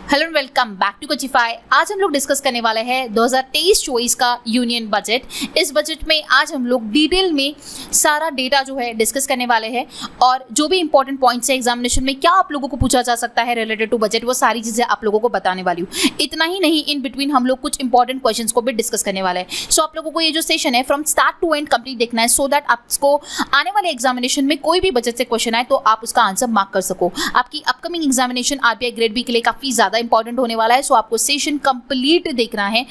Hello and welcome back to Coachify. आज हम लोग डिस्कस करने वाले हैं 2023-24 का यूनियन बजट। इस बजट में आज हम लोग डिटेल में सारा डेटा जो है डिस्कस करने वाले हैं और जो भी इंपॉर्टेंट पॉइंट्स है एग्जामिनेशन में क्या आप लोगों को पूछा जा सकता है रिलेटेड टू बजट, वो सारी चीज़ें आप लोगों को बताने वाली हूँ। इतना ही नहीं, इन बिटवीन हम लोग कुछ इंपॉर्टेंट क्वेश्चंस को भी डिस्कस करने वाले हैं। सो आप लोगों को ये जो सेशन है from start to end complete देखना है, सो दैट आपको आने वाले एग्जामिनेशन में कोई भी बजट से क्वेश्चन आए तो आप उसका आंसर मार्क कर सको। आपकी upcoming examination RBI grade B के लिए काफ़ी ज़्यादा इंपॉर्टेंट होने वाला है, सो आपको सेशन कंप्लीट देखना है।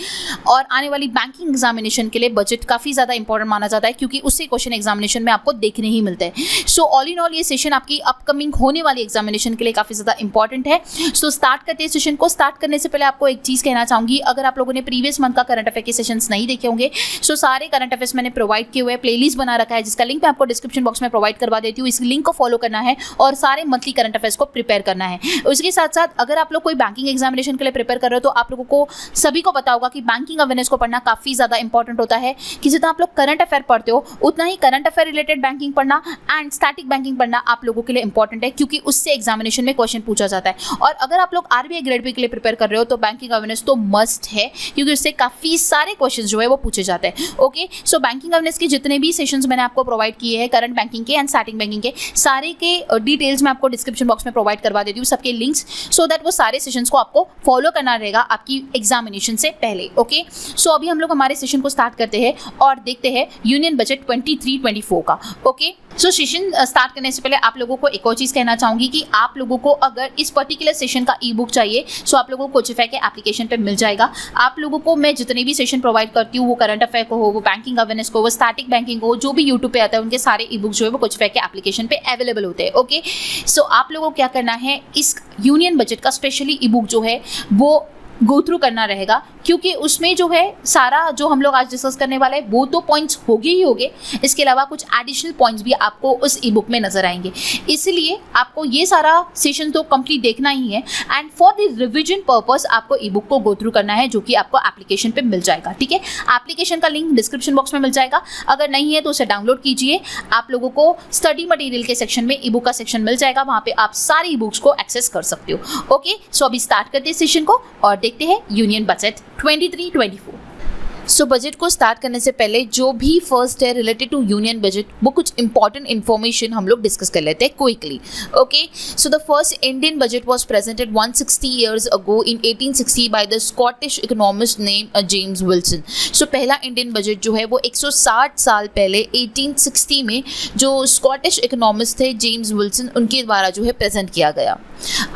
और आने वाली बैंकिंग एग्जामिनेशन के लिए बजट काफ़ी ज़्यादा इंपॉर्टेंट माना जाता है क्योंकि उससे क्वेश्चन एग्जामिनेशन में आपको देखने ही मिलते हैं। सो ऑल इन ऑल ये सेशन आपकी अपकमिंग होने वाली एग्जामिनेशन के लिए काफ़ी ज़्यादा इंपॉर्टेंट है। सो स्टार्ट करते हैं सेशन को। स्टार्ट करने से पहले आपको एक चीज़ कहना चाहूँगी, अगर आप लोगों ने प्रीवियस मंथ का करंट अफेयर के सेशंस नहीं देखे होंगे, सो सारे करंट अफेयर्स मैंने प्रोवाइड किए हुए हैं, प्लेलिस्ट बना रखा है जिसका लिंक मैं आपको डिस्क्रिप्शन बॉक्स में प्रोवाइड करवा देती हूँ। इस लिंक को फॉलो करना है और सारे मंथली करंट अफेयर्स को प्रिपेयर करना है। उसके साथ साथ अगर आप लोग कोई बैंकिंग एग्जामिनेशन के लिए प्रिपेयर कर रहे हो तो आप लोगों को सभी को पता होगा कि बैंकिंग अवेयरनेस को पढ़ना काफ़ी ज़्यादा इंपॉर्टेंट होता है कि जितना आप लोग करंट अफेयर पढ़ते हो उतना ही करंट अफेयर रिलेटेड बैंकिंग पढ़ना एंड स्टैटिक बैंकिंग पढ़ना आप लोगों के लिए इंपॉर्टेंट है क्योंकि उससे एग्जामिनेशन में क्वेश्चन पूछा जाता है। और अगर आप लोग आरबीआई ग्रेड बी के लिए प्रिपेयर कर रहे हो तो बैंकिंग अवेयरनेस तो मस्ट है क्योंकि उससे काफ़ी सारे क्वेश्चन जो है वो पूछे जाते हैं। ओके, सो बैंकिंग अवेयरनेस के जितने भी सेशंस मैंने आपको प्रोवाइड किए हैं करंट बैंकिंग के एंड स्टैटिक बैंकिंग के, सारे के डिटेल्स मैं आपको डिस्क्रिप्शन बॉक्स में प्रोवाइड करवा देती हूँ, सबके लिंक्स, सो दैट वो सारे सेशंस को आपको फॉलो करना रहेगा आपकी एग्जामिनेशन से पहले। ओके, सो अभी हम लोग हमारे सेशन को स्टार्ट करते हैं और देखते हैं यूनियन बजट 23-24 का। ओके, सो सेशन स्टार्ट करने से पहले आप लोगों को एक और चीज़ कहना चाहूँगी कि आप लोगों को अगर इस पर्टिकुलर सेशन का ई बुक चाहिए सो आप लोगों को कोचिफाई के एप्लीकेशन पे मिल जाएगा। आप लोगों को मैं जितने भी सेशन प्रोवाइड करती हूँ, वो करंट अफेयर को हो, वो बैंकिंग अवेयरनेस को, वो स्टैटिक बैंकिंग को, जो भी यूट्यूब पे आता है उनके सारे ई बुक जो है वो कोचिफाई के एप्लीकेशन पे अवेलेबल होते हैं। ओके, सो आप लोगों को क्या करना है, इस यूनियन बजट का स्पेशली ई बुक जो है वो गो थ्रू करना रहेगा क्योंकि उसमें जो है सारा जो हम लोग आज डिस्कस करने वाले हैं वो तो पॉइंट्स होगे ही होगे, इसके अलावा कुछ एडिशनल पॉइंट्स भी आपको उस ई बुक में नजर आएंगे। इसलिए आपको ये सारा सेशन तो कंप्लीट देखना ही है and for the revision purpose आपको ई बुक को गो थ्रू करना है जो कि आपको एप्लीकेशन पे मिल जाएगा। ठीक है, एप्लीकेशन का लिंक डिस्क्रिप्शन बॉक्स में मिल जाएगा, अगर नहीं है तो उसे डाउनलोड कीजिए। आप लोगों को स्टडी मटेरियल के सेक्शन में ई बुक का सेक्शन मिल जाएगा, वहाँ पे आप सारी ई बुक्स को एक्सेस कर सकते हो। ओके, सो अभी स्टार्ट करते हैं सेशन को और देखते हैं यूनियन बजट 23-24। सो बजट को स्टार्ट करने से पहले जो भी फर्स्ट है रिलेटेड टू यूनियन बजट वो कुछ इंपॉर्टेंट इन्फॉर्मेशन हम लोग डिस्कस कर लेते हैं quickly. Okay, so the first Indian budget was presented 160 years ago in 1860 by the Scottish economist name James Wilson. So पहला इंडियन बजट जो है वो 160 साल पहले 1860 में जो स्कॉटिश इकोनॉमिस्ट थे जेम्स विल्सन उनके द्वारा जो है प्रेजेंट किया गया।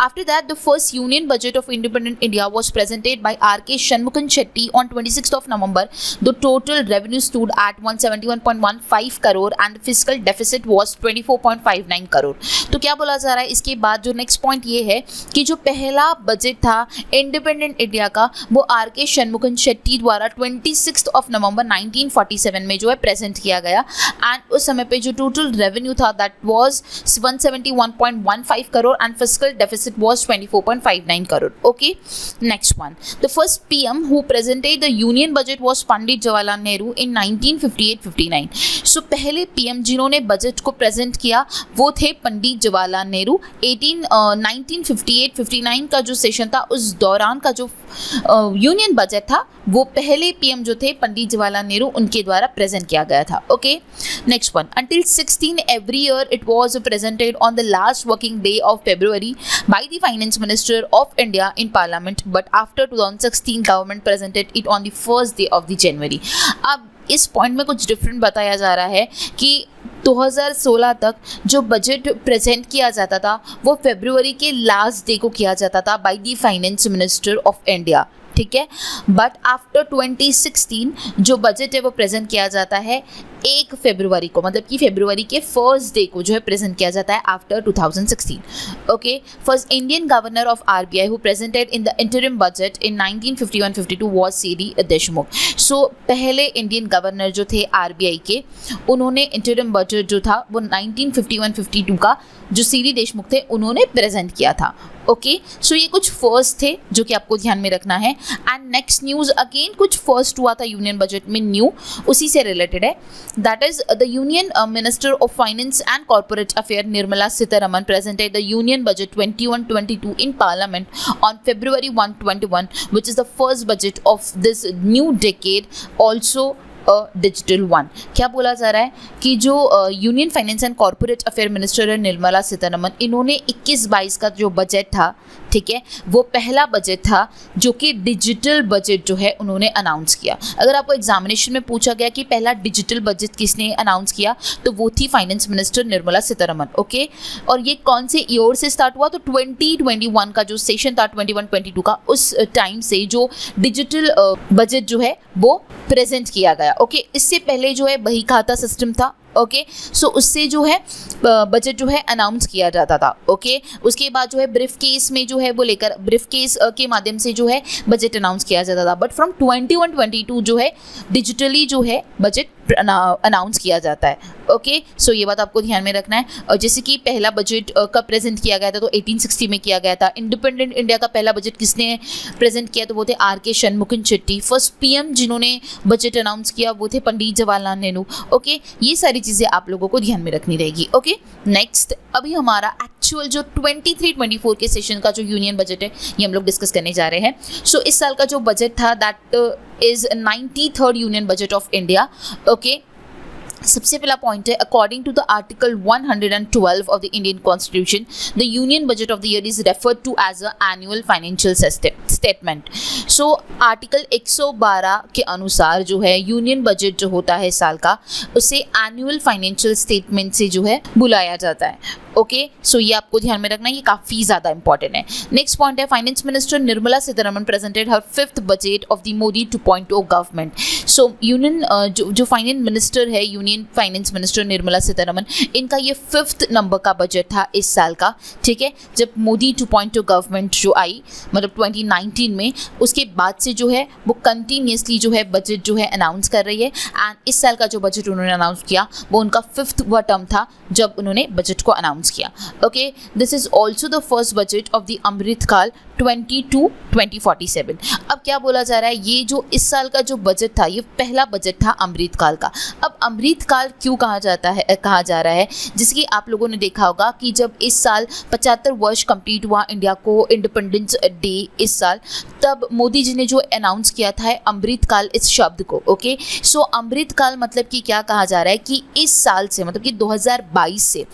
After that, the first union budget of independent India was presented by R.K. Shanmugam Shetty on 26th of November. The total revenue stood at 171.15 crore and the fiscal deficit was 24.59 crore. तो क्या बोला जा रहा है इसके बाद जो next point ये है कि जो पहला बजट था इंडिपेंडेंट इंडिया का वो R.K. Shanmugam Shetty द्वारा 26th of November 1947 में जो है प्रेजेंट किया गया एंड उस समय पे जो टोटल रेवेन्यू था that was 171.15 crore and fiscal deficit was 24.59 crore. Okay, next one. The first PM who presented the union budget was Pandit Jawaharlal Nehru in 1958-59. So पहले PM जिन्होंने बजट को प्रेजेंट किया वो थे पंडित जवाहरलाल नेहरू। 1958-59 का जो सेशन था उस दौरान का जो यूनियन बजट था वो पहले PM जो थे पंडित जवाहरलाल नेहरू उनके द्वारा प्रेजेंट किया गया था। Okay, next one. Until 16 every year it was presented on the last working day of February by the Finance Minister of India in Parliament, but after 2016 government presented it on the first day of the January. अब इस point में कुछ different बताया जा रहा है कि 2016 तक जो बजट प्रेजेंट किया जाता था वो फरवरी के लास्ट डे को किया जाता था by the finance minister of India. ठीक है, बट आफ्टर 2016 जो बजट है वो प्रेजेंट किया जाता है 1 फरवरी को, मतलब कि फरवरी के फर्स्ट डे को जो है प्रेजेंट किया जाता है after 2016। Okay, first Indian governor of RBI who presented in the interim budget in 1951-52 was CD Deshmukh. So पहले इंडियन गवर्नर जो थे आरबीआई के उन्होंने इंटरिम बजट जो था वो 1951-52 का जो सीडी देशमुख थे उन्होंने प्रेजेंट किया था। ओके, सो ये कुछ फर्स्ट थे जो कि आपको ध्यान में रखना है। एंड नेक्स्ट न्यूज़ अगेन कुछ फर्स्ट हुआ था यूनियन बजट में न्यू, उसी से रिलेटेड है। That is the union minister of finance and corporate affair Nirmala Sitharaman presented the union budget 21-22 in Parliament on February 1, 2021, which is the first budget of this new decade, also digital one. क्या बोला जा रहा है कि जो union finance and corporate affair minister है निर्मला सीतारमन, इन्होंने 21-22 का जो बजट था, ठीक है, वो पहला बजट था जो कि डिजिटल बजट जो है उन्होंने अनाउंस किया। अगर आपको एग्जामिनेशन में पूछा गया कि पहला डिजिटल बजट किसने अनाउंस किया, तो वो थी finance minister Nirmala Sitharaman. Okay, और ये कौन से ईयर से स्टार्ट हुआ, तो 2021 का जो सेशन था 21-22 का, उस टाइम से जो डिजिटल बजट जो है वो प्रेजेंट किया गया। ओके, इससे पहले जो है बही खाता सिस्टम था। ओके, सो उससे जो है बजट जो है अनाउंस किया जाता था। ओके, उसके बाद जो है ब्रीफ केस में जो है वो लेकर ब्रीफ केस के माध्यम से जो है बजट अनाउंस किया जाता था। बट फ्रॉम 21-22 जो है डिजिटली जो है बजट अनाउंस किया जाता है। ओके, सो ये बात आपको ध्यान में रखना है। और जैसे कि पहला बजट कब प्रेजेंट किया गया था, तो 1860 में किया गया था। इंडिपेंडेंट इंडिया का पहला बजट किसने प्रेजेंट किया, तो वो थे आर.के. शनमुखन शेट्टी। फर्स्ट पीएम जिन्होंने बजट अनाउंस किया वो थे पंडित जवाहरलाल नेहरू। ओके, ये सारी चीज़ें आप लोगों को ध्यान में रखनी रहेगी। ओके, नेक्स्ट अभी हमारा एक्चुअल जो 23-24 के सेशन का जो यूनियन बजट है ये हम लोग डिस्कस करने जा रहे हैं। सो इस साल का जो बजट था that is 93rd union budget of India. Okay, सबसे पहला पॉइंट है, according to the article 112 of the Indian constitution, the union budget of the year is referred to as a annual financial statement. So article 112 के अनुसार जो है union budget जो होता है साल का, उसे एनुअल फाइनेंशियल स्टेटमेंट से जो है बुलाया जाता है। ओके, सो ये आपको ध्यान में रखना, ये काफ़ी ज़्यादा इंपॉर्टेंट है। नेक्स्ट पॉइंट है, finance minister Nirmala Sitharaman presented her 5th budget of the Modi 2.0 government. So union जो फाइनेंस मिनिस्टर है, union finance minister Nirmala Sitharaman, इनका ये 5th नंबर का बजट था इस साल का। ठीक है, जब मोदी 2.0 गवर्नमेंट जो आई, मतलब 2019 में, उसके बाद से जो है वो कंटिन्यूसली जो है बजट जो है अनाउंस कर रही है। एंड इस साल का जो बजट उन्होंने अनाउंस किया वो उनका 5th टर्म था जब उन्होंने बजट को अनाउंस किया। Okay, this is also the first budget of the Amritkaal 2022-2047। अब क्या बोला जा रहा है, ये जो इस साल का जो बजट था ये पहला बजट था अमृतकाल का। अब अमृतकाल क्यों कहा जा रहा है, जैसे कि आप लोगों ने देखा होगा कि जब इस साल 75 वर्ष कंप्लीट हुआ इंडिया को इंडिपेंडेंस डे इस साल, तब मोदी जी ने जो अनाउंस किया था अमृतकाल इस शब्द को। ओके, सो अमृतकाल मतलब कि क्या कहा जा रहा है कि इस साल से, मतलब कि 2022 से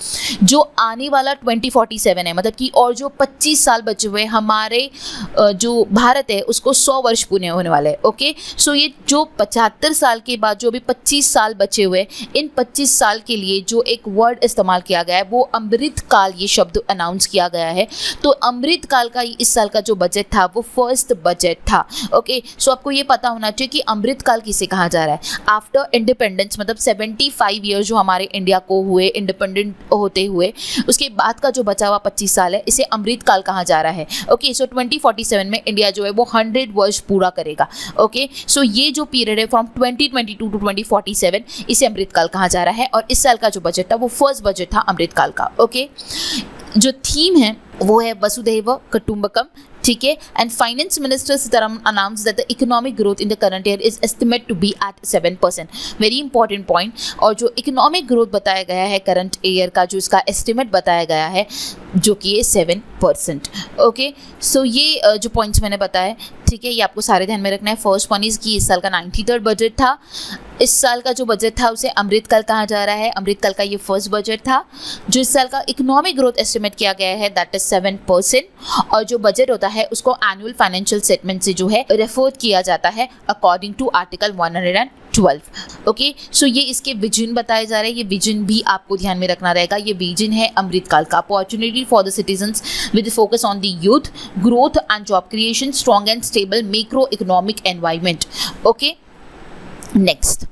जो आने वाला 2047 है, मतलब कि और जो 25 साल बचे हुए हमारे जो भारत है उसको 100 वर्ष पूरे होने वाले हैं। ओके, सो ये जो 75 साल के बाद जो भी 25 साल बचे हुए, इन 25 साल के लिए जो एक वर्ड इस्तेमाल किया गया है वो अमृतकाल, ये शब्द अनाउंस किया गया है। तो अमृतकाल का इस साल का जो बजट था वो फर्स्ट बजट था। ओके, सो आपको ये पता होना चाहिए कि अमृतकाल किसे कहा जा रहा है। आफ्टर इंडिपेंडेंस, मतलब 75 ईयर्स जो हमारे इंडिया को हुए इंडिपेंडेंट होते हुए, उसके बाद का जो बचा हुआ 25 साल है इसे अमृतकाल कहा जा रहा है। ओके, सो 2047 में इंडिया जो है वो 100 वर्ष पूरा करेगा। ओके, सो ये जो पीरियड है फ्रॉम 2022 टू 2047 इसे अमृतकाल कहा जा रहा है। और इस साल का जो बजट था वो फर्स्ट बजट था अमृतकाल का। ओके, जो थीम है वो है वसुधैव कुटुंबकम। ठीक है, and finance minister Sitharaman announce that the economic growth in the current year is estimate to be at 7%। Very important point. और जो इकोनॉमिक ग्रोथ बताया गया है करंट ईयर का, जो इसका एस्टिमेट बताया गया है जो कि ये 7%। ओके, सो ये जो पॉइंट्स मैंने बताया, ठीक है, ये आपको सारे ध्यान में रखना है। फर्स्ट वन इज कि इस साल का 93rd बजट था। इस साल का जो बजट था उसे अमृतकाल कहा जा रहा है। अमृतकाल का ये फर्स्ट बजट था। जो इस साल का इकोनॉमिक ग्रोथ एस्टिमेट किया गया है दैट इज 7%। और जो बजट होता है उसको एनुअल फाइनेंशियल स्टेटमेंट से जो है रेफर किया जाता है अकॉर्डिंग टू आर्टिकल 112। ओके, सो ये इसके विजन बताए जा रहे हैं। ये विजन भी आपको ध्यान में रखना रहेगा। ये विजन है अमृतकाल का, opportunity for the citizens with focus on the youth, growth and job creation, strong and stable macro economic environment. Okay, next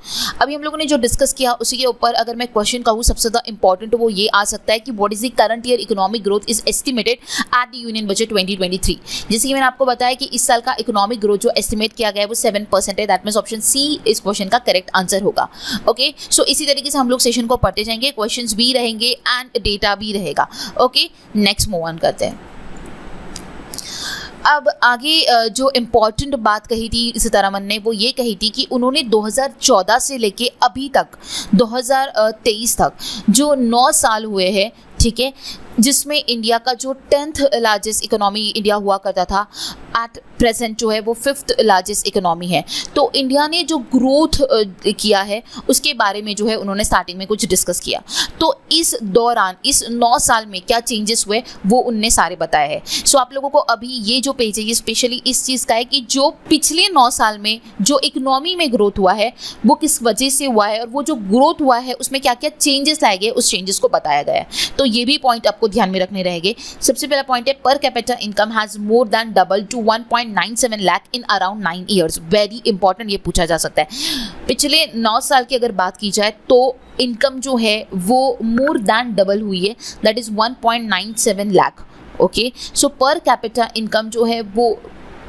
अभी हम लोगों ने जो डिस्कस किया उसी के ऊपर अगर मैं क्वेश्चन कहूँ सबसे ज़्यादा इंपॉर्टेंट तो वो ये आ सकता है कि what is the current year economic growth is estimated at the union budget 2023। जैसे कि मैंने आपको बताया कि इस साल का इकोनॉमिक ग्रोथ जो एस्टिमेट किया गया है वो 7% है। दैट मीन्स ऑप्शन सी इस क्वेश्चन का करेक्ट आंसर होगा। ओके, सो इसी तरीके से हम लोग सेशन को पढ़ते जाएंगे, क्वेश्चन भी रहेंगे एंड डेटा भी रहेगा। ओके, नेक्स्ट मूव ऑन करते हैं। अब आगे जो इम्पोर्टेंट बात कही थी सीतारमन ने वो ये कही थी कि उन्होंने 2014 से लेके अभी तक 2023 तक जो 9 साल हुए हैं, ठीक है, जिसमें इंडिया का जो 10th लार्जेस्ट इकोनॉमी इंडिया हुआ करता था, एट प्रेजेंट जो है वो 5th लार्जेस्ट इकोनॉमी है। तो इंडिया ने जो ग्रोथ किया है उसके बारे में जो है उन्होंने स्टार्टिंग में कुछ डिस्कस किया। तो इस दौरान इस 9 साल में क्या चेंजेस हुए वो उनने सारे बताए हैं। सो आप लोगों को अभी ये जो पेज है ये स्पेशली इस चीज़ का है कि जो पिछले 9 साल में जो इकोनॉमी में ग्रोथ हुआ है वो किस वजह से हुआ है और वो जो ग्रोथ हुआ है उसमें क्या क्या चेंजेस लाए गए, उस चेंजेस को बताया गया है। तो ये भी पॉइंट आपको ध्यान में रखने रहेंगे। सबसे पहला पॉइंट है per capita income has more than double two 1.97 lakh in around 9 years. Very important, ये पूछा जा सकता है। पिछले 9 साल की अगर बात की जाए तो इनकम जो है वो मोर देन डबल हुई है, that is 1.97 lakh. Okay, so per capita income जो है वो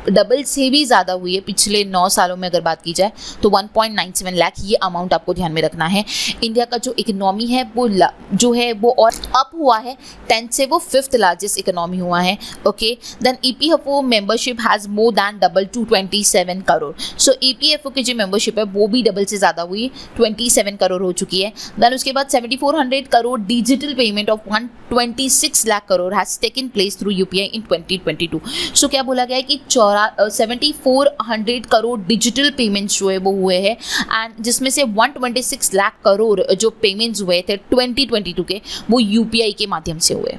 डबल से भी ज़्यादा हुई है पिछले 9 सालों में अगर बात की जाए तो 1.97 लाख, ये अमाउंट आपको ध्यान में रखना है। इंडिया का जो इकोनॉमी है वो जो है वो और अप हुआ है, 10 से वो 5th लार्जेस्ट इकोनॉमी हुआ है। Okay, then EPFO membership has more than double to 27 crore. सो EPFO की जो मेंबरशिप है वो भी डबल से ज़्यादा हुई, 27 करोड़ हो चुकी है। देन उसके बाद 7400 crore digital payment of 126 lakh crore has taken place through UPI इन 2022। सो क्या बोला गया है कि 7400 करोड़ डिजिटल पेमेंट्स जो है वो हुए हैं, एंड जिसमें से 126 लाख करोड़ जो पेमेंट्स हुए थे 2022 के वो UPI के माध्यम से हुए।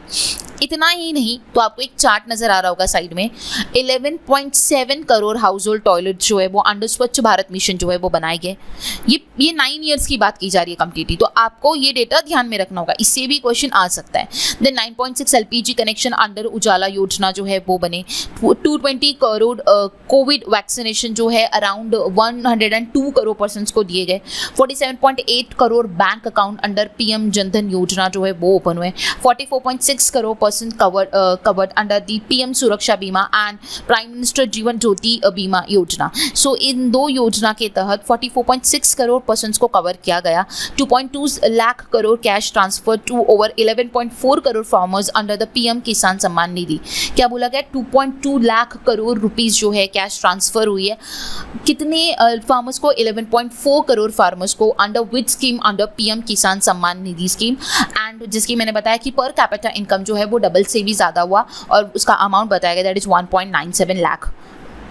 इतना ही नहीं तो आपको एक चार्ट नज़र आ रहा होगा साइड में, 11.7 करोड़ हाउस होल्ड टॉयलेट जो है वो अंडर स्वच्छ भारत मिशन जो है वो बनाए गए। ये 9 ईयर्स की बात की जा रही है कंप्लीटली, तो आपको ये डेटा ध्यान में रखना होगा, इससे भी क्वेश्चन आ सकता है। देन 9.6 LPG कनेक्शन अंडर उजाला योजना जो है वो बने। 220 करोड़ कोविड वैक्सीनेशन जो है अराउंड 102 करोड़ पर्सन्स को दिए गए। 47.8 crore bank account under PM Jan Dhan योजना जो है वो ओपन हुए। 44.6 crore person covered under the PM सुरक्षा बीमा and prime minister Jeevan Jyoti बीमा योजना। सो इन दो योजना के तहत 44.6 करोड़ पर्सन्स को कवर किया गया। 2.2 lakh crore cash transfer to over 11.4 crore farmers under the PM Kisan Samman Nidhi. क्या बोला गया, 2.2 लाख करोड़ रुपीस जो है कैश ट्रांसफर हुई है। कितने फार्मर्स को, 11.4 करोड़ फार्मर्स को under which scheme, under PM Kisan Samman Nidhi scheme, and जिसकी मैंने बताया कि पर कैपिटा इनकम जो है वो डबल से भी ज़्यादा हुआ और उसका अमाउंट बताया गया, that is 1.97 lakh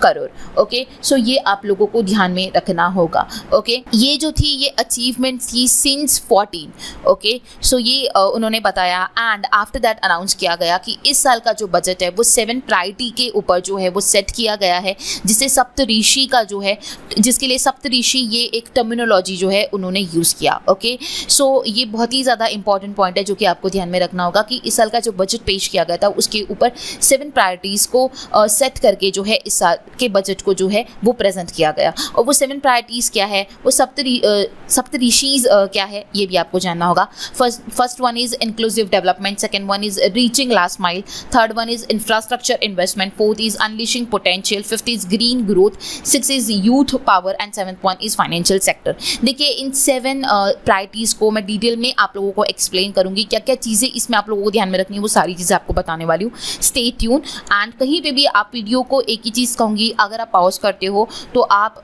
crore. Okay, सो ये आप लोगों को ध्यान में रखना होगा। ओके, ये जो थी ये अचीवमेंट थी सिंस 14। ओके, सो ये उन्होंने बताया एंड आफ्टर दैट अनाउंस किया गया कि इस साल का जो बजट है वो 7 प्रायोरिटी के ऊपर जो है वो सेट किया गया है, जिसे सप्तऋषि का जो है, जिसके लिए सप्तऋषि ये एक टर्मिनोलॉजी जो है उन्होंने यूज़ किया। ओके, सो ये बहुत ही ज़्यादा इंपॉर्टेंट पॉइंट है जो कि आपको ध्यान में रखना होगा कि इस साल का जो बजट पेश किया गया था उसके ऊपर 7 प्रायोरिटीज़ को सेट करके जो है इस साल के बजट को जो है वो प्रेजेंट किया गया। और वो 7 प्रायोरिटीज़ क्या है, वो सप्तऋषिज क्या है ये भी आपको जानना होगा। First one is inclusive development, second one is reaching last mile, third one is infrastructure investment, fourth is unleashing potential, fifth is green growth, six is youth power and seventh one is financial sector. देखिए इन 7 priorities को मैं detail में आप लोगों को explain करूंगी, क्या क्या चीज़ें इसमें आप लोगों को ध्यान में रखनी है वो सारी चीज़ें आपको बताने वाली हूँ। Stay tune. एंड कहीं पे भी आप वीडियो को एक ही चीज़ कहूँगी, अगर आप पॉज करते हो तो आप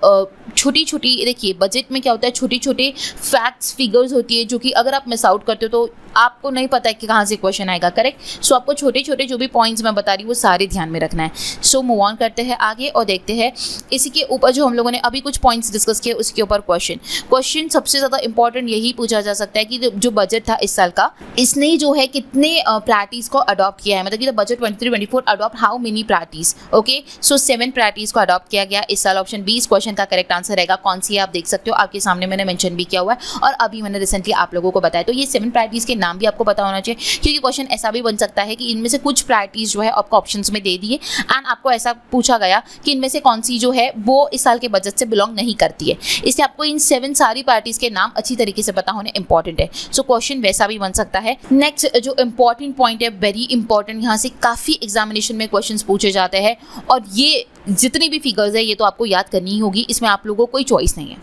छोटी छोटी, देखिए बजट में क्या होता है, छोटी छोटी फैक्ट्स फिगर्स होती है जो कि अगर आप मिस आउट करते हो तो आपको नहीं पता है कि कहाँ से क्वेश्चन आएगा, करेक्ट। सो आपको छोटे छोटे जो भी पॉइंट्स मैं बता रही हूँ वो सारे ध्यान में रखना है। सो मूव ऑन करते हैं आगे और देखते हैं इसी के ऊपर जो हम लोगों ने अभी कुछ पॉइंट्स डिस्कस किए उसके ऊपर क्वेश्चन सबसे ज़्यादा इंपॉर्टेंट यही पूछा जा सकता है कि जो बजट था इस साल का, इसने जो है कितने प्रायोरिटीज़ को अडॉप्ट किया है, मतलब कि budget 23-24 adopt how many priorities. Okay, so 7 priorities को अडॉप्ट किया गया इस साल। ऑप्शन बी इस क्वेश्चन का करेक्ट आंसर रहेगा। कौन सी है आप देख सकते हो, आपके सामने मैंने मेंशन भी किया हुआ है और अभी मैंने रिसेंटली आप लोगों को बताया। तो ये 7 प्रायोरिटीज़ के नाम भी आपको पता होना चाहिए, क्योंकि क्वेश्चन ऐसा भी बन सकता है कि इनमें से कुछ प्रायोरिटीज़ जो है आपको ऑप्शंस में दे दिए एंड आपको ऐसा पूछा गया कि इनमें से कौन सी जो है वो इस साल के बजट से बिलोंग नहीं करती है, इसलिए आपको इन 7 सारी प्रायोरिटीज़ के नाम अच्छी तरीके से पता होने इंपॉर्टेंट है। सो क्वेश्चन वैसा भी बन सकता है। नेक्स्ट जो इंपॉर्टेंट पॉइंट है, वेरी इंपॉर्टेंट, यहाँ से काफ़ी एग्जामिनेशन में क्वेश्चन पूछे जाते हैं और ये जितनी भी फिगर्स है ये तो आपको याद करनी ही होगी, इसमें आप लोगों को कोई चॉइस नहीं है।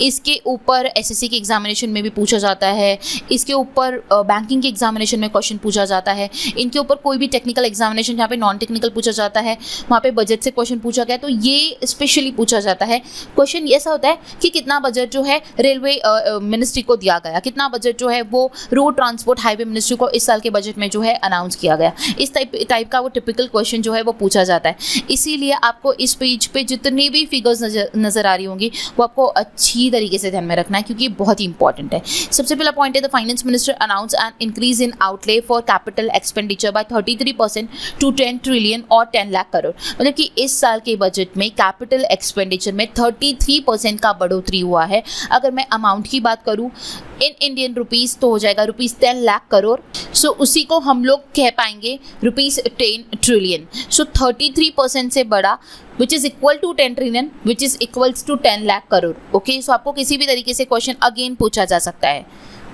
इसके ऊपर एसएससी के एग्जामिनेशन में भी पूछा जाता है, इसके ऊपर बैंकिंग के एग्जामिनेशन में क्वेश्चन पूछा जाता है, इनके ऊपर कोई भी टेक्निकल एग्जामिनेशन जहाँ पे नॉन टेक्निकल पूछा जाता है वहाँ पे बजट से क्वेश्चन पूछा गया, तो ये स्पेशली पूछा जाता है। क्वेश्चन ऐसा होता है कि कितना बजट जो है रेलवे मिनिस्ट्री को दिया गया, कितना बजट जो है वो रोड ट्रांसपोर्ट हाईवे मिनिस्ट्री को इस साल के बजट में जो है अनाउंस किया गया। इस टाइप का वो टिपिकल क्वेश्चन जो है वो पूछा जाता है। इसीलिए आपको इस पेज पे जितनी भी फिगर्स नजर आ रही होंगी वो आपको अच्छी तरीके से ध्यान में रखना है, क्योंकि बहुत ही इंपॉर्टेंट है। सबसे पहला पॉइंट है, the finance minister announce an increase in outlay for capital expenditure by 33% to 10 trillion और 10 लाख करोड़। मतलब कि इस साल के बजट में कैपिटल एक्सपेंडिचर में 33% का बढ़ोतरी हुआ है। अगर मैं अमाउंट की बात करूं इन इंडियन रुपीस तो हो जाएगा रुपीस 10 लाख करोड़। सो उसी को हम लोग कह पाएंगे रुपीस 10 ट्रिलियन। सो 33% से बड़ा which is equal to 10 trillion which is equals to 10 lakh crore. Okay, so आपको किसी भी तरीके से क्वेश्चन अगेन पूछा जा सकता है,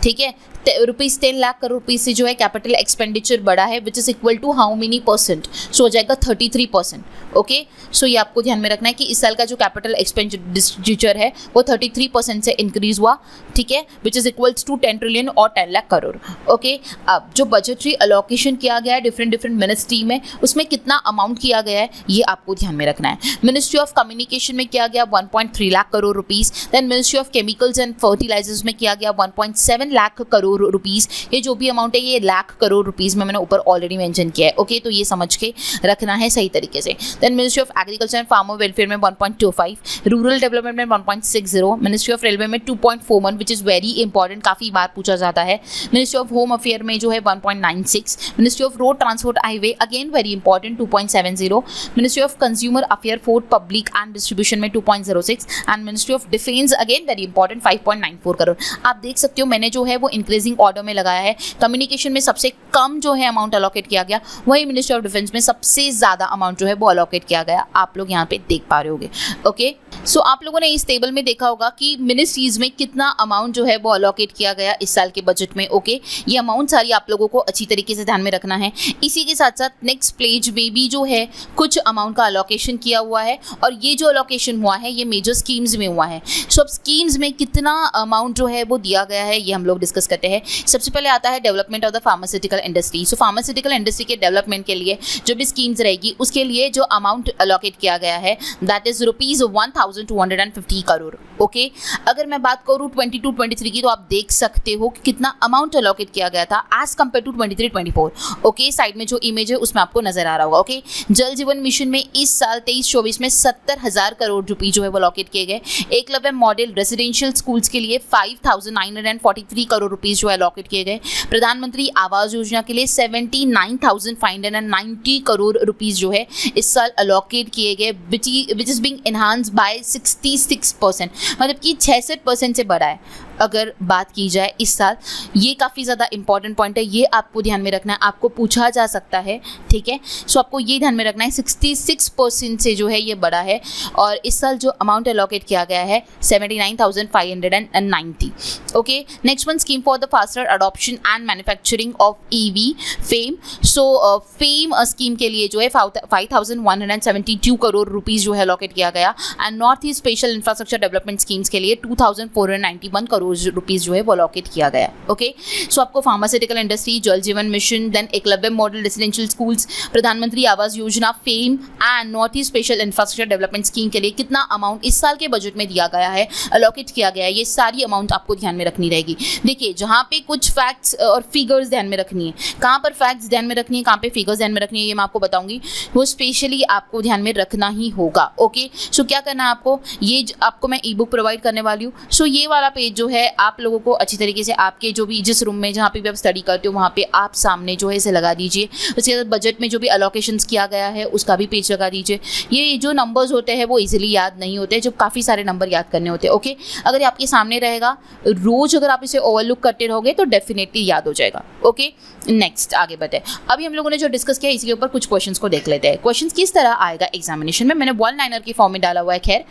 ठीक है। रुपीस 10 लाख करोड़ रुपीस से जो है कैपिटल एक्सपेंडिचर बढ़ा है which is equal to how many percent, so हो जाएगा 33%। ओके, सो ये आपको ध्यान में रखना है कि इस साल का जो कैपिटल एक्सपेंडिचर है वो 33% से इंक्रीज हुआ, ठीक है, which is equals to 10 trillion और 10 लाख करोड़। ओके, अब जो बजटरी अलोकेशन किया गया है डिफरेंट मिनिस्ट्री में, उसमें कितना अमाउंट किया गया है ये आपको ध्यान में रखना है। मिनिस्ट्री ऑफ कम्युनिकेशन में किया गया 1.3 lakh crore rupees. Then ministry of chemicals and fertilisers में किया गया 1.7 लाख करोड़ रुपीस। ये जो भी अमाउंट है ये लाख करोड़ रुपीस में मैंने ऊपर ऑलरेडी मेंशन किया है। ओके, तो ये समझ के रखना है सही तरीके से। Then ministry of agriculture and farmer welfare में 1.25, रूरल डेवलपमेंट में 1.60, मिनिस्ट्री ऑफ रेलवे में 2.41 विच इज वेरी इंपॉर्टेंट, काफी बार पूछा जाता है। मिनिस्ट्री ऑफ होम अफेयर में जो है 1.96, ministry of road transport highway again very important 2.70, ministry of consumer affair food public and distribution में 2.06 and ministry of defence again very important 5.94 crore. आप देख सकते हो मैंने जो है वो इंक्रीजिंग ऑर्डर में लगाया है। कम्युनिकेशन में सबसे कम जो है अमाउंट अलॉकेट किया गया, वही मिनिस्ट्री ऑफ डिफेंस में सबसे ज्यादा अमाउंट जो है वो अलॉकेट किया गया। आप लोग यहाँ पे देख पा रहे होगे। ओके, सो आप लोगों ने इस टेबल में देखा होगा कि मिनिस्ट्रीज में कितना अमाउंट जो है वो अलॉकेट किया गया इस साल के बजट में। ओके, ये अमाउंट सारी आप लोगों को अच्छी तरीके से ध्यान में रखना है। इसी के साथ साथ नेक्स्ट पेज में भी जो है कुछ अमाउंट का अलॉकेशन किया हुआ है, और ये जो अलॉकेशन हुआ है ये मेजर स्कीम्स में हुआ है। सो अब स्कीम्स में कितना अमाउंट जो है वो दिया गया है ये हम लोग डिस्कस करते हैं। सबसे पहले आता है development of the pharmaceutical industry. So pharmaceutical industry के डेवलपमेंट के लिए जो भी स्कीम्स रहेगी उसके लिए जो अमाउंट अलॉकेट किया गया है that is rupees 1250 crore. Okay, अगर मैं बात करूँ 22-23 की तो आप देख सकते हो कि कितना अमाउंट अलॉकेट किया गया था as compare to 23-24। Okay, side में जो इमेज है उसमें आपको नजर आ रहा होगा। ओके, जल जीवन मिशन में इस साल 23-24 में 70,000 करोड़ रुपए जो है वो अलॉकेट किए गए। एकलव्य मॉडल रेसिडेंशियल स्कूल्स के लिए 5,943 करोड़ रुपीस जो है अलॉकेट किए गए। प्रधानमंत्री आवास योजना के लिए 79,590 करोड़ रुपीस जो है इस साल अलॉकेट किए गए, which is being enhanced by 66%, मतलब कि 66% से बढ़ा है अगर बात की जाए इस साल। ये काफ़ी ज़्यादा इंपॉर्टेंट पॉइंट है, ये आपको ध्यान में रखना है, आपको पूछा जा सकता है, ठीक है। सो आपको ये ध्यान में रखना है 66% से जो है ये बढ़ा है, और इस साल जो अमाउंट अलॉकेट किया गया है 79,590। Okay, next one scheme for the faster adoption and manufacturing of EV fame. So fame scheme के लिए जो है 5,172 करोड़ रुपीज़ जो है अलॉकेट किया गया, and north east special infrastructure development schemes के लिए 2,491 करोड़ रुपीस जो है वो अलॉकेट किया गया। ओके, सो आपको pharmaceutical industry, Jal Jeevan mission, then Eklavya model residential schools, Pradhanmantri Awas Yojana, FAME and north east special infrastructure development scheme के लिए कितना अमाउंट इस साल के बजट में दिया गया है, अलॉकेट किया गया है, ये सारी अमाउंट आपको ध्यान में रखनी रहेगी। देखिए, जहाँ पे कुछ फैक्ट्स और फिगर्स ध्यान में रखनी है, कहाँ पर फैक्ट्स ध्यान में रखनी है, कहाँ पे फिगर्स ध्यान में रखनी है, ये मैं आपको बताऊंगी, वो स्पेशली आपको ध्यान में रखना ही होगा। ओके, सो क्या करना है आपको, ये आपको मैं ई बुक प्रोवाइड करने वाली हूँ। सो ये वाला पेज जो है आप लोगों को अच्छी तरीके से आपके जो भी जिस रूम में जहाँ पे भी आप स्टडी करते हो वहाँ पे आप सामने जो है इसे लगा दीजिए। उसके बाद बजट में जो भी अलोकेशंस किया गया है उसका भी पेज लगा दीजिए। ये जो नंबर्स होते हैं वो इजीली याद नहीं होते, जो काफ़ी सारे नंबर याद करने होते हैं। ओके, अगर ये आपके सामने रहेगा रोज, अगर आप इसे ओवरलुक करते रहोगे तो डेफिनेटली याद हो जाएगा। ओके, नेक्स्ट आगे बढ़ते हैं। अभी हम लोगों ने जो डिस्कस किया इसके ऊपर कुछ क्वेश्चंस को देख लेते हैं। क्वेश्चंस किस तरह आएगा एग्जामिनेशन में, मैंने वन लाइनर की फॉर्म में डाला हुआ है। खैर,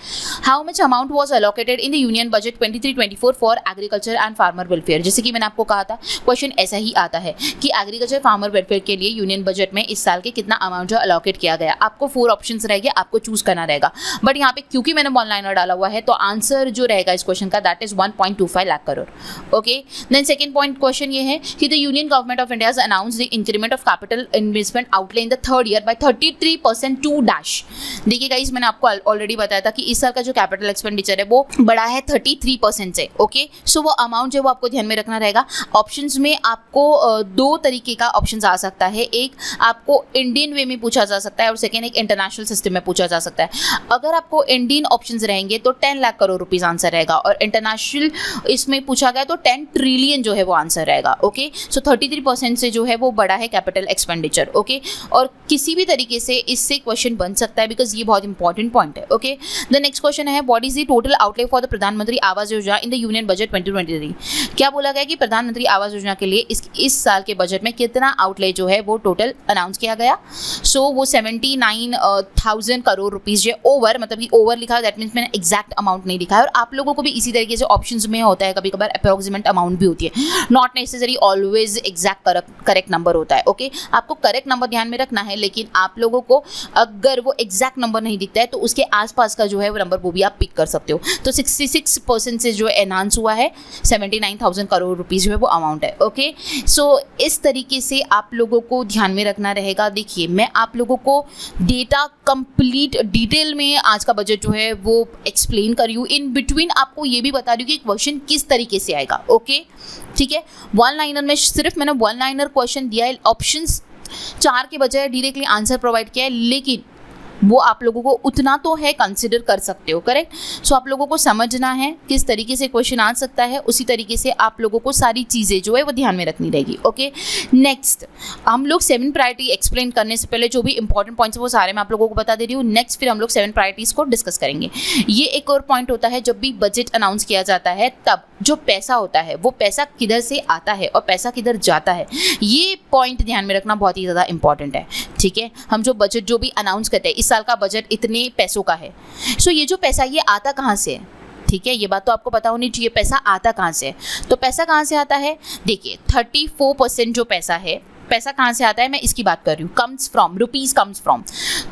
how much amount was allocated in the union budget 23-24 for for agriculture and farmer welfare. जैसे कि मैंने आपको कहा था क्वेश्चन ऐसा ही आता है कि एग्रीकल्चर फार्मर वेलफेयर के लिए यूनियन बजट में इस साल के कितना अमाउंट जो अलॉकेट किया गया। आपको 4 ऑप्शंस रहेंगे, आपको चूज करना रहेगा, बट यहाँ पे क्योंकि मैंने वन लाइनर डाला हुआ है तो आंसर जो रहेगा इस क्वेश्चन का that is 1.25 lakh crore. Okay, then second point question ये है कि the union government of India has announced the increment of capital investment outlay in the third year by 33% to dash. देखिए गाइस, मैंने आपको ऑलरेडी बताया था कि इस साल का जो कैपिटल एक्सपेंडिचर है वो बढ़ा है 33% से। ओके, सो वो अमाउंट जो वो आपको ध्यान में रखना रहेगा। ऑप्शंस में आपको 2 तरीके का ऑप्शंस आ सकता है, एक आपको इंडियन वे में पूछा जा सकता है और सेकेंड एक इंटरनेशनल सिस्टम में पूछा जा सकता है। अगर आपको इंडियन ऑप्शंस रहेंगे तो 10 लाख करोड़ रुपीस आंसर रहेगा और इंटरनेशनल इसमें पूछा गया तो 10 ट्रिलियन जो है वो आंसर रहेगा। ओके, सो 33% से जो है वो बड़ा है कैपिटल एक्सपेंडिचर। ओके, और किसी भी तरीके से इससे क्वेश्चन बन सकता है बिकॉज ये बहुत इंपॉर्टेंट पॉइंट है। ओके, द नेक्स्ट क्वेश्चन है what is the total outlay for the प्रधानमंत्री आवास योजना इन द यूनियन बजट 2023। क्या बोला गया कि प्रधानमंत्री आवास योजना के लिए इस साल के बजट में कितना आउटले जो है वो टोटल अनाउंस किया गया। सो वो 79,000 करोड़ रुपीज जो ओवर, मतलब कि ओवर लिखा है, दैट मीन्स मैंने एग्जैक्ट अमाउंट नहीं लिखा है। और आप लोगों को भी इसी तरीके से ऑप्शंस में होता है, कभी कभार अप्रोक्सीमेट अमाउंट भी होती है, not necessary always exact correct number होता है। ओके, आपको करेक्ट नंबर ध्यान में रखना है, लेकिन आप लोगों को अगर वो एग्जैक्ट नंबर नहीं दिखता है तो उसके आसपास का जो है वो नंबर वो भी आप पिक कर सकते हो। तो 66% से जो एनहांस हुआ है 79,000 करोड़ रुपीज जो है वो अमाउंट है। ओके, सो इस तरीके से आप लोगों को ध्यान में रखना रहेगा। देखिए, मैं आप लोगों को डेटा कंप्लीट डिटेल में आज का बजट जो है वो एक्सप्लेन कर रही हूँ। इन बिटवीन आपको ये भी बता रही हूँ कि क्वेश्चन किस तरीके से आएगा। ओके, ठीक है, वन लाइनर में सिर्फ मैंने वन लाइनर क्वेश्चन दिया है, ऑप्शंस 4 के बजाय डायरेक्टली आंसर प्रोवाइड किया है, लेकिन वो आप लोगों को उतना तो है कंसिडर कर सकते हो, करेक्ट। सो आप लोगों को समझना है किस तरीके से क्वेश्चन आ सकता है, उसी तरीके से आप लोगों को सारी चीज़ें जो है वो ध्यान में रखनी रहेगी। ओके, नेक्स्ट हम लोग 7 प्रायोरिटी एक्सप्लेन करने से पहले जो भी इंपॉर्टेंट पॉइंट्स वो सारे मैं आप लोगों को बता दे रही हूँ। नेक्स्ट फिर हम लोग 7 प्रायोरिटीज़ को डिस्कस करेंगे। ये एक और पॉइंट होता है, जब भी बजट अनाउंस किया जाता है तब जो पैसा होता है वो पैसा किधर से आता है और पैसा किधर जाता है, ये पॉइंट ध्यान में रखना बहुत ही ज़्यादा इंपॉर्टेंट है। ठीक है, हम जो बजट जो भी अनाउंस करते हैं, इस साल का बजट इतने पैसों का है, सो ये जो पैसा ये आता कहाँ से है, ठीक है, ये बात तो आपको पता होनी चाहिए पैसा आता कहाँ से है। तो पैसा कहाँ से आता है, देखिए 34% जो पैसा है, पैसा कहाँ से आता है मैं इसकी बात कर रही हूँ, comes from, rupees comes from.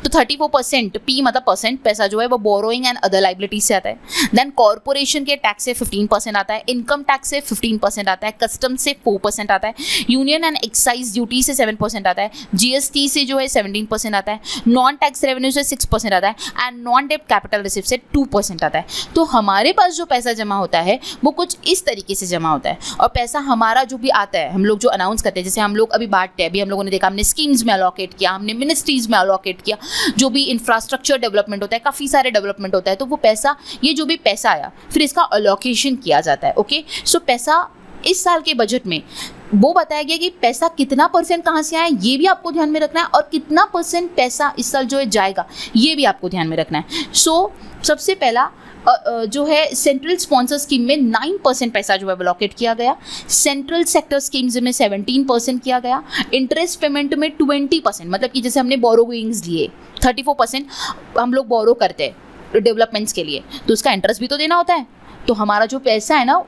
तो 34% पी मतलब परसेंट पैसा जो है वो बोरोइंग एंड अदर लाइबिलिटीज से आता है। देन कॉर्पोरेशन के टैक्स से 15% आता है, इनकम टैक्स से 15% आता है, कस्टम से 4% आता है, यूनियन एंड एक्साइज ड्यूटी से 7% आता है, जीएसटी से जो है 17% आता है, नॉन टैक्स रेवेन्यू से 6% आता है and non debt capital receipt से 2% आता है। तो हमारे पास जो पैसा जमा होता है वो कुछ इस तरीके से जमा होता है। और पैसा हमारा जो भी आता है, हम लोग जो अनाउंस करते हैं, जैसे हम लोग अभी बांटते हैं, अभी हम लोगों ने देखा, हमने स्कीम्स में अलॉकेट किया, हमने मिनिस्ट्रीज में अलॉकेट किया, जो भी इंफ्रास्ट्रक्चर डेवलपमेंट होता है, काफ़ी सारे डेवलपमेंट होता है, तो वो पैसा, ये जो भी पैसा आया फिर इसका अलॉकेशन किया जाता है। ओके, सो पैसा इस साल के बजट में वो बताया गया कि पैसा कितना परसेंट कहाँ से आया, ये भी आपको ध्यान में रखना है, और कितना परसेंट पैसा इस साल जो है जाएगा ये भी आपको ध्यान में रखना है। सो सबसे पहला जो है सेंट्रल स्पॉन्सर स्कीम में 9% पैसा जो है अलॉकेट किया गया, सेंट्रल सेक्टर स्कीम्स में 17% किया गया, इंटरेस्ट पेमेंट में 20%, मतलब कि जैसे हमने बोरोइंग्स लिए 34% हम लोग बोरो करते हैं डेवलपमेंट्स के लिए, तो उसका इंटरेस्ट भी तो देना होता है। तो हमारा जो पैसा है ना,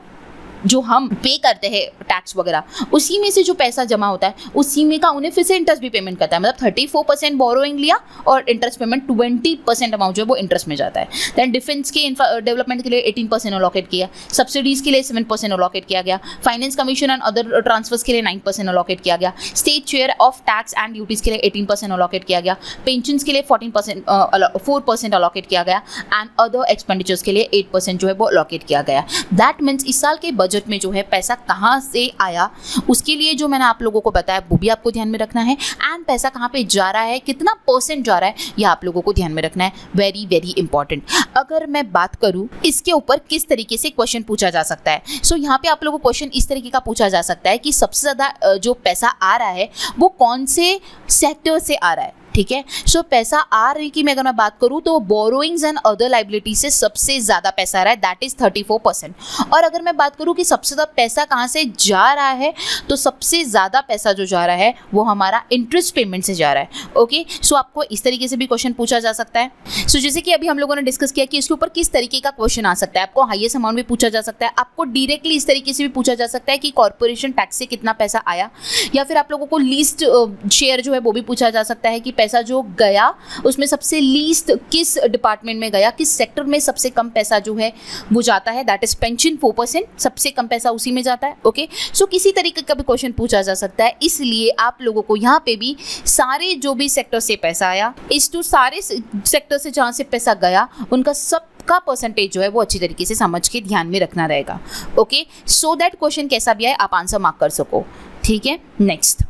जो हम पे करते हैं टैक्स वगैरह, उसी में से जो पैसा जमा होता है उसी में का उन्हें फिर से इंटरेस्ट भी पेमेंट करता है। मतलब 34% बोरोइंग लिया और इंटरेस्ट पेमेंट 20% अमाउंट जो है वो इंटरेस्ट में जाता है। दैन डिफेंस के डेवलपमेंट के लिए 18% अलॉकेट किया, सब्सिडीज के लिए 7% अलॉकेट किया गया, finance commission and other transfers के लिए 9% अलॉकेट किया गया, state share of tax and duties के लिए 18% अलॉकेट किया गया, पेंशन के लिए 4% अलॉकेट किया गया एंड अदर एक्सपेंडिचर्स के लिए 8% जो है वो अलॉकेट किया गया। दैट मीन्स इस साल के बजट में जो है पैसा कहाँ से आया, उसके लिए जो मैंने आप लोगों को बताया वो भी आपको ध्यान में रखना है, एंड पैसा कहाँ पे जा रहा है, कितना परसेंट जा रहा है, ये आप लोगों को ध्यान में रखना है। Very very important. अगर मैं बात करूँ इसके ऊपर किस तरीके से क्वेश्चन पूछा जा सकता है, सो यहाँ पे आप लोगों को क्वेश्चन इस तरीके का पूछा जा सकता है कि सबसे ज़्यादा जो पैसा आ रहा है वो कौन से सेक्टर से आ रहा है। ठीक है। सो पैसा आ रही की मैं अगर मैं बात करूँ तो बोरोइंग्स एंड अदर लाइबिलिटी से सबसे ज़्यादा पैसा आ रहा है, दैट इज़ 34%। और अगर मैं बात करूँ कि सबसे ज़्यादा पैसा कहाँ से जा रहा है, तो सबसे ज़्यादा पैसा जो जा रहा है वो हमारा इंटरेस्ट पेमेंट से जा रहा है। ओके, सो आपको इस तरीके से भी क्वेश्चन पूछा जा सकता है। सो जैसे कि अभी हम लोगों ने डिस्कस किया कि इसके ऊपर किस तरीके का क्वेश्चन आ सकता है, आपको हाईएस्ट अमाउंट भी पूछा जा सकता है, आपको डायरेक्टली इस तरीके से भी पूछा जा सकता है कि कॉर्पोरेशन टैक्स से कितना पैसा आया, या फिर आप लोगों को लीस्ट शेयर जो है वो भी पूछा जा सकता है कि पैसा जो गया उसमें सबसे लीस्ट किस डिपार्टमेंट में गया, किस सेक्टर में सबसे कम पैसा जो है वो जाता है, दैट इज पेंशन 4%, सबसे कम पैसा उसी में जाता है। ओके, सो किसी तरीके का भी क्वेश्चन पूछा जा सकता है, इसलिए आप लोगों को यहाँ पे भी सारे जो भी सेक्टर से पैसा आया इस टू सारे सेक्टर से जहाँ से पैसा गया उनका सब का परसेंटेज जो है वो अच्छी तरीके से समझ के ध्यान में रखना रहेगा। ओके, सो दैट क्वेश्चन कैसा भी आए आप आंसर मार्क कर सको। ठीक है, नेक्स्ट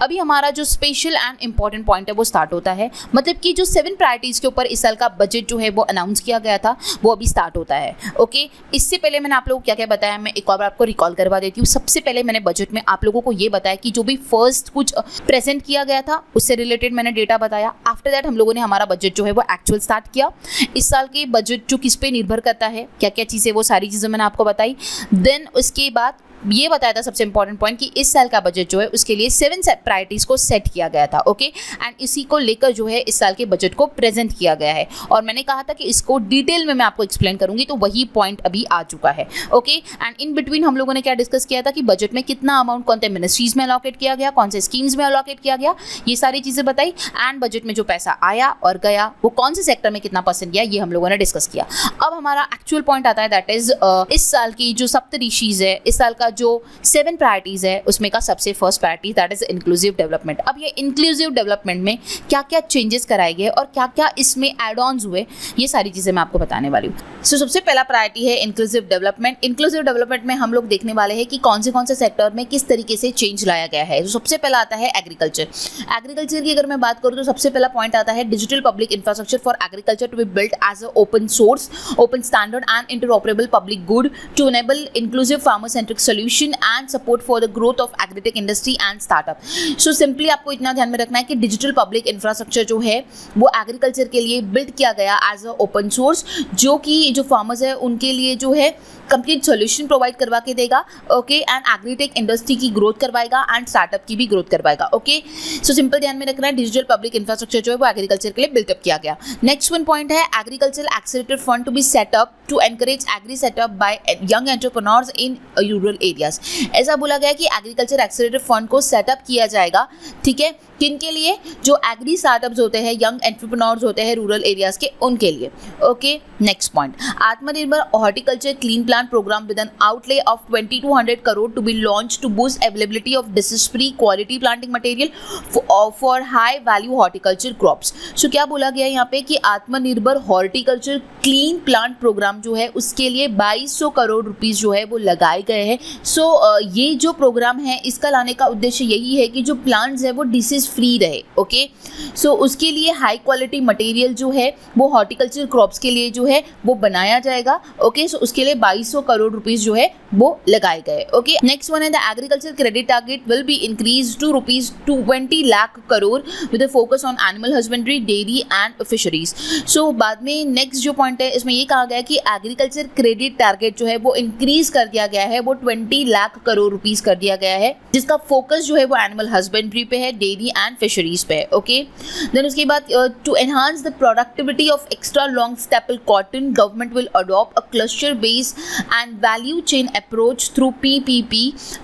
अभी हमारा जो स्पेशल एंड इंपॉर्टेंट पॉइंट है वो स्टार्ट होता है, मतलब कि जो 7 प्रायोरिटीज के ऊपर इस साल का बजट जो है वो अनाउंस किया गया था वो अभी स्टार्ट होता है। ओके, इससे पहले मैंने आप लोगों को क्या क्या बताया, मैं एक और बार आपको रिकॉल करवा देती हूँ। सबसे पहले मैंने बजट में आप लोगों को ये बताया कि जो भी फर्स्ट कुछ प्रेजेंट किया गया था उससे रिलेटेड मैंने डेटा बताया। आफ्टर दैट हम लोगों ने हमारा बजट जो है वो एक्चुअल स्टार्ट किया। इस साल के बजट जो किस पे निर्भर करता है, क्या क्या चीज़ें, वो सारी चीज़ें मैंने आपको बताई। देन उसके बाद ये बताया था सबसे इंपॉर्टेंट पॉइंट कि इस साल का बजट जो है उसके लिए 7 प्रायोरिटीज को सेट किया गया था। ओके, एंड इसी को लेकर जो है इस साल के बजट को प्रेजेंट किया गया है, और मैंने कहा था कि इसको डिटेल में मैं आपको एक्सप्लेन करूंगी, तो वही पॉइंट अभी आ चुका है। ओके, एंड इन बिटवीन हम लोगों ने क्या डिस्कस किया था कि बजट में कितना अमाउंट कौन से मिनिस्ट्रीज में अलॉकेट किया गया, कौन से स्कीम्स में अलॉकेट किया गया, ये सारी चीज़ें बताई। एंड बजट में जो पैसा आया और गया वो कौन से सेक्टर में कितना परसेंट गया, ये हम लोगों ने डिस्कस किया। अब हमारा एक्चुअल पॉइंट आता है, दैट इज इस साल की जो सप्तऋषिज है, इस साल का जो 7 प्रायोरिटीज है उसमें का सबसे first priority that is inclusive development. अब ये इंक्लूसिव डेवलपमेंट में क्या क्या चेंजेस कराए गए और क्या क्या इसमें एड ऑन्स हुए, ये सारी चीज़ें मैं आपको बताने वाली हूँ। सो सबसे पहला प्रायोरिटी है इंक्लूसिव डेवलपमेंट। इंक्लूसिव डेवलपमेंट में हम लोग देखने वाले हैं कि कौन से सेक्टर में किस तरीके से चेंज लाया गया है। तो सबसे पहला आता है एग्रीकल्चर। एग्रीकल्चर की अगर मैं बात करूँ तो सबसे पहला पॉइंट आता है digital public infrastructure for agriculture to be built as a open source, open standard and interoperable public good to enable inclusive farmer centric solution and support for the growth of agritech industry and startup. So simply आपको इतना ध्यान में रखना है कि digital public infrastructure जो है वो एग्रीकल्चर के लिए बिल्ड किया गया एज अ ओपन सोर्स, जो कि जो फार्मर्स है उनके लिए जो है कंप्लीट सॉल्यूशन प्रोवाइड करवा के देगा। ओके, एंड एग्रीटेक इंडस्ट्री की ग्रोथ करवाएगा एंड स्टार्टअप की भी ग्रोथ करवाएगा। ओके, सो सिंपल ध्यान में रखना है डिजिटल पब्लिक इंफ्रास्ट्रक्चर जो है वो एग्रीकल्चर के लिए बिल्टअप किया गया। नेक्स्ट वन पॉइंट है agriculture accelerator fund to be set up to encourage agri setup by young entrepreneurs in rural areas. ऐसा बोला गया कि एग्रीकल्चर एक्सेलरेटर फंड को सेटअप किया जाएगा, ठीक है, किन के लिए, जो एग्री स्टार्टअप्स होते हैं, यंग एंटरप्रेन्योर्स होते हैं रूरल एरियाज के, उनके लिए। Okay, next point Aatmanirbhar horticulture clean plant programme with an outlay of 2200 crore to be launched to boost availability of disease-free quality planting material for high value horticulture crops। So क्या बोला गया यहाँ पे कि आत्मनिर्भर हॉर्टिकल्चर क्लीन प्लांट प्रोग्राम जो है उसके लिए 2200 करोड़ रुपीस जो है वो लगाए गए हैं। सो ये जो प्रोग्राम है इसका लाने का उद्देश्य यही है कि जो प्लांट्स है वो डिसीज फ्री रहे। ओके, सो उसके लिए हाई क्वालिटी मटेरियल जो है वो हॉर्टिकल्चर क्रॉप्स के लिए जो है वो बनाया जाएगा। ओके, सो उसके लिए 2200 करोड़ रुपीस जो है वो लगाए गए। ओके, नेक्स्ट वन है the agriculture credit target will be increase to rupees 20 lakh crore with a focus on animal husbandry, dairy and fisheries. So बाद में नेक्स्ट जो पॉइंट है इसमें ये कहा गया कि एग्रीकल्चर क्रेडिट टारगेट जो है वो इंक्रीज कर दिया गया है, वो 20 लाख करोड़ रुपीस कर दिया गया है, जिसका फोकस जो है वो एनिमल हस्बेंड्री पे है, डेयरी एंड फिशरीज पे है। ओके, देन उसके बाद to enhance the productivity of extra long staple cotton, government will adopt a cluster based and value chain approach through PPP,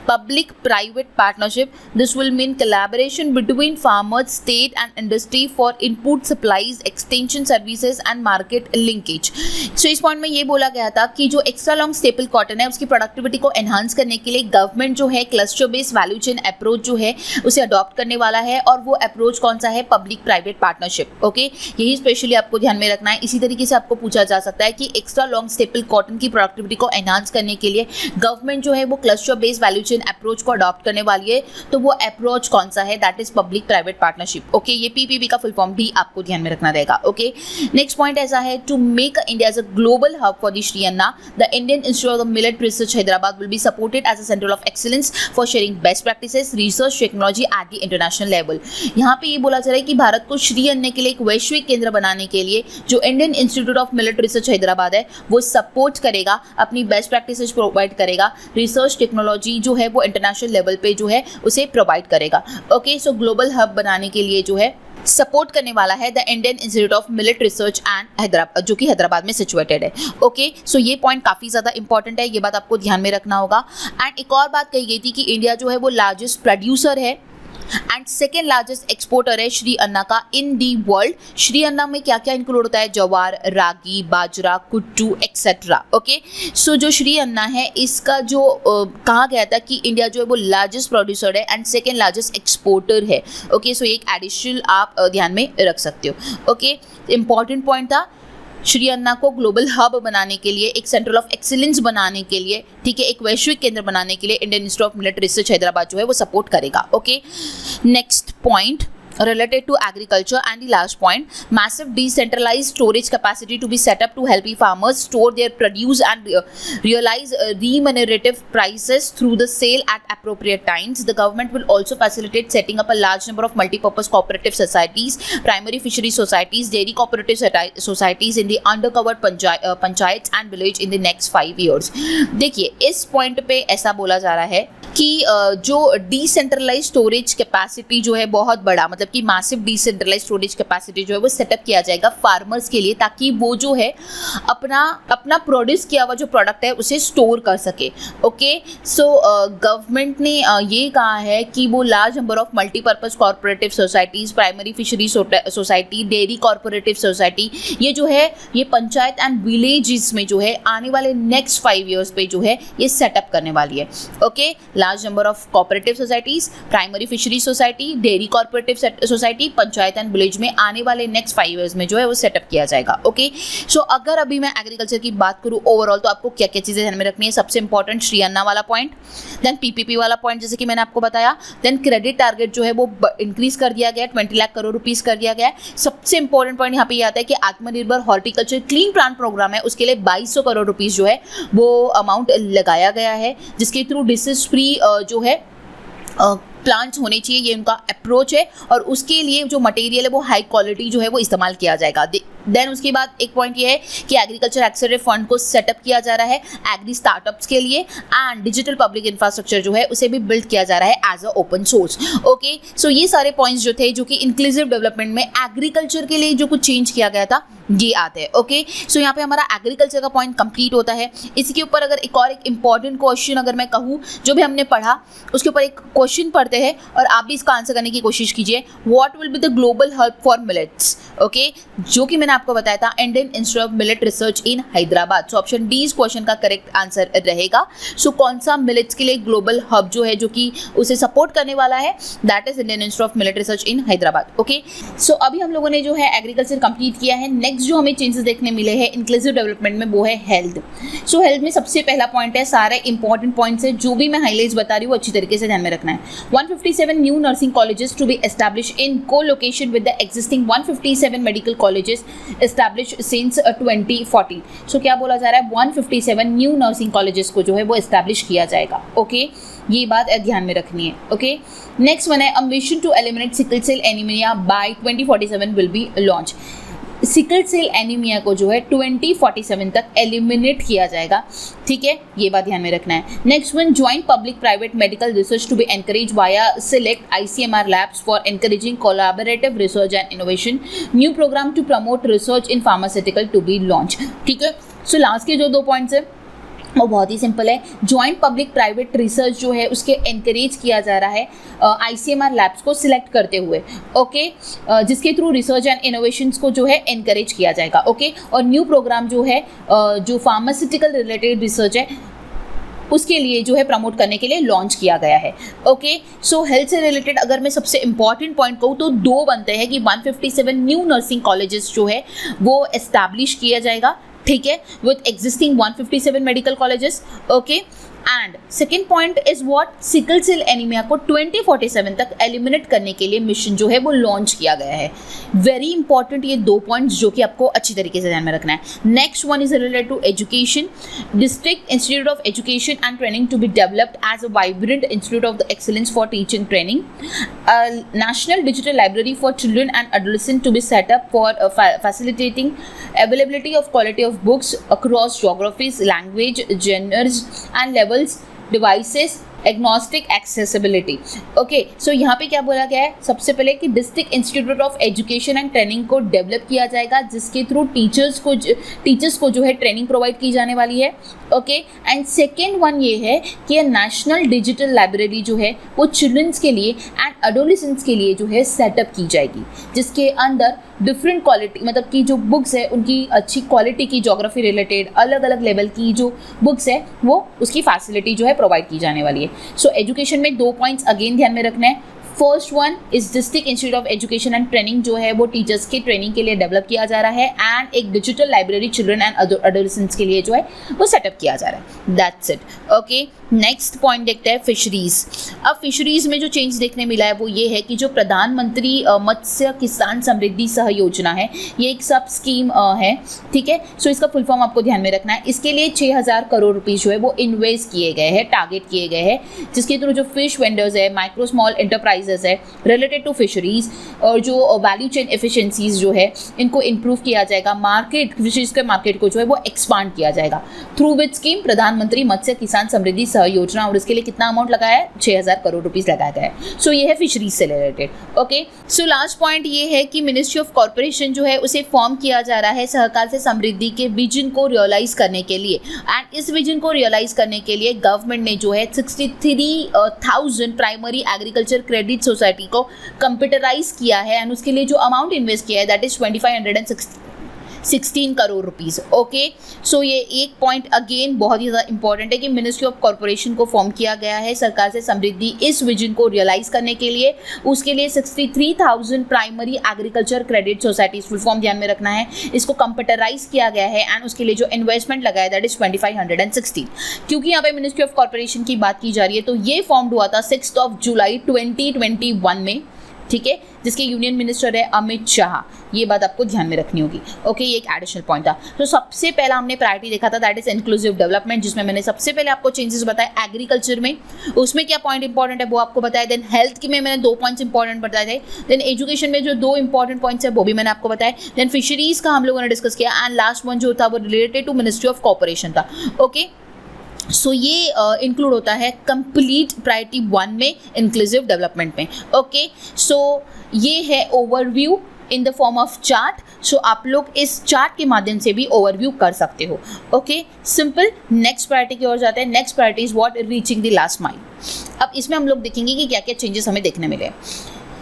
public private partnership. This will mean collaboration between farmers, state and industry for input supplies, extension services and market linkage. So इस point में ये बोला गया था कि जो extra long staple cotton है उसकी प्रोडक्टिविटी को एनहांस करने के लिए गवर्नमेंट जो है cluster based value chain approach जो है उसे अडॉप्ट करने वाला है, और वो अप्रोच कौन सा है, पब्लिक प्राइवेट पार्टनरशिप। ओके, यही स्पेशली आपको ध्यान में रखना है। इसी तरीके से आपको पूछा जा सकता है कि एक्स्ट्रा लॉन्ग स्टेपल कॉटन की प्रोडक्टिविटी को एनहांस करने के लिए गवर्नमेंट जो है वो cluster based value chain approach को अडॉप्ट करने वाली है, तो वो अप्रोच कौन सा है, that is public private partnership. Okay, ये पीपीपी का फुल फॉर्म भी आपको ध्यान में रखना रहेगा। ओके, नेक्स्ट पॉइंट ऐसा है, to make India as a global hub for the Shri Anna, the Indian institute of millet research Hyderabad will be supported as a centre of excellence for sharing best practices research technology at the international level. यहाँ पे ये बोला जा रहा है कि भारत को श्री अन्ना के लिए एक वैश्विक केंद्र बनाने के लिए जो Indian institute of millet research Hyderabad है वो सपोर्ट करेगा, अपनी बेस्ट प्रैक्टिसेस प्रोवाइड करेगा, रिसर्च टेक्नोलॉजी जो है वो इंटरनेशनल लेवल पे जो है उसे प्रोवाइड करेगा। ओके, सो ग्लोबल हब बनाने के लिए जो है सपोर्ट करने वाला है the Indian institute of millet research and Hyderabad, जो कि हैदराबाद में सिचुएटेड है। ओके, सो ये पॉइंट काफ़ी ज़्यादा इंपॉर्टेंट है, ये बात आपको ध्यान में रखना होगा। एंड एक और बात कही गई थी कि इंडिया जो है वो लार्जेस्ट प्रोड्यूसर है एंड सेकेंड लार्जेस्ट एक्सपोर्टर है श्री अन्ना का इन दी वर्ल्ड। श्री अन्ना में क्या क्या इंक्लूड होता है, जवार, रागी, बाजरा, कुट्टू एक्सेट्रा। ओके, सो जो श्री अन्ना है इसका जो कहा गया था कि इंडिया जो है वो लार्जेस्ट प्रोड्यूसर है एंड सेकेंड लार्जेस्ट एक्सपोर्टर है। ओके, सो एक एडिशनल आप ध्यान में रख सकते हो। ओके, इंपॉर्टेंट पॉइंट था, श्री अन्ना को ग्लोबल हब बनाने के लिए, एक सेंटर ऑफ एक्सीलेंस बनाने के लिए, ठीक है, एक वैश्विक केंद्र बनाने के लिए Indian institute of millet research Hyderabad जो है वो सपोर्ट करेगा। Okay, next point related to agriculture and the last point, massive decentralized storage capacity to be set up to help the farmers store their produce and realize remunerative prices through the sale at appropriate times. The government will also facilitate setting up a large number of multi-purpose cooperative societies, primary fishery societies, dairy cooperative societies in the undercovered panchayats and village in the next 5 years. देखिए, इस point पे ऐसा बोला जा रहा है कि जो डिसेंट्रलाइज स्टोरेज कैपेसिटी जो है बहुत बड़ा, मतलब कि मैसिव डिसेंट्रलाइज स्टोरेज कैपेसिटी जो है वो सेटअप किया जाएगा फार्मर्स के लिए, ताकि वो जो है अपना प्रोड्यूस किया हुआ जो प्रोडक्ट है उसे स्टोर कर सके। ओके, सो गवर्नमेंट ने ये कहा है कि वो large number of multipurpose corporative societies, primary fishery society, dairy corporative society, ये जो है ये पंचायत एंड विलेजेस में जो है आने वाले नेक्स्ट 5 ईयर्स पे जो है ये सेटअप करने वाली है। Okay, large number of cooperative societies, primary fishery society, dairy corporative society, panchayat and village में आने वाले नेक्स्ट 5 इयर्स में जो है वो सेटअप किया जाएगा। ओके, सो अगर अभी मैं एग्रीकल्चर की बात करूँ ओवरऑल, तो आपको क्या क्या चीज़ें ध्यान में रखनी है। सबसे इंपॉर्टेंट श्री अन्ना वाला पॉइंट, देन पीपीपी वाला पॉइंट जैसे कि मैंने आपको बताया, देन क्रेडिट टारगेट जो है वो इंक्रीज कर दिया गया, 20 लाख करोड़ रुपीस कर दिया गया है। सबसे इंपॉर्टेंट पॉइंट यहाँ पे ये आता है कि आत्मनिर्भर हॉर्टिकल्चर क्लीन प्लांट प्रोग्राम है, उसके लिए 2200 करोड़ रुपीस जो है वो अमाउंट लगाया गया है, जिसके थ्रू डिसीज फ्री जो है प्लांट्स होने चाहिए, ये उनका अप्रोच है। और उसके लिए जो मटेरियल है वो हाई क्वालिटी जो है वो इस्तेमाल किया जाएगा। देन उसके बाद एक पॉइंट ये है कि एग्रीकल्चर एक्सेलरेट फंड को सेटअप किया जा रहा है एग्री स्टार्टअप्स के लिए, एंड डिजिटल पब्लिक इंफ्रास्ट्रक्चर जो है उसे भी बिल्ड किया जा रहा है as a open source. Okay, सो ये सारे पॉइंट्स जो थे, जो कि इंक्लूसिव डेवलपमेंट में एग्रीकल्चर के लिए जो कुछ चेंज किया गया था, ये आते हैं। ओके, सो यहाँ पे हमारा एग्रीकल्चर का पॉइंट कंप्लीट होता है। इसके ऊपर अगर एक और एक इंपॉर्टेंट क्वेश्चन अगर मैं कहूँ, जो भी हमने पढ़ा उसके ऊपर एक क्वेश्चन पढ़ते हैं और आप भी इसका आंसर करने की कोशिश कीजिए। What will be the global hub for millets? Okay, जो कि मैंने आपको बताया था, Indian institute of millet research in Hyderabad. So option D इस क्वेश्चन का करेक्ट आंसर रहेगा। सो कौन सा मिलेट्स के लिए ग्लोबल हब जो है, जो कि उसे सपोर्ट करने वाला है, that is Indian institute of millet research in Hyderabad. Okay, so अभी हम लोगों ने जो है एग्रीकल्चर कंप्लीट किया है। नेक्स्ट जो हमें चेंजेस देखने मिले हैं इंक्लूसिव डेवलपमेंट में, वो है हेल्थ। सो हेल्थ में सबसे पहला पॉइंट है, सारे इंपॉर्टेंट पॉइंट्स है जो भी मैं हाईलाइट्स बता रही हूँ अच्छी तरीके से ध्यान में रखना है। 157 new nursing colleges to be established in co-location with the existing 157 medical colleges established since 2014। So क्या बोला जा रहा है, 157 न्यू नर्सिंग कॉलेजेस को जो है वो एस्टैब्लिश किया जाएगा। ओके, ये बात ध्यान में रखनी है। ओके, नेक्स्ट वन है, ambition to eliminate sickle cell anaemia by 2047 will be launch. Sickle cell anaemia को जो है 2047 तक एलिमिनेट किया जाएगा। ठीक है, ये बात ध्यान में रखना है। Next one, joint public private medical research to be encourage via select ICMR labs for encouraging collaborative research and innovation. New programme to promote research in pharmaceutical to be launch. ठीक है, सो लास्ट के जो 2 points है वो बहुत ही simple है। Joint public private research जो है उसके एनकरेज किया जा रहा है ICMR लैब्स को सिलेक्ट करते हुए। ओके, जिसके थ्रू रिसर्च एंड इनोवेशंस को जो है एनकरेज किया जाएगा। ओके, और न्यू प्रोग्राम जो है जो फार्मास्यूटिकल रिलेटेड रिसर्च है उसके लिए जो है प्रमोट करने के लिए लॉन्च किया गया है। ओके, सो हेल्थ से रिलेटेड अगर मैं सबसे इंपॉर्टेंट पॉइंट कहूँ तो 2 बनते हैं कि 157 न्यू नर्सिंग कॉलेजेस जो है वो एस्टैब्लिश किया जाएगा। ठीक है, with existing 157 medical colleges. Okay, and second point is what, sickle cell anaemia को 2047 तक एलिमिनेट करने के लिए मिशन जो है वो लॉन्च किया गया है। वेरी इंपॉर्टेंट ये 2 पॉइंट्स जो कि आपको अच्छी तरीके से ध्यान में रखना है। Next one is related to education, district institute of education and training to be developed as a vibrant institute of the excellence for teaching training, national digital library for children and adolescents to be set up for facilitating availability of quality of books across geographies, language, genres and levels, devices, agnostic accessibility. Okay, so यहाँ पे क्या बोला गया है, सबसे पहले कि district institute of education and training को डेवलप किया जाएगा जिसके थ्रू टीचर्स को जो है ट्रेनिंग प्रोवाइड की जाने वाली है। ओके, एंड सेकेंड वन ये है कि नेशनल डिजिटल लाइब्रेरी जो है वो चिल्ड्रंस के लिए एंड एडोलेसेंट्स के लिए जो है सेटअप की जाएगी, जिसके अंदर डिफरेंट क्वालिटी, मतलब कि जो बुक्स है उनकी अच्छी क्वालिटी की, ज्योग्राफी रिलेटेड अलग अलग लेवल की जो बुक्स है वो उसकी फैसिलिटी जो है प्रोवाइड की जाने वाली है। सो एजुकेशन में 2 पॉइंट्स अगेन ध्यान में रखना है। First one is district institute of education and training जो है वो टीचर्स के ट्रेनिंग के लिए डेवलप किया जा रहा है, एंड एक digital library children and adolescents के लिए जो है वो सेटअप किया जा रहा है। That's it. Okay, next point देखते हैं फिशरीज। अब फिशरीज में जो चेंज देखने मिला है वो ये है कि जो प्रधानमंत्री मत्स्य किसान समृद्धि सह योजना है, ये एक सब स्कीम है, ठीक है। सो इसका फुल फॉर्म आपको ध्यान में रखना है। इसके लिए 6000 करोड़ रुपीज़ जो है वो इन्वेस्ट किए गए हैं, टारगेट किए गए हैं, जिसके थ्रू जो फिश वेंडर्स है, माइक्रो स्मॉल एंटरप्राइजेस है रिलेटेड टू फिशरीज और जो वैल्यू चेन एफिशिएंसीज जो है इनको इंप्रूव किया जाएगा, मार्केट फिशरीज के मार्केट को जो है वो एक्सपांड किया जाएगा थ्रू विच स्कीम प्रधानमंत्री मत्स्य किसान समृद्धि योजना, और इसके लिए कितना अमाउंट लगाया है, 6000 करोड़ रुपीस लगाया गया है। सो ये है फिशरीज से related. Okay, so last point ये है कि मिनिस्ट्री ऑफ कॉर्पोरेशन जो है उसे फॉर्म किया जा रहा है सहकार से समृद्धि के विजन को रियलाइज करने के लिए, एंड इस विजन को रियलाइज करने के लिए गवर्नमेंट ने जो है 63,000 प्राइमरी एग्रीकल्चर क्रेडिट सोसाइटी को कंप्यूटराइज किया है, एंड उसके लिए जो अमाउंट इन्वेस्ट किया है that is 2516 crore rupees. Okay, सो ये एक पॉइंट अगेन बहुत ही ज़्यादा इंपॉर्टेंट है कि मिनिस्ट्री ऑफ कॉर्पोरेशन को फॉर्म किया गया है सरकार से समृद्धि इस विजन को रियलाइज करने के लिए। उसके लिए 63,000 primary agriculture credit societies, full form ध्यान में रखना है, इसको कंप्यूटराइज किया गया है, एंड उसके लिए जो इन्वेस्टमेंट लगाया दैट इज 2516। क्योंकि यहाँ पे मिनिस्ट्री ऑफ कॉर्पोरेशन की बात की जा रही है तो ये फॉर्म हुआ था 6 जुलाई 2021 में, ठीक है, जिसके यूनियन मिनिस्टर है अमित शाह। ये बात आपको ध्यान में रखनी होगी। ओके, ये एक एडिशनल पॉइंट था। तो सबसे पहला हमने प्रायोरिटी देखा था दैट इज इंक्लूसिव डेवलपमेंट, जिसमें मैंने सबसे पहले आपको चेंजेस बताए एग्रीकल्चर में, उसमें क्या पॉइंट इंपॉर्टेंट है वो आपको बताया। देन हेल्थ की में मैंने 2 पॉइंट्स इंपॉर्टेंट बताए थे। देन एजुकेशन में जो 2 इंपॉर्टेंट पॉइंट्स है वो भी मैंने आपको बताया। देन फिशरीज का हम लोगों ने डिस्कस किया, एंड लास्ट वन जो था वो related to ministry of corporation okay. So, सो ये इंक्लूड होता है कंप्लीट प्रायोरिटी 1 में, इंक्लूसिव डेवलपमेंट में। ओके, सो ये है overview in the form of chart. So आप लोग इस चार्ट के माध्यम से भी ओवरव्यू कर सकते हो। Okay, simple. नेक्स्ट प्रायोरिटी की ओर जाते हैं। Next priority is what, reaching the last mile. अब इसमें हम लोग देखेंगे कि क्या क्या चेंजेस हमें देखने मिले।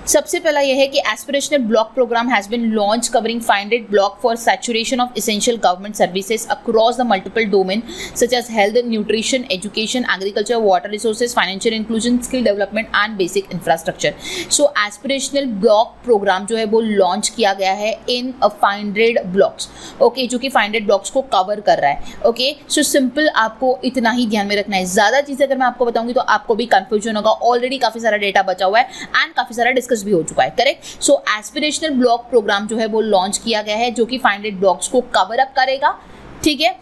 सबसे पहला यह है कि aspirational block program has been launch covering 500 block for saturation of essential government services across the multiple domain such as health, nutrition, education, agriculture, water resources, financial inclusion, skill development and basic infrastructure. So aspirational block program जो है वो launch किया गया है इन 500 blocks. Okay, जो कि 500 blocks को cover कर रहा है। ओके, सो सिंपल आपको इतना ही ध्यान में रखना है। ज़्यादा चीज़ें अगर मैं आपको बताऊंगी तो आपको भी कंफ्यूजन होगा। ऑलरेडी काफ़ी सारा डेटा बचा हुआ है एंड काफ़ी सारा डिस्कस भी हो चुका है, करेक्ट। सो एस्पिरेशनल ब्लॉक प्रोग्राम जो है वो लॉन्च किया गया है जो कि 500 ब्लॉक्स को कवर अप करेगा, ठीक है।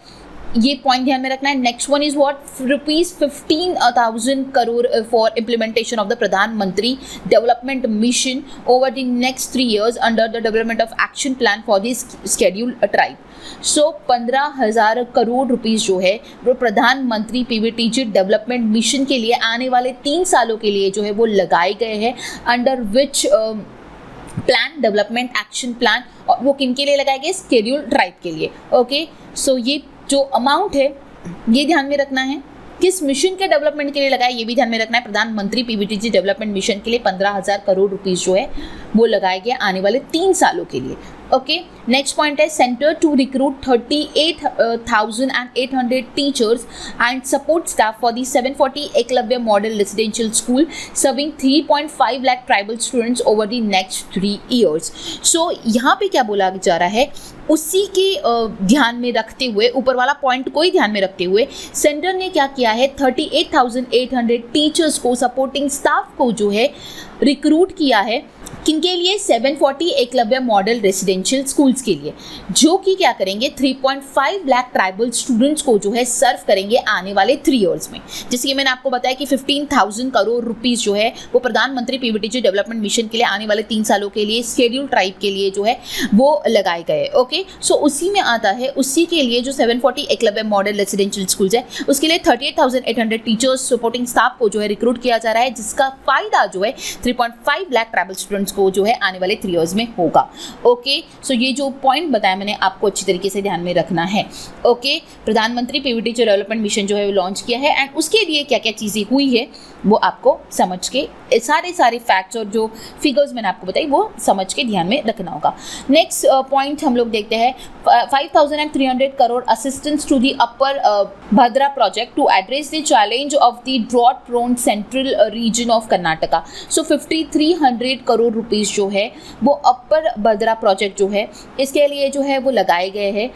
ये पॉइंट ध्यान में रखना है। Next one is what, ₹15,000 crore for implementation of the Pradhanmantri development mission over the next 3 years under the development of action plan for this scheduled tribe. So 15,000 crore rupees जो है वो प्रधानमंत्री पीवीटीजी डेवलपमेंट मिशन के लिए आने वाले 3 सालों के लिए जो है वो लगाए गए हैं, under which plan, development action plan, और वो किन के लिए लगाए गए, शेड्यूल ट्राइब के लिए। ओके, सो ये जो अमाउंट है ये ध्यान में रखना है। किस मिशन के डेवलपमेंट के लिए लगाया ये भी ध्यान में रखना है। प्रधानमंत्री पीवीटीजी डेवलपमेंट मिशन के लिए 15,000 करोड़ रुपीस जो है वो लगाए गए आने वाले 3 सालों के लिए। ओके, नेक्स्ट पॉइंट है centre to recruit 38,800 teachers and support staff for the 740 Eklavya model residential school serving 3.5 lakh tribal students over the next 3 years। So यहाँ पे क्या बोला जा रहा है, उसी के ध्यान में रखते हुए, ऊपर वाला पॉइंट को ही ध्यान में रखते हुए सेंटर ने क्या किया है, 38,800 टीचर्स को, सपोर्टिंग स्टाफ को जो है रिक्रूट किया है। किनके लिए? 740 एकलव्य मॉडल रेसिडेंशियल स्कूल्स के लिए, जो कि क्या करेंगे, 3.5 लाख ट्राइबल स्टूडेंट्स को जो है सर्व करेंगे आने वाले 3 years में। जैसे कि मैंने आपको बताया कि 15,000 करोड़ रुपीस जो है वो प्रधानमंत्री पीवीटीजी डेवलपमेंट मिशन के लिए आने वाले 3 सालों के लिए शेड्यूल ट्राइब के लिए जो है वो लगाए गए। ओके, सो उसी में आता है, उसी के लिए जो 740 एकलव्य मॉडल रेसिडेंशियल स्कूल्स है उसके लिए 38,800 टीचर्स सपोर्टिंग स्टाफ को जो है रिक्रूट किया जा रहा है, जिसका फायदा जो है 3.5 लाख ट्राइबल स्टूडेंट्स को जो है आने वाले 3 years में होगा। ओके, सो ये जो पॉइंट बताया मैंने आपको अच्छी तरीके से ध्यान में रखना है। ओके, प्रधानमंत्री पीवीटीजी डेवलपमेंट मिशन जो है वो लॉन्च किया है एंड उसके लिए क्या क्या चीज़ें हुई है वो आपको समझ के, सारे फैक्ट्स और जो फिगर्स मैंने आपको बताई वो समझ के ध्यान में रखना होगा। नेक्स्ट पॉइंट हम लोग देखते हैं 5,300 crore assistance to the upper Bhadra project to address the challenge of the drought prone central region of Karnataka. So 5,300 crore rupees जो है वो अपर भद्रा प्रोजेक्ट जो है इसके लिए जो है वो लगाए गए हैं,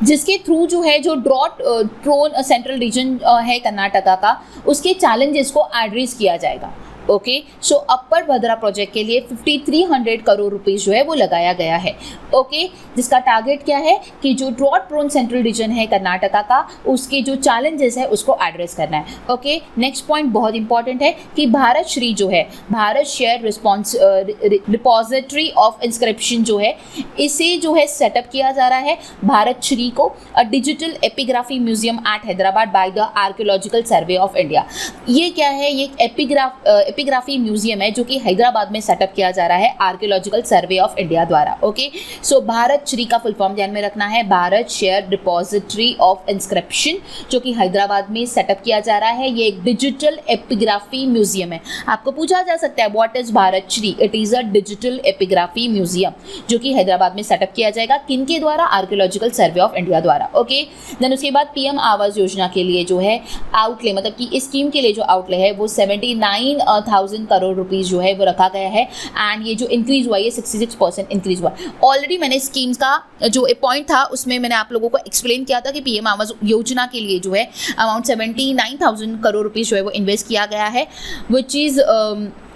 जिसके थ्रू जो है जो ड्रॉट प्रोन सेंट्रल रीजन है कर्नाटका का, उसके चैलेंजेस को एड्रेस किया जाएगा। ओके, सो अपर भद्रा प्रोजेक्ट के लिए 5,300 करोड़ रुपीस जो है वो लगाया गया है। ओके, जिसका टारगेट क्या है कि जो ड्रॉट प्रोन सेंट्रल रीजन है कर्नाटका का, उसके जो चैलेंजेस है उसको एड्रेस करना है। ओके, नेक्स्ट पॉइंट बहुत इंपॉर्टेंट है कि भारत श्री जो है, Bharat share repository of inscription जो है, इसे जो है सेटअप किया जा रहा है भारत श्री को, a digital epigraphy museum at Hyderabad by the archaeological survey of India. ये क्या है? ये एपिग्राफी म्यूजियम है जो कि हैदराबाद में सेटअप किया जा रहा है आर्कियोलॉजिकल सर्वे ऑफ इंडिया द्वारा। ओके, सो भारत श्री का फुल फॉर्म ध्यान में रखना है, Bharat share depository of inscription, जो कि हैदराबाद में सेटअप किया जा रहा है। ये एक डिजिटल एपिग्राफी म्यूजियम है। आपको पूछा जा सकता है what is Bharat Shri? It is a digital epigraphy museum जो कि हैदराबाद में सेटअप किया जाएगा, किनके द्वारा? आर्कियोलॉजिकल सर्वे ऑफ इंडिया द्वारा। ओके, देन उसके बाद पीएम आवास योजना के लिए जो है आउटले, मतलब कि इस स्कीम के लिए जो आउटले है वो 79,000 करोड़ रुपीस जो है वो रखा गया है एंड ये जो इंक्रीज हुआ, ये 66% इंक्रीज हुआ। ऑलरेडी मैंने स्कीम्स का जो पॉइंट था उसमें मैंने आप लोगों को एक्सप्लेन किया था कि पीएम आवास योजना के लिए जो है अमाउंट 79,000 करोड़ रुपीस जो है वो इन्वेस्ट किया गया है, which is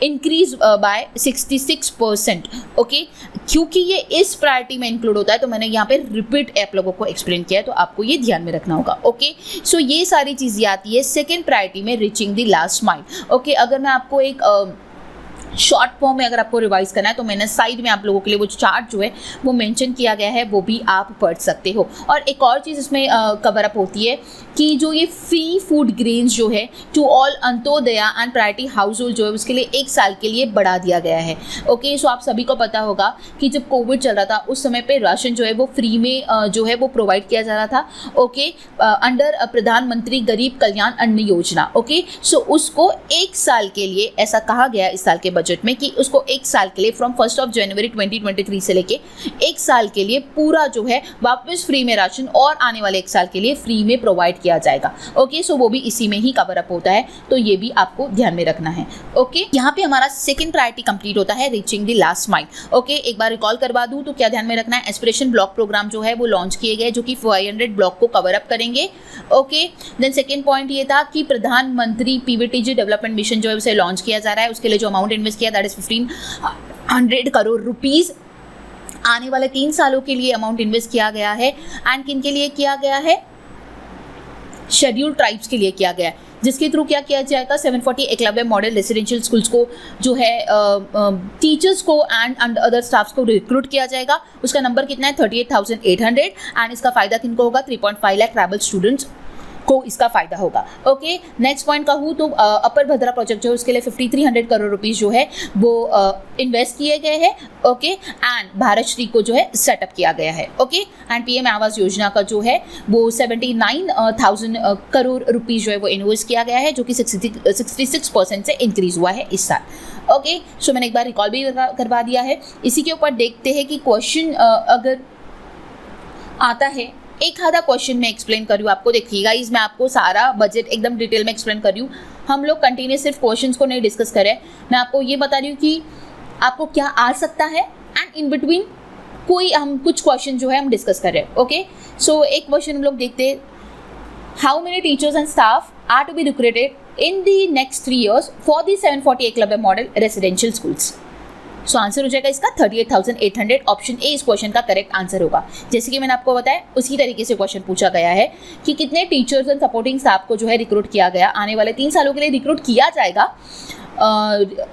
increase by 66%। Okay, क्योंकि ये इस प्रायोरिटी में इंक्लूड होता है तो मैंने यहाँ पे रिपीट आप लोगों को एक्सप्लेन किया है, तो आपको ये ध्यान में रखना होगा। ओके, सो ये सारी चीज़ें आती है सेकेंड प्रायोरिटी में, reaching the last mile. Okay, अगर मैं आपको एक शॉर्ट फॉर्म में अगर आपको रिवाइज करना है तो मैंने साइड में आप लोगों के लिए वो चार्ट जो है वो मेंशन किया गया है, वो भी आप पढ़ सकते हो। और एक और चीज़ इसमें कवर अप होती है कि जो ये फ्री फूड ग्रेन्स जो है to all Antyodaya and priority household जो है उसके लिए 1 साल के लिए बढ़ा दिया गया है। ओके, सो आप सभी को पता होगा कि जब कोविड चल रहा था उस समय पे राशन जो है वो फ्री में जो है वो प्रोवाइड किया जा रहा था। ओके, अंडर प्रधानमंत्री गरीब कल्याण अन्न योजना। ओके, सो उसको 1 साल के लिए, ऐसा कहा गया इस साल के बजट में कि उसको 1 साल के लिए फ्रॉम 1 जनवरी 2023 से लेके 1 साल के लिए पूरा जो है वापस फ्री में राशन और आने वाले 1 साल के लिए फ्री में प्रोवाइड किया जाएगा। ओके, सो वो भी इसी में ही कवर अप होता है, तो ये भी आपको ध्यान में रखना है। ओके, यहाँ पे हमारा सेकंड प्रायोरिटी कंप्लीट होता है, reaching the last mile. Okay, एक बार रिकॉल करवा दूं तो क्या ध्यान में रखना है, एस्पिरेशन ब्लॉक प्रोग्राम जो है वो लॉन्च किए गए जो कि 500 ब्लॉक को कवर अप करेंगे। ओके, देन सेकेंड पॉइंट ये था कि प्रधानमंत्री पीवीटीजी डेवलपमेंट मिशन जो है उसे लॉन्च किया जा रहा है, उसके लिए जो अमाउंट इन्वेस्ट किया दैट इज 1,500 करोड़ रुपीस आने वाले 3 सालों के लिए अमाउंट इन्वेस्ट किया गया है। एंड किन के लिए किया गया है? शेड्यूल ट्राइब्स के लिए किया गया है, जिसके थ्रू क्या किया जाएगा, 740 एकलव्य मॉडल रेसिडेंशियल स्कूल्स को जो है टीचर्स को एंड अदर स्टाफ्स को रिक्रूट किया जाएगा। उसका नंबर कितना है? 38,800 एंड इसका फायदा किनको होगा? 3.5 लाख ट्राइबल स्टूडेंट्स को इसका फायदा होगा। ओके, नेक्स्ट पॉइंट कहूँ तो अपर भद्रा प्रोजेक्ट जो है उसके लिए 5300 करोड़ रुपीस जो है वो इन्वेस्ट किए गए हैं। ओके, एंड भारत श्री को जो है सेटअप किया गया है। Okay, and PM Awas Yojana का जो है वो 79,000 करोड़ रुपीस जो है वो इन्वेस्ट किया गया है, जो कि 66% से इंक्रीज हुआ है इस साल। ओके, सो मैंने एक बार रिकॉल भी करवा दिया है। इसी के ऊपर देखते हैं कि क्वेश्चन अगर आता है, एक आधा क्वेश्चन मैं एक्सप्लेन कर रही हूँ आपको। देखिएगा, इस मैं आपको सारा बजट एकदम डिटेल में एक्सप्लेन कर रही हूँ। हम लोग कंटिन्यूस सिर्फ क्वेश्चंस को नहीं डिस्कस करें, मैं आपको ये बता रही हूँ कि आपको क्या आ सकता है, एंड इन बिटवीन कोई हम कुछ क्वेश्चन जो है हम डिस्कस कर रहे हैं। ओके, सो एक क्वेश्चन हम लोग देखते हैं, how many teachers and staff are to be recruited in the next 3 years for the 740 Eklavya model residential schools. So answer हो जाएगा इसका 38,800। ऑप्शन ए इस क्वेश्चन का करेक्ट आंसर होगा। जैसे कि मैंने आपको बताया उसी तरीके से क्वेश्चन पूछा गया है कि कितने टीचर्स एंड सपोर्टिंग स्टाफ को जो है रिक्रूट किया गया, आने वाले 3 सालों के लिए रिक्रूट किया जाएगा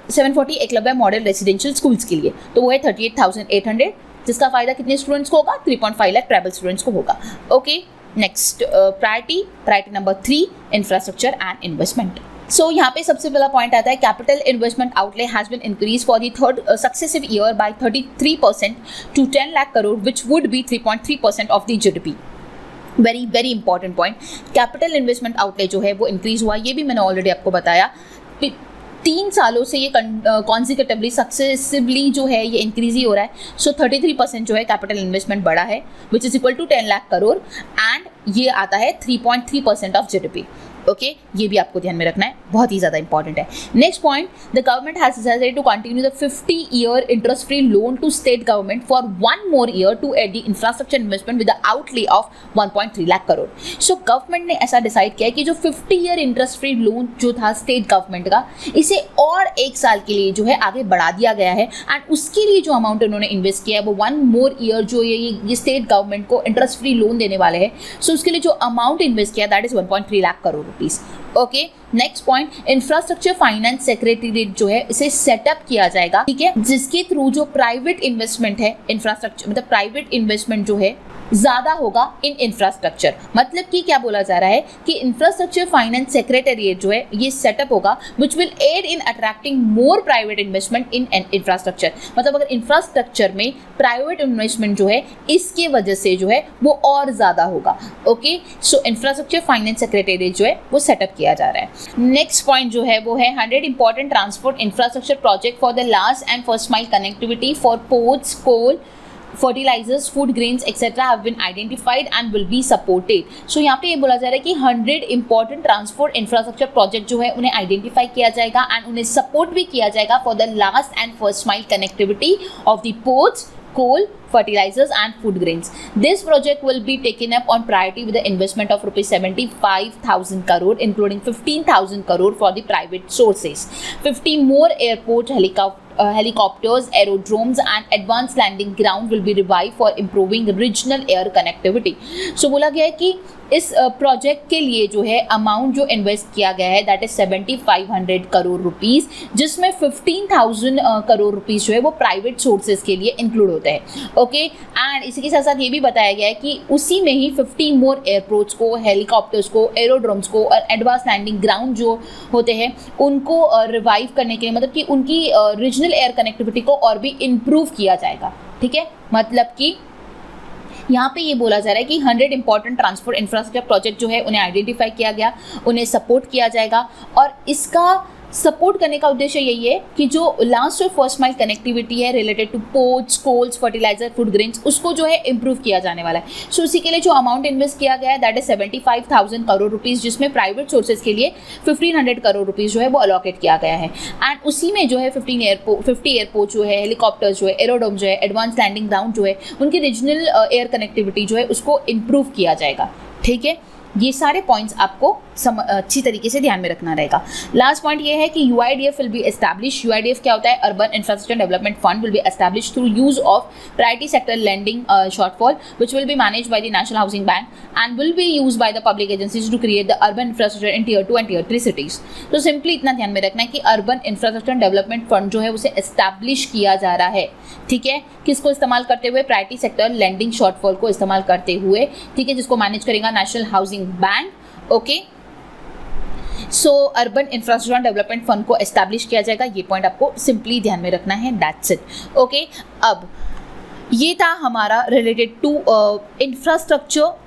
740 एकलव्य मॉडल रेसिडेंशियल स्कूल्स के लिए। तो वो है 38,800, जिसका फायदा कितने स्टूडेंट्स को होगा? 3.5 लाख ट्राइबल स्टूडेंट्स को होगा। Okay, next priority number 3, infrastructure and investment. So यहाँ पे सबसे पहला पॉइंट आता है, capital investment outlay has been increase for the third successive year by 33% to 10 lakh crore, which would be 3.3% of the GDP. Very very important point, capital investment outlay जो है वो increase हुआ, ये भी मैंने ऑलरेडी आपको बताया। 3 सालों से ये कॉन्सिक्यूटिवली सक्सेसिवली जो है ये इंक्रीज ही हो रहा है। सो 33% जो है कैपिटल इन्वेस्टमेंट बढ़ा है, which is equal to 10 lakh crore, and ये आता है 3.3% ऑफ जीडीपी। ओके, ये भी आपको ध्यान में रखना है, बहुत ही ज़्यादा इंपॉर्टेंट है। Next point, the government has decided to continue the 50-year interest free loan to state government for 1 more year to aid the infrastructure investment with the outlay of 1.3 lakh crore. So government ने ऐसा decide किया है कि जो 50-year interest free loan जो था state government का, इसे और 1 साल के लिए जो है आगे बढ़ा दिया गया है, एंड उसके लिए जो अमाउंट उन्होंने इन्वेस्ट किया है वो 1 more year जो ये स्टेट गवर्नमेंट को इंटरेस्ट फ्री लोन देने वाले हैं। सो उसके लिए जो अमाउंट इन्वेस्ट किया that is 1.3 lakh crore rupees. Okay, next point, infrastructure finance secretariat जो है इसे सेटअप किया जाएगा, ठीक है, जिसके थ्रू जो प्राइवेट इन्वेस्टमेंट है, इंफ्रास्ट्रक्चर मतलब प्राइवेट इन्वेस्टमेंट जो है ज़्यादा होगा इन इंफ्रास्ट्रक्चर। मतलब कि क्या बोला जा रहा है कि इंफ्रास्ट्रक्चर फाइनेंस सेक्रेटरीट जो है ये सेटअप होगा which will aid in attracting more private investment in infrastructure. मतलब अगर इंफ्रास्ट्रक्चर में प्राइवेट इन्वेस्टमेंट जो है इसके वजह से जो है वो और ज़्यादा होगा। ओके, सो इंफ्रास्ट्रक्चर फाइनेंस सेक्रेटरीट जो है वो सेटअप किया जा रहा है। नेक्स्ट पॉइंट जो है वो है 100 important transport infrastructure project for the last and first mile connectivity for ports, coal, fertilizers, food grains etc. have been identified and will be supported. So यहाँ पे ये बोला जा रहा है कि 100 important transport infrastructure project जो है उन्हें identify किया जाएगा and उन्हें support भी किया जाएगा for the last and first mile connectivity of the ports, coal, fertilizers and food grains. This project will be taken up on priority with the investment of rupees 75,000 crore including 15,000 crore for the private sources. 50 more airport helicopters, aerodromes and advanced landing ground will be revived for improving regional air connectivity. So बोला गया है कि इस project के लिए जो है amount जो इन्वेस्ट किया गया है दैट इज 7500 करोड़ रुपीस, जिसमें 15,000 करोड़ रुपीस जो है वो प्राइवेट सोर्सेज के लिए इंक्लूड होते हैं। ओके, एंड इसी के साथ साथ ये भी बताया गया है कि उसी में ही 50 मोर एयरपोर्ट्स को, हेलीकॉप्टर्स को, एरोड्रोम्स को और एडवांस लैंडिंग ग्राउंड जो होते हैं उनको रिवाइव करने के लिए, मतलब कि उनकी रीजनल एयर कनेक्टिविटी को और भी इम्प्रूव किया जाएगा। ठीक है, मतलब कि यहाँ पे ये बोला जा रहा है कि 100 इंपॉर्टेंट ट्रांसपोर्ट इंफ्रास्ट्रक्चर प्रोजेक्ट जो है उन्हें आइडेंटिफाई किया गया, उन्हें सपोर्ट किया जाएगा, और इसका सपोर्ट करने का उद्देश्य यही है कि जो लास्ट और फर्स्ट माइल कनेक्टिविटी है related to ports, coals, fertiliser, food grains, उसको जो है इंप्रूव किया जाने वाला है। सो उसी के लिए जो अमाउंट इन्वेस्ट किया गया है दैट इज 75,000 करोड़ रुपीस, जिसमें प्राइवेट सोर्सेज के लिए 1500 करोड़ रुपीस जो है वो अलॉकेट किया गया है। एंड उसी में जो है 50 एयरपोर्ट जो है, हेलीकॉप्टर्स जो है, एरोड्रोम जो है, एडवांस लैंडिंग ग्राउंड जो है, उनकी रीजनल एयर कनेक्टिविटी जो है उसको इम्प्रूव किया जाएगा। ठीक है, ये सारे पॉइंट्स आपको अच्छी तरीके से ध्यान में रखना रहेगा। लास्ट पॉइंट ये है कि UIDF will be establish. UIDF क्या होता है? Urban infrastructure development fund will be establish through use of priority sector lending shortfall which will be manage by the national housing bank and will be use by the public agencies to create the urban infrastructure in tier 2 and tier 3 cities. तो simply इतना ध्यान में रखना है कि urban infrastructure development fund जो है उसे एस्टैब्लिश किया जा रहा है। ठीक है, किसको इस्तेमाल करते हुए? प्रायोरिटी सेक्टर लेंडिंग शॉर्टफॉल को इस्तेमाल करते हुए। ठीक है, जिसको मैनेज करेगा नेशनल हाउसिंग बैंक ओके, सो अर्बन इंफ्रास्ट्रक्चर डेवलपमेंट फंड को एस्टैब्लिश किया जाएगा, ये पॉइंट आपको सिंपली ध्यान में रखना है, दैट्स इट। ओके, अब ये था हमारा related to infrastructure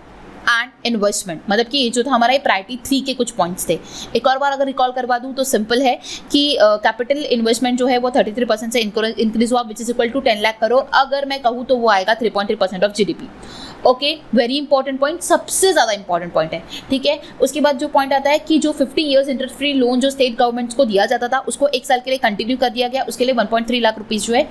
and investment, मतलब कि ये जो था हमारा ये प्रायोरिटी 3 के कुछ पॉइंट्स थे। एक और बार अगर रिकॉल करवा दूं तो सिंपल है कि कैपिटल इन्वेस्टमेंट जो है वो 33% से इंक्रीज हुआ, which is equal to 10 lakh crore. अगर मैं कहूँ तो वो आएगा 3.3% of GDP. Okay, very important point, सबसे ज़्यादा इंपॉर्टेंट पॉइंट है, ठीक है। उसके बाद जो पॉइंट आता है कि जो 50 ईयर्स इंटरेस्ट फ्री लोन जो स्टेट गवर्नमेंट्स को दिया जाता था उसको 1 साल के लिए कंटिन्यू कर दिया गया, उसके लिए 1.3 लाख रुपीज़ जो है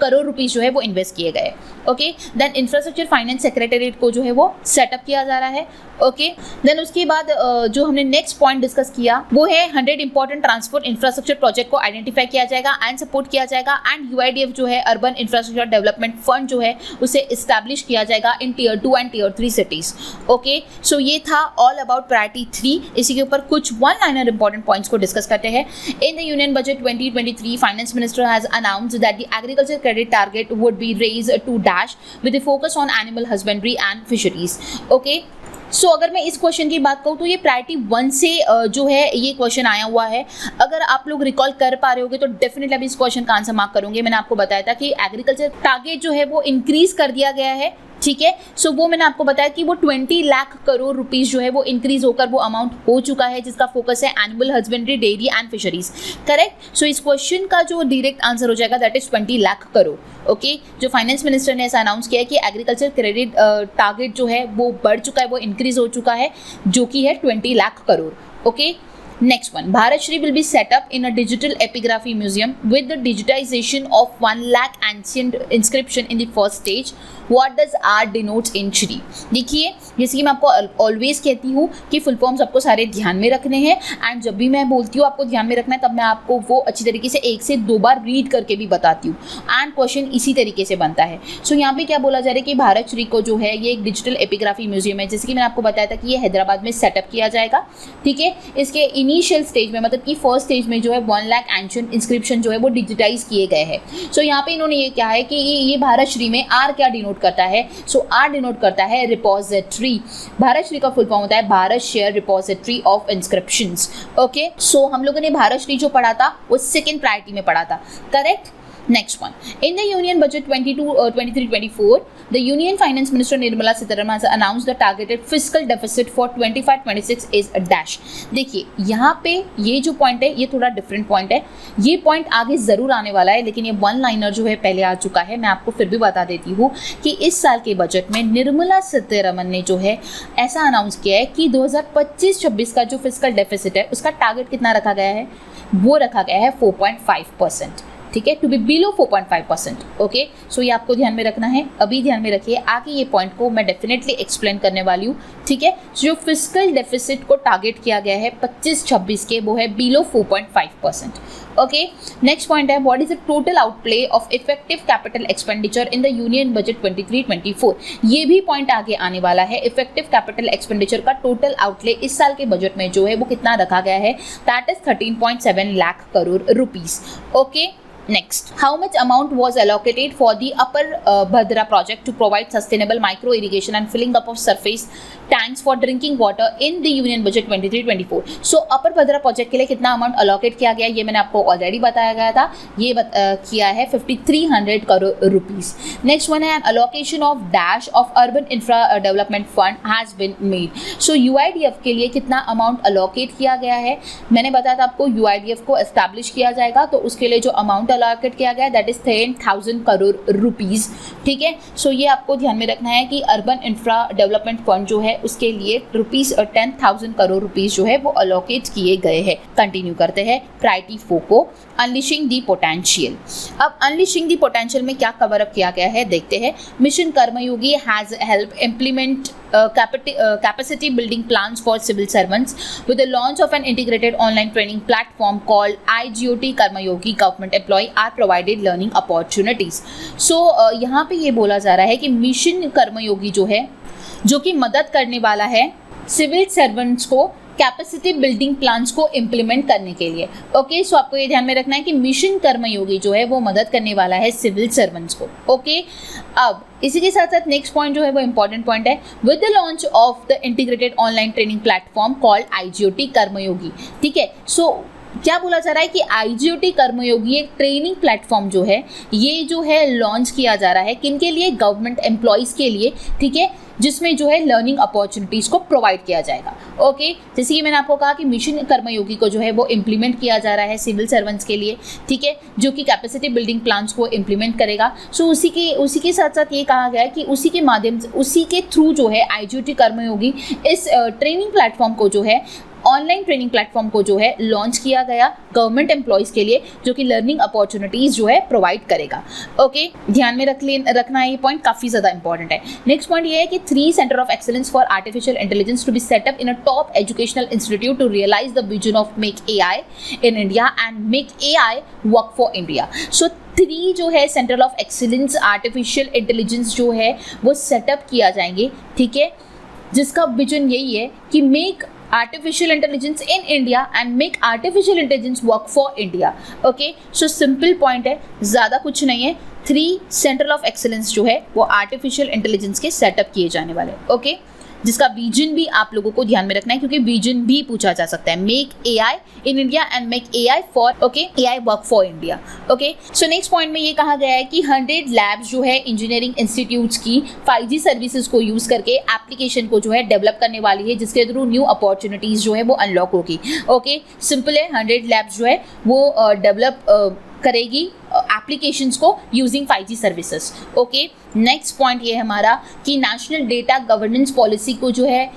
करोड़ रुपीज़ जो है वो इन्वेस्ट किए गए। Okay, then infrastructure finance secretariat को जो है वो सेटअप किया जा रहा है। ओके, देन उसके बाद जो हमने नेक्स्ट पॉइंट डिस्कस किया वो है 100 इंपॉर्टेंट ट्रांसपोर्ट इंफ्रास्ट्रक्चर प्रोजेक्ट को आइडेंटिफाई किया जाएगा एंड सपोर्ट किया जाएगा, एंड यूआईडीएफ जो है अर्बन इंफ्रास्ट्रक्चर डेवलपमेंट फंड जो है उसे इस्टेब्लिश किया जाएगा in tier 2 and tier 3 cities. Okay, सो ये था ऑल अबाउट प्रायोरिटी 3। इसी के ऊपर कुछ वन लाइनर इंपॉर्टेंट पॉइंट्स को डिस्कस करते हैं। In the union budget 2023 finance minister has announced that the agriculture credit target would be raised to dash with a focus on animal husbandry and fisheries. Okay, so अगर मैं इस question की बात करूँ तो ये प्रायोरिटी 1 से जो है ये क्वेश्चन आया हुआ है। अगर आप लोग रिकॉल कर पा रहे होगे तो डेफिनेटली अभी इस क्वेश्चन का आंसर मार्क करोगे। मैंने आपको बताया था कि एग्रीकल्चर टारगेट जो है वो इंक्रीज कर दिया गया है, ठीक है। सो वो मैंने आपको बताया कि वो 20 लाख करोड़ रुपीस जो है वो इंक्रीज होकर वो अमाउंट हो चुका है, जिसका फोकस है animal husbandry, dairy and fisheries, correct. So इस क्वेश्चन का जो डायरेक्ट आंसर हो जाएगा that is 20 lakh crore. Okay, जो फाइनेंस मिनिस्टर ने ऐसा अनाउंस किया है कि एग्रीकल्चर क्रेडिट टारगेट जो है वो बढ़ चुका है, वो इंक्रीज हो चुका है, जो कि है 20 lakh crore. Okay, next one, Bharat Shri will be set up in a digital epigraphy museum with the digitization of 1 lakh ancient inscription in the first stage. What does R denotes in Shri? देखिए, जैसे कि मैं आपको always कहती हूँ कि full forms आपको सारे ध्यान में रखने हैं, एंड जब भी मैं बोलती हूँ आपको ध्यान में रखना है तब मैं आपको वो अच्छी तरीके से 1 से 2 बार रीड करके भी बताती हूँ, एंड क्वेश्चन इसी तरीके से बनता है। सो यहाँ पे क्या बोला जा रहा है कि भारत श्री को जो है ये एक डिजिटल एपिग्राफी म्यूजियम है, जैसे कि मैंने आपको बताया था कि ये हैदराबाद में सेटअप किया जाएगा, ठीक है। इसके इनिशियल स्टेज में, मतलब कि फर्स्ट स्टेज में जो है 1 लाख एंशिएंट इंस्क्रिप्शन जो है वो डिजिटाइज किए गए हैं। सो यहाँ पे इन्होंने ये क्या है कि ये भारत श्री में आर क्या डिनोट करता है, सो आर डिनोट करता है रिपोजिटरी। भारत श्री का फुल फॉर्म होता है Bharat share repository of inscriptions. Okay, so हम लोगों ने भारत श्री जो पढ़ा था वो सेकेंड प्रायोरिटी में पढ़ा था, correct. Next one, in the Union Budget 23-24, the Union Finance Minister Nirmala Sitharaman has announced the targeted fiscal deficit for 25-26 is a dash. देखिए, यहाँ पे ये जो पॉइंट है ये थोड़ा डिफरेंट पॉइंट है, ये पॉइंट आगे ज़रूर आने वाला है, लेकिन ये वन लाइनर जो है पहले आ चुका है। मैं आपको फिर भी बता देती हूँ कि इस साल के बजट में निर्मला सीतारमन ने जो है ऐसा अनाउंस किया है कि 2025-26 का जो फिस्कल डेफिसिट है उसका टारगेट कितना रखा गया है, वो रखा गया है 4.5%, ठीक है, टू बी बिलो 4.5%। ओके, सो ये आपको ध्यान में रखना है, अभी ध्यान में रखिए, आगे ये पॉइंट को मैं डेफिनेटली एक्सप्लेन करने वाली हूँ, ठीक है। जो फिस्कल डेफिसिट को टारगेट किया गया है 25-26 के, वो है बिलो 4.5%। ओके, नेक्स्ट पॉइंट है what is the total Outplay of effective capital expenditure in the union budget 23-24। ये भी पॉइंट आगे आने वाला है। इफेक्टिव कैपिटल एक्सपेंडिचर का टोटल आउटले इस साल के बजट में जो है वो कितना रखा गया है, that is 13.7 lakh crore rupees. Okay, next, how much amount was allocated for the Upper Bhadra project to provide sustainable micro irrigation and filling up of surface tanks for drinking water in the Union Budget 23-24? So Upper Bhadra project के लिए कितना amount allocate किया गया ये मैंने आपको already बताया गया था, ये किया है 5300 करोड़ रुपीस। नेक्स्ट वन है allocation of dash of urban infra development fund has been made. So UIDF के लिए कितना अमाउंट allocate किया गया है, मैंने बताया था आपको UIDF को एस्टैब्लिश किया जाएगा, तो उसके लिए जो अमाउंट अलॉकेट किया गया दैट इज 10,000 करोड़ रुपीस, ठीक है। सो ये आपको ध्यान में रखना है कि अर्बन इंफ्रा डेवलपमेंट फंड जो है उसके लिए रुपीस 10,000 करोड़ रुपीस जो है वो अलॉकेट किए गए हैं। कंटिन्यू करते हैं प्रायोरिटी 4 को, अनलिशिंग दी पोटेंशियल। अब अनलिशिंग दी पोटेंशियल में क्या कवर अप किया गया है देखते हैं। Mission Karmayogi has help implement capacity building plans for civil servants with the launch of an integrated online training platform called IGOT Karmayogi. Government employee are provided learning opportunities. So यहाँ पे ये बोला जा रहा है कि मिशन कर्मयोगी जो है, जो कि मदद करने वाला है सिविल सर्वेंट्स को कैपेसिटी बिल्डिंग प्लान्स को इम्प्लीमेंट करने के लिए। ओके, सो आपको ये ध्यान में रखना है कि मिशन कर्मयोगी जो है वो मदद करने वाला है सिविल सर्वेंट्स को। ओके, अब इसी के साथ साथ नेक्स्ट पॉइंट जो है वो इंपॉर्टेंट पॉइंट है, with the launch of the integrated online training platform called IGOT कर्मयोगी। ठीक है, सो क्या बोला जा रहा है कि IGOT कर्मयोगी एक ट्रेनिंग प्लेटफॉर्म जो है ये जो है लॉन्च किया जा रहा है किनके लिए, गवर्नमेंट एम्प्लॉयज़ के लिए। ठीक है, जिसमें जो है लर्निंग अपॉर्चुनिटीज़ को प्रोवाइड किया जाएगा। ओके, जैसे कि मैंने आपको कहा कि मिशन कर्मयोगी को जो है वो इम्प्लीमेंट किया जा रहा है सिविल सर्वेंट्स के लिए। ठीक है, जो कि कैपेसिटी बिल्डिंग प्लान्स को इम्प्लीमेंट करेगा। सो उसी के साथ साथ ये कहा गया है कि उसी के माध्यम से, उसी के थ्रू जो है IGOT कर्मयोगी इस ट्रेनिंग प्लेटफॉर्म को जो है, ऑनलाइन ट्रेनिंग प्लेटफॉर्म को जो है लॉन्च किया गया गवर्नमेंट एम्प्लॉयज़ के लिए, जो कि लर्निंग अपॉर्चुनिटीज़ जो है प्रोवाइड करेगा। ओके, ध्यान में रखना है, ये पॉइंट काफ़ी ज़्यादा इंपॉर्टेंट है। नेक्स्ट पॉइंट ये है कि 3 centre of excellence for artificial intelligence to be set up in a top educational institute to realise the vision of make AI in India and make AI work for India. So 3 जो है centre of excellence artificial intelligence जो है वो setup किया जाएंगे। ठीक है, जिसका विजन यही है कि make artificial intelligence in India and make artificial intelligence work for India. Okay, so simple point है, ज़्यादा कुछ नहीं है। 3 सेंटर ऑफ एक्सेलेंस जो है वो आर्टिफिशियल इंटेलिजेंस के सेटअप किए जाने वाले। ओके, जिसका विजन भी आप लोगों को ध्यान में रखना है, क्योंकि विजन भी पूछा जा सकता है, make AI in India and make AI for AI work for India. Okay, so next point में ये कहा गया है कि 100 लैब्स जो है इंजीनियरिंग इंस्टीट्यूट्स की 5G सर्विसेज को यूज़ करके एप्लीकेशन को जो है डेवलप करने वाली है, जिसके थ्रू न्यू अपॉर्चुनिटीज़ जो है वो अनलॉक होगी। ओके, सिंपल है, 100 लैब्स जो है वो डेवलप करेगी एप्लीकेशंस को using 5G services. Okay, next point ये है हमारा कि नेशनल डेटा गवर्नेंस पॉलिसी को जो है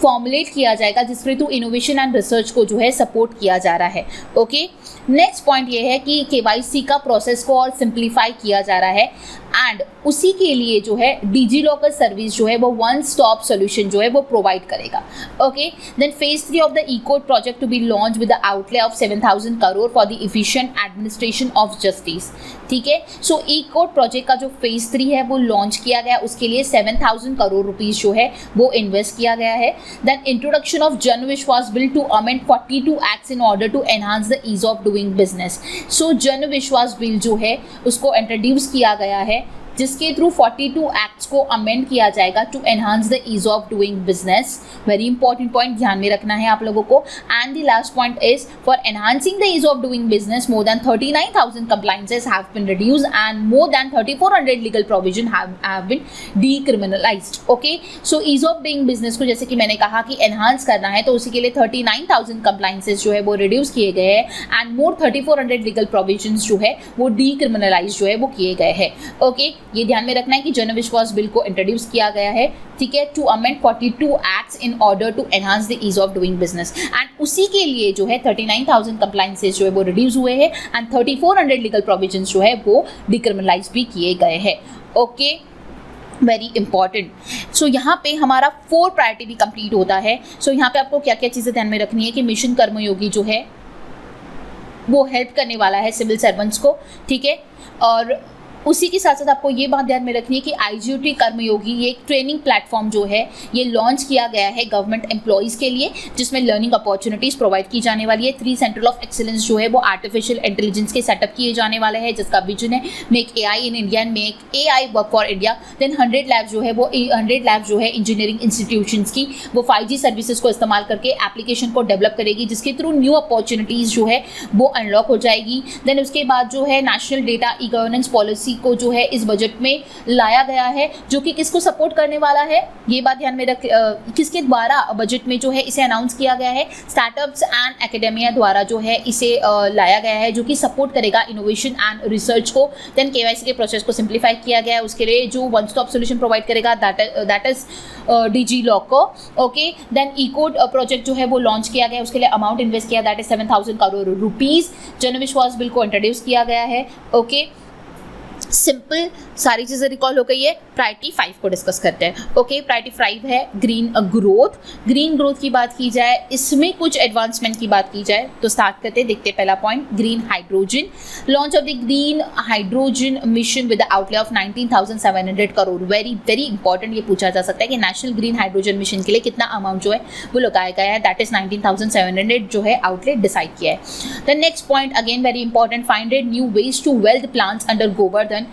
फॉर्मुलेट किया जाएगा, जिसके थ्रू इनोवेशन एंड रिसर्च को जो है सपोर्ट किया जा रहा है। ओके, नेक्स्ट पॉइंट ये है कि KYC का प्रोसेस को और सिंप्लीफाई किया जा रहा है एंड उसी के लिए जो है डिजी लॉकर सर्विस जो है वो वन स्टॉप सोल्यूशन जो है वो प्रोवाइड करेगा। Okay, then phase 3 of the E-Court project to be launch with the outlay of 7,000 crore for the efficient administration of justice. ठीक है, सो E-Court प्रोजेक्ट का जो फेज 3 है वो लॉन्च किया गया, उसके लिए 7,000 करोड़ रुपीज़ जो है वो इन्वेस्ट किया गया है। Then introduction of Jan Vishwas bill to amend 42 acts in order to enhance the ease of doing business. So Jan Vishwas bill जो है उसको इंट्रोड्यूस किया गया है, जिसके थ्रू 42 एक्ट्स को अमेंड किया जाएगा to enhance the ease of doing business. Very important point ध्यान में रखना है आप लोगों को। And the last point is for enhancing the ease of doing business more than 39,000 compliances have been reduced and more than 3,400 legal provision have been decriminalized. Okay, so ease of doing business को जैसे कि मैंने कहा कि enhance करना है, तो उसी के लिए 39,000 compliances जो है वो रिड्यूस किए गए हैं एंड मोर 3,400 लीगल प्रोविजंस जो है वो डीक्रिमिनलाइज जो है वो किए गए हैं। ओके, ये ध्यान में रखना है कि जन विश्वास बिल को इंट्रोड्यूस किया गया है। ठीक है, to amend 42 acts in order to enhance the ease of doing business and उसी के लिए जो है 39,000 कंप्लायंसेस जो है वो रिड्यूस हुए हैं एंड 3,400 लीगल प्रोविजंस जो है वो डिक्रिमिनलाइज भी किए गए हैं। Okay, very important. सो यहाँ पे हमारा 4 प्रायोरिटी भी कंप्लीट होता है। सो यहाँ पे आपको क्या क्या चीज़ें ध्यान में रखनी है कि मिशन कर्मयोगी जो है वो हेल्प करने वाला है सिविल सर्वेंट्स को। ठीक है, और उसी के साथ साथ आपको ये बात ध्यान में रखनी है कि IGOT कर्मयोगी ये एक ट्रेनिंग प्लेटफॉर्म जो है ये लॉन्च किया गया है गवर्नमेंट एम्प्लॉयज़ के लिए, जिसमें लर्निंग अपॉर्चुनिटीज़ प्रोवाइड की जाने वाली है। 3 सेंटर ऑफ एक्सीलेंस जो है वो आर्टिफिशियल इंटेलिजेंस के सेटअप किए जाने वाले हैं, जिसका विजन है make AI in India and make AI work for India. Then 100 lab जो है इंजीनियरिंग इंस्टीट्यूशंस की वो 5G सर्विसेज को इस्तेमाल करके एप्लीकेशन को डेवलप करेगी, जिसके थ्रू न्यू अपॉर्चुनिटीज़ जो है वो अनलॉक हो जाएगी। देन उसके बाद जो है national data e governance policy को जो है इस बजट में लाया गया है, जो कि किसको सपोर्ट करने वाला है, ये बात ध्यान में रख, किसके द्वारा बजट में जो है इसे अनाउंस किया गया है, स्टार्टअप्स एंड एकेडेमिया द्वारा जो है इसे लाया गया है, जो कि सपोर्ट करेगा इनोवेशन एंड रिसर्च को। देन KYC के प्रोसेस को सिंप्लीफाई किया गया है, उसके लिए जो वन स्टॉप सोल्यूशन प्रोवाइड करेगा that is DigiLocker. Okay, then E-Court project जो है वो लॉन्च किया गया है, उसके लिए अमाउंट इन्वेस्ट किया that is 7,000 crore rupees. Jan Vishwas bill को इंट्रोड्यूस किया गया है। ओके, सिंपल सारी चीज़ें रिकॉल हो गई है। प्रायोरिटी 5 को डिस्कस करते हैं। ओके, प्रायोरिटी 5 है ग्रीन ग्रोथ। ग्रीन ग्रोथ की बात की जाए, इसमें कुछ एडवांसमेंट की बात की जाए तो स्टार्ट करते हैं। देखते हैं पहला point, green hydrogen. Launch of the green hydrogen mission with the outlay of 19,700 crore. Very very important, ये पूछा जा सकता है कि नेशनल ग्रीन हाइड्रोजन मिशन के लिए कितना अमाउंट जो है वो लगाया गया है, दैट इज 19,700 जो है आउटले डिसाइड किया है। The next point again very important, find new ways to wealth plants under Govardhan.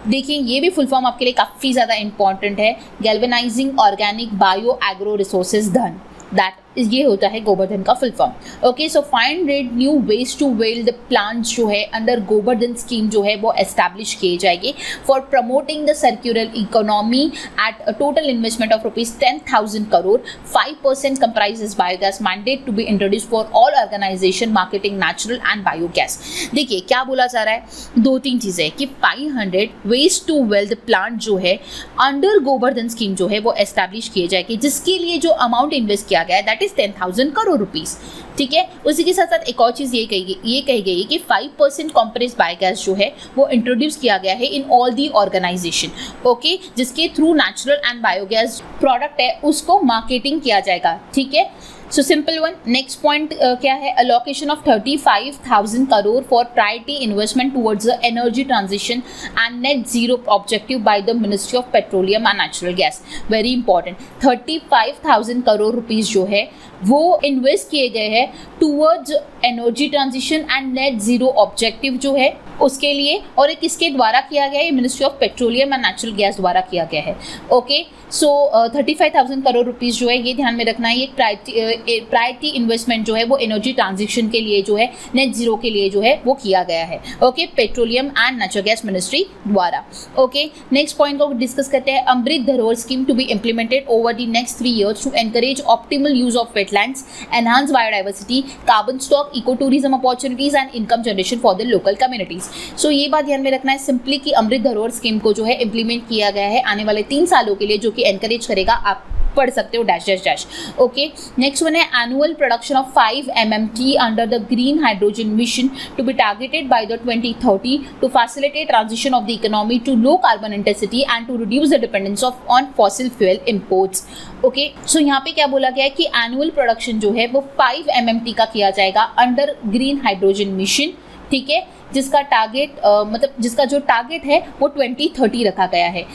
देखिए ये भी फुल फॉर्म आपके लिए काफ़ी ज़्यादा इंपॉर्टेंट है, galvanising organic bio agro resources Dhan, that ये होता है गोवर्धन का full form. Okay, so find new ways to wealth plants जो है अंडर गोवर्धन स्कीम जो है वो एस्टैब्लिश किए जाएंगे for promoting the circular economy at total investment of ₹10,000 crore. 5% comprises biogas mandate to be introduce for all organisation marketing natural and biogas. देखिए क्या बोला जा रहा है, 2-3 चीज़ें कि 500 वेज टू वेल्थ प्लांट जो है अंडर गोवर्धन स्कीम जो है वो एस्टैब्लिश किए जाएंगे, जिसके लिए जो अमाउंट इन्वेस्ट किया गया है दैट इज 10,000 करोड़ रुपीस। ठीक है, उसी के साथ साथ एक और चीज़ ये कही गई है कि 5% कॉम्प्रेस्ड बायोगैस जो है वो इंट्रोड्यूस किया गया है in all the organisation. Okay, जिसके through natural and biogas product है उसको मार्केटिंग किया जाएगा। ठीक है, so simple one. Next point क्या है, allocation of 35,000 crore for priority investment towards the energy transition and net zero objective by the ministry of petroleum and natural gas. Very important, 35,000 crore rupees जो है वो इन्वेस्ट किए गए हैं towards energy transition and net zero objective जो है उसके लिए, और ये किसके द्वारा किया गया है, ministry of petroleum and natural gas द्वारा किया गया है। ओके, सो 35,000 करोड़ रुपीस जो है ये ध्यान में रखना है, ये प्रायोरिटी इन्वेस्टमेंट जो है वो एनर्जी ट्रांजिशन के लिए जो है नेट जीरो के लिए जो है वो किया गया है। Okay, petroleum and natural gas ministry द्वारा। ओके, नेक्स्ट पॉइंट को डिस्कस करते हैं, Amrit Dharohar scheme to be implemented over the next 3 years to encourage optimal use of wetlands, enhance biodiversity, carbon stock, eco tourism opportunities and income generation for the local communities. So ये बात ध्यान में रखना है simply कि अमृत Dharohar scheme को जो है इम्प्लीमेंट किया गया है आने वाले 3 सालों के लिए, जो कि एनकरेज करेगा, आप पढ़ सकते हो dash dash dash. Okay, next one है annual production of 5 MMT under the green hydrogen mission to be targeted by the 2030 to facilitate transition of the economy to low carbon intensity and to reduce the dependence on fossil fuel imports. Okay, so यहाँ पे क्या बोला गया है कि annual production जो है वो 5 MMT का किया जाएगा अंडर ग्रीन हाइड्रोजन मिशन। ठीक है, जिसका टारगेट मतलब जिसका जो टारगेट है वो 2030 रखा गया है,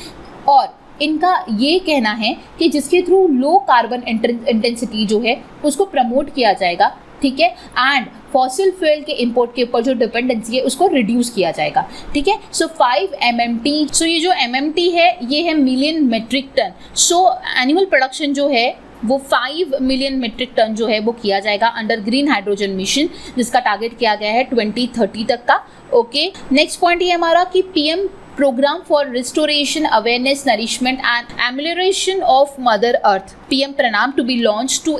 और इनका ये कहना है कि जिसके थ्रू लो कार्बन इंटेंसिटी जो है उसको प्रमोट किया जाएगा। ठीक है, एंड फॉसिल फ्यूल के इंपोर्ट के ऊपर जो डिपेंडेंसी है उसको रिड्यूस किया जाएगा। ठीक है, सो 5 MMT, सो ये जो MMT है ये है million metric tonne. So annual production जो है वो 5 मिलियन मेट्रिक टन जो है वो किया जाएगा अंडर ग्रीन हाइड्रोजन मिशन, जिसका टारगेट किया गया है 2030 तक का। ओके, नेक्स्ट पॉइंट ये हमारा कि PM program for restoration awareness nourishment and amelioration of mother earth, PM PRANAM, to be launch to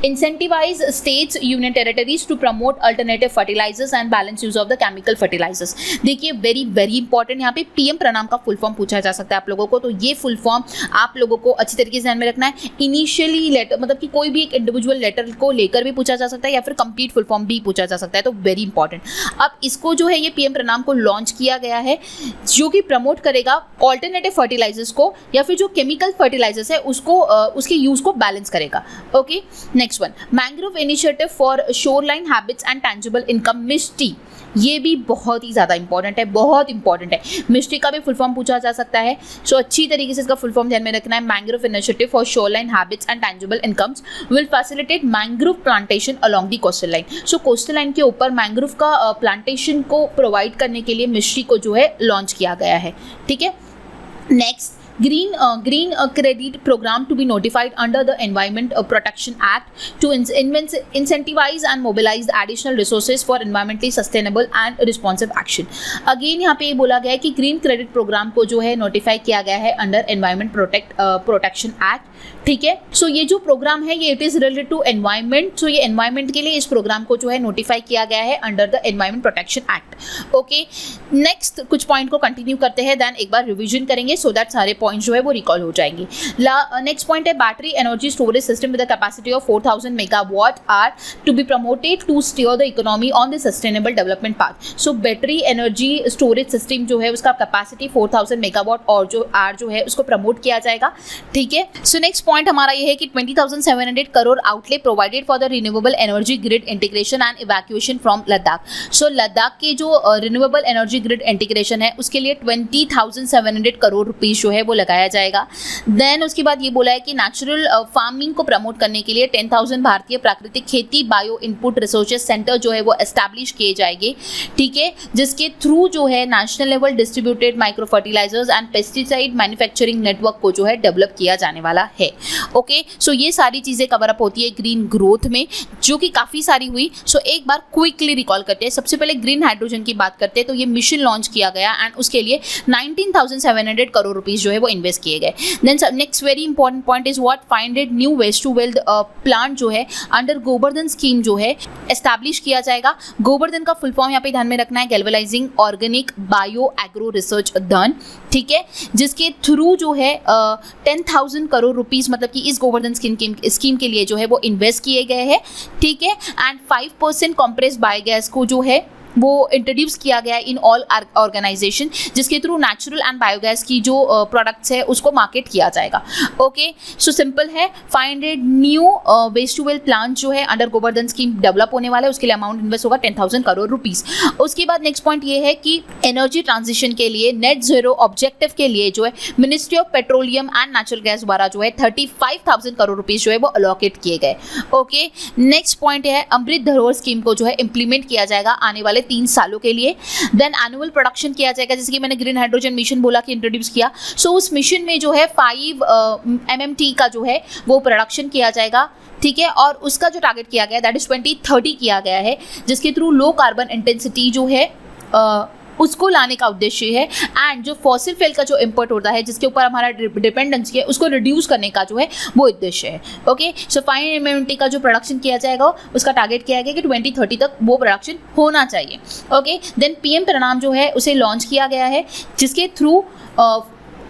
incentivize states, union territories to promote alternative fertilizers and balance use of the chemical fertilizers। देखिए very very important, यहाँ पे PM प्रणाम का full form पूछा जा सकता है आप लोगों को, तो ये फुल फॉर्म आप लोगों को अच्छी तरीके से ध्यान में रखना है। इनिशियली लेटर मतलब कि कोई भी एक इंडिविजुअल लेटर को लेकर भी पूछा जा सकता है या फिर कंप्लीट फुल फॉर्म भी पूछा जा सकता है, तो वेरी इंपॉर्टेंट। अब इसको जो है ये PM प्रणाम को लॉन्च किया गया है, जो कि प्रमोट करेगा ऑल्टरनेटिव फर्टिलाइजर्स को या फिर जो केमिकल फर्टिलाइजर्स है उसको उसके यूज को बैलेंस करेगा। Okay, next one, mangrove initiative for shoreline habits and tangible income, MISHTI. ये भी बहुत ही ज़्यादा इंपॉर्टेंट है, बहुत इंपॉर्टेंट है। मिस्टी का भी फुल फॉर्म पूछा जा सकता है, सो अच्छी तरीके से इसका फुल फॉर्म ध्यान में रखना है। Mangrove initiative for shoreline habits and tangible incomes will facilitate mangrove plantation along the coastal line. So coastal line के ऊपर मैंग्रोव का प्लांटेशन को प्रोवाइड करने के लिए मिस्ट्री को जो है लॉन्च किया गया है। ठीक है, next, green credit program to be notified under the Environment Protection Act to incentivize and mobilize the additional resources for environmentally sustainable and responsive action। Again यहाँ पे ये बोला गया है कि ग्रीन क्रेडिट प्रोग्राम को जो है नोटिफाई किया गया है अंडर Environment Protection Act। ठीक है। सो ये जो प्रोग्राम है ये it is related to environment, so ये एनवायरमेंट के लिए इस प्रोग्राम को जो है नोटिफाई किया गया है under the environment protection act. Okay, next कुछ पॉइंट को कंटिन्यू करते हैं, देन एक बार रिवीजन करेंगे सो दैट सारे पॉइंट्स जो है वो रिकॉल हो जाएंगे। नेक्स्ट पॉइंट है battery energy storage system with a capacity of 4000 megawatt are to be promoted to steer the economy on the sustainable development path. So battery energy storage system जो है उसका capacity 4000 megawatt और जो are जो है उसको promote किया जाएगा, ठीक है। सो नेक्स्ट पॉइंट हमारा ये है कि 20,700 crore outlay provided for the renewable energy grid integration and evacuation from Ladakh. So Ladakh के जो रिन्यूएबल एनर्जी ग्रिड इंटीग्रेशन है उसके लिए 20,700 करोड़ रुपीस जो है वो लगाया जाएगा। देन उसके बाद ये बोला है कि नेचुरल फार्मिंग को प्रमोट करने के लिए 10,000 भारतीय प्राकृतिक खेती बायो इनपुट रिसोर्सेज सेंटर जो है वो एस्टैब्लिश किए जाएंगे, ठीक है, जिसके थ्रू जो है national level distributed micro fertilisers and pesticide manufacturing network को जो है डेवलप किया जाने वाला है। ओके, सो ये सारी चीजें कवर अप होती है ग्रीन ग्रोथ में, जो कि काफी सारी हुई। सो एक बार क्विकली रिकॉल करते हैं। सबसे पहले ग्रीन हाइड्रोजन की बात करते हैं तो ये मिशन लॉन्च किया गया एंड उसके लिए 19,700 करोड़ रुपीस जो है वो इन्वेस्ट किए गए। Then next very important point is what 500 new waste to wealth plant जो है अंडर गोवर्धन स्कीम जो है एस्टैब्लिश किया जाएगा। गोवर्धन का फुल फॉर्म यहाँ पे ध्यान में रखना है, galvanising organic bio agro research धन, ठीक है, जिसके थ्रू जो है 10,000 करोड़ रुपीस मतलब कि इस गोवर्धन स्कीम के लिए जो है वो इन्वेस्ट किए गए हैं, ठीक है। एंड 5% कॉम्प्रेस्ड बायोगैस को जो है वो इंट्रोड्यूस किया गया है इन ऑल ऑर्गेनाइजेशन, जिसके थ्रू नेचुरल एंड बायोगैस की जो प्रोडक्ट्स है उसको मार्केट किया जाएगा। ओके, सो सिंपल है, 500 new waste to wealth plant जो है अंडर गोवर्धन स्कीम डेवलप होने वाला है, उसके लिए अमाउंट इन्वेस्ट होगा 10,000 करोड़ रुपीस। उसके बाद नेक्स्ट पॉइंट ये है कि एनर्जी ट्रांजिशन के लिए नेट जीरो ऑब्जेक्टिव के लिए जो है ministry of petroleum and natural gas द्वारा जो है 35,000 करोड़ रुपीस जो है वो अलॉकेट किए गए। ओके, नेक्स्ट पॉइंट है अमृत धरोहर स्कीम को जो है इंप्लीमेंट किया जाएगा आने वाले 3 सालों के लिए। देन एनुअल प्रोडक्शन किया जाएगा, जैसे कि मैंने ग्रीन हाइड्रोजन मिशन बोला कि इंट्रोड्यूस किया। सो उस मिशन में जो है 5 MMT का जो है वो प्रोडक्शन किया जाएगा, ठीक है, और उसका जो टारगेट किया गया दैट इज 2030 किया गया है, जिसके थ्रू लो कार्बन इंटेंसिटी जो है उसको लाने का उद्देश्य है। एंड जो फॉसिल फ्यूल का जो इंपोर्ट होता है जिसके ऊपर हमारा डिपेंडेंसी है उसको रिड्यूस करने का जो है वो उद्देश्य है। ओके, सो 5 MMT का जो प्रोडक्शन किया जाएगा उसका टारगेट किया गया कि 2030 तक वो प्रोडक्शन होना चाहिए। ओके, देन PM प्रणाम जो है उसे लॉन्च किया गया है, जिसके थ्रू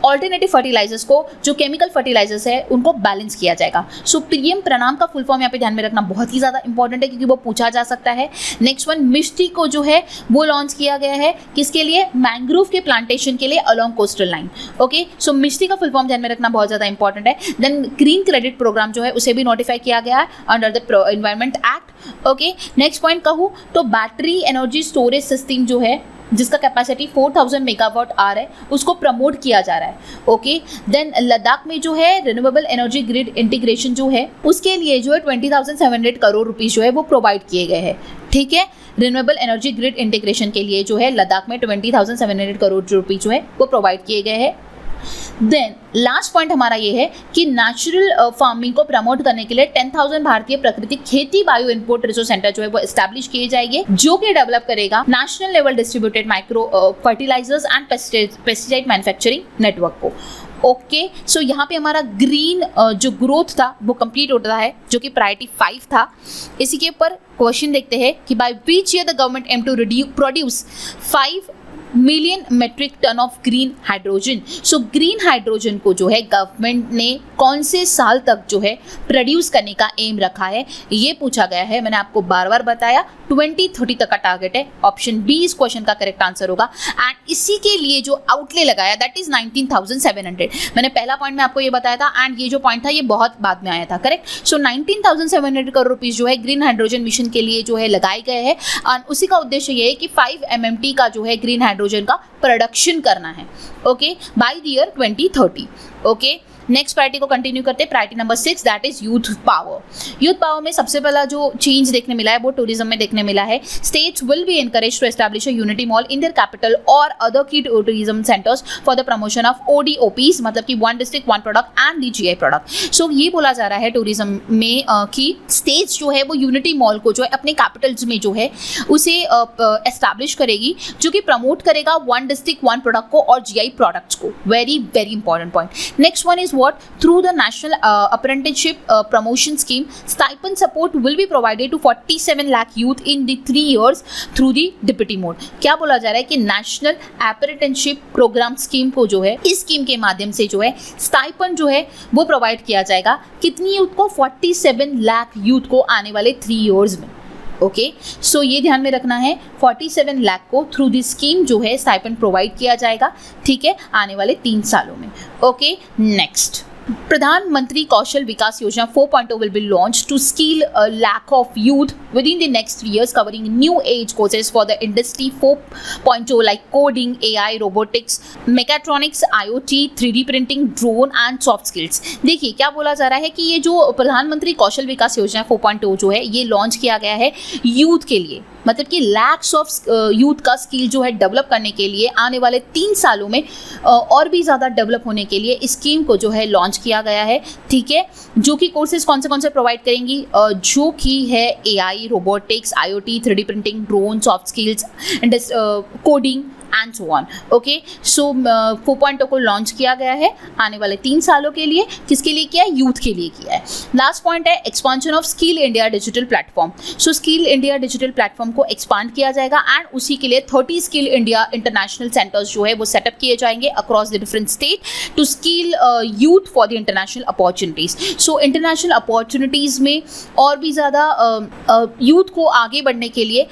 ऑल्टरनेटिव फर्टिलाइजर्स को जो केमिकल फर्टिलाइजर्स है उनको बैलेंस किया जाएगा। सो PM प्रणाम का फुल फॉर्म यहाँ पे ध्यान में रखना बहुत ही ज़्यादा इंपॉर्टेंट है क्योंकि वो पूछा जा सकता है। नेक्स्ट वन मिष्टी को जो है वो लॉन्च किया गया है, किसके लिए? मैंग्रोव के प्लांटेशन के लिए अलोंग कोस्टल लाइन। ओके, सो मिष्टी का फुल फॉर्म ध्यान में रखना बहुत ज़्यादा इंपॉर्टेंट है। देन ग्रीन क्रेडिट प्रोग्राम जो है उसे भी नोटिफाई किया गया है under the environment act. Okay, next point कहूँ तो बैटरी एनर्जी स्टोरेज सिस्टम जो है जिसका कैपेसिटी 4000 मेगावाट आर है उसको प्रमोट किया जा रहा है। ओके, देन लद्दाख में जो है रिन्यूएबल एनर्जी ग्रिड इंटीग्रेशन जो है उसके लिए जो है 20,700 करोड़ रुपीस जो है वो प्रोवाइड किए गए हैं, ठीक है। रिन्यूएबल एनर्जी ग्रिड इंटीग्रेशन के लिए जो है लद्दाख में 20,700 करोड़ रुपीस जो है वो प्रोवाइड किए गए हैं। देन लास्ट पॉइंट हमारा ये है कि नेचुरल फार्मिंग को प्रमोट करने के लिए 10,000 भारतीय प्राकृतिक खेती बायो इनपुट रिसोर्स सेंटर जो है वो एस्टैब्लिश किए जाएंगे, जो कि डेवलप करेगा national level distributed micro fertilisers and pesticide manufacturing network को। ओके, सो यहाँ पे हमारा ग्रीन जो ग्रोथ था वो कंप्लीट होता है, जो कि प्रायोरिटी 5 था। इसी के ऊपर क्वेश्चन देखते हैं कि by which year the government aim to produce 5 million metric tonne of green hydrogen. So green hydrogen को जो है गवर्नमेंट ने कौन से साल तक जो है प्रोड्यूस करने का एम रखा है ये पूछा गया है। मैंने आपको बार बार बताया 2030 तक का टारगेट है। ऑप्शन बी इस क्वेश्चन का करेक्ट आंसर होगा। एंड इसी के लिए जो आउटले लगाया दैट इज 19,700। मैंने पहला पॉइंट में आपको ये बताया था एंड ये जो पॉइंट था ये बहुत बाद में आया था, करेक्ट। सो 19,700 करोड़ रुपीस जो है ग्रीन हाइड्रोजन मिशन के लिए जो है लगाए गए हैं और उसी का उद्देश्य ये है कि 5 MMT का जो है ग्रीन हाइड्रोजन का प्रोडक्शन करना है, okay, by the year 2030। Okay, next priority को कंटिन्यू करते हैं। Priority number 6 that is youth power. Youth power में सबसे पहला जो चेंज देखने मिला है वो टूरिज्म में देखने मिला है। States will be encourage to establish a unity mall in their capital और other key tourism centres for the promotion of ODOPs, मतलब कि 1 district 1 product and the GI product. So ये बोला जा रहा है टूरिज्म में कि स्टेट्स जो है वो यूनिटी मॉल को जो है अपने कैपिटल्स में जो है उसे एस्टैब्लिश करेगी, जो कि प्रमोट करेगा 1 डिस्ट्रिक्ट 1 प्रोडक्ट को और GI प्रोडक्ट्स को। Very very important point. Next one is is what? Through the National Apprenticeship Promotion Scheme, stipend support will be provided to 47 lakh youth in the 3 years through the DPT mode. क्या बोला जा रहा है कि national apprenticeship programme scheme को जो है, इस स्कीम के माध्यम से जो है स्टाइपेंड जो है वो प्रोवाइड किया जाएगा कितनी यूथ को? 47 लाख यूथ को आने वाले 3 इयर्स में। ओके, सो ये ध्यान में रखना है, 47 लाख को थ्रू दिस स्कीम जो है स्टाइपेंड प्रोवाइड किया जाएगा, ठीक है, आने वाले 3 सालों में। ओके, नेक्स्ट, प्रधानमंत्री कौशल विकास योजना 4.0 will be launched to skill a lakh of youth within the next 3 years, covering new age courses for the industry 4.0 like coding, AI, robotics, mechatronics, IoT, 3D printing, drone and soft skills। देखिए क्या बोला जा रहा है कि ये जो प्रधानमंत्री कौशल विकास योजना 4.0 जो है ये लॉन्च किया गया है यूथ के लिए, मतलब कि लैक्स ऑफ यूथ का स्किल जो है डेवलप करने के लिए आने वाले 3 सालों में और भी ज़्यादा डेवलप होने के लिए इस स्कीम को जो है लॉन्च किया गया है, ठीक है, जो कि कोर्सेज कौन से प्रोवाइड करेंगी, जो कि है AI, robotics, IoT, 3D printing, drone, soft skills, coding and so on. Okay, so 4.0 को लॉन्च किया गया है आने वाले 3 सालों के लिए, किसके लिए किया है? यूथ के लिए किया है। लास्ट पॉइंट है expansion of skill India digital platform. So skill India digital platform को एक्सपांड किया जाएगा एंड उसी के लिए 30 स्किल इंडिया इंटरनेशनल सेंटर्स जो है वो सेटअप किए जाएंगे across the different state to skill youth for the international opportunities. So international opportunities में और भी ज़्यादा यूथ को आगे बढ़ने के लिए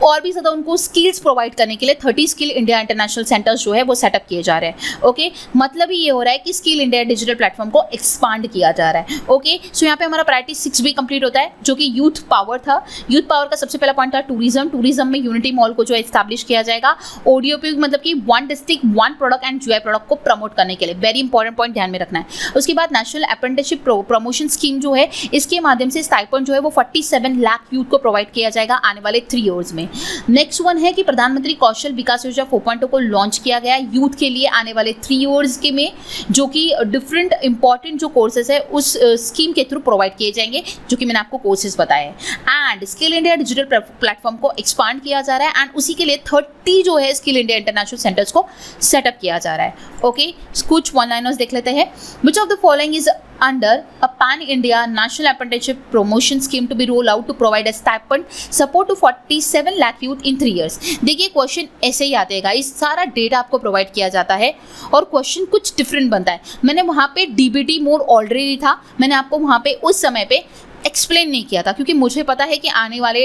और भी ज़्यादा उनको स्किल्स प्रोवाइड करने के लिए 30 स्किल इंडिया इंटरनेशनल सेंटर्स जो है वो सेटअप किए जा रहे हैं। ओके, मतलब ही ये हो रहा है कि स्किल इंडिया डिजिटल प्लेटफॉर्म को एक्सपांड किया जा रहा है। ओके, सो यहाँ पे हमारा प्रायोरिटी 6 भी कंप्लीट होता है, जो कि यूथ पावर था। यूथ पावर का सबसे पहला पॉइंट था टूरिज्म में यूनिटी मॉल को जो एस्टैब्लिश किया जाएगा। ODOP मतलब कि 1 district 1 product and GI product को प्रमोट करने के लिए, वेरी इंपॉर्टेंट पॉइंट ध्यान में रखना है। उसके बाद नेशनल अप्रेंटिसशिप प्रमोशन स्कीम जो है, इसके माध्यम से स्टाइपेंड जो है वो 47 लाख यूथ को प्रोवाइड किया जाएगा आने वाले 3 ईयर्स में। नेक्स्ट वन है कि प्रधानमंत्री कौशल विकास योजना 4.0 को लॉन्च किया गया यूथ के लिए आने वाले 3 इयर्स के में, जो कि डिफरेंट इंपॉर्टेंट जो कोर्सेज है उस स्कीम के थ्रू प्रोवाइड किए जाएंगे, जो कि मैंने आपको कोर्सेज बताए हैं। And skill India digital platform को एक्सपांड किया जा रहा है एंड उसी के लिए 30 जो है स्किल इंडिया इंटरनेशनल सेंटर्स को सेटअप किया जा रहा है। ओके, कुछ वन लाइनर्स देख लेते हैं। Which of the following is under a pan-India national apprenticeship promotion scheme to be rolled out to provide a stipend support to 47 lakh youth in 3 years। देखिए क्वेश्चन ऐसे ही आते हैं गाइस, सारा data आपको provide किया जाता है और क्वेश्चन कुछ डिफरेंट बनता है। मैंने वहाँ पे DBT मोड ऑलरेडी था, मैंने आपको वहाँ पे उस समय पे एक्सप्लेन नहीं किया था क्योंकि मुझे पता है कि आने वाले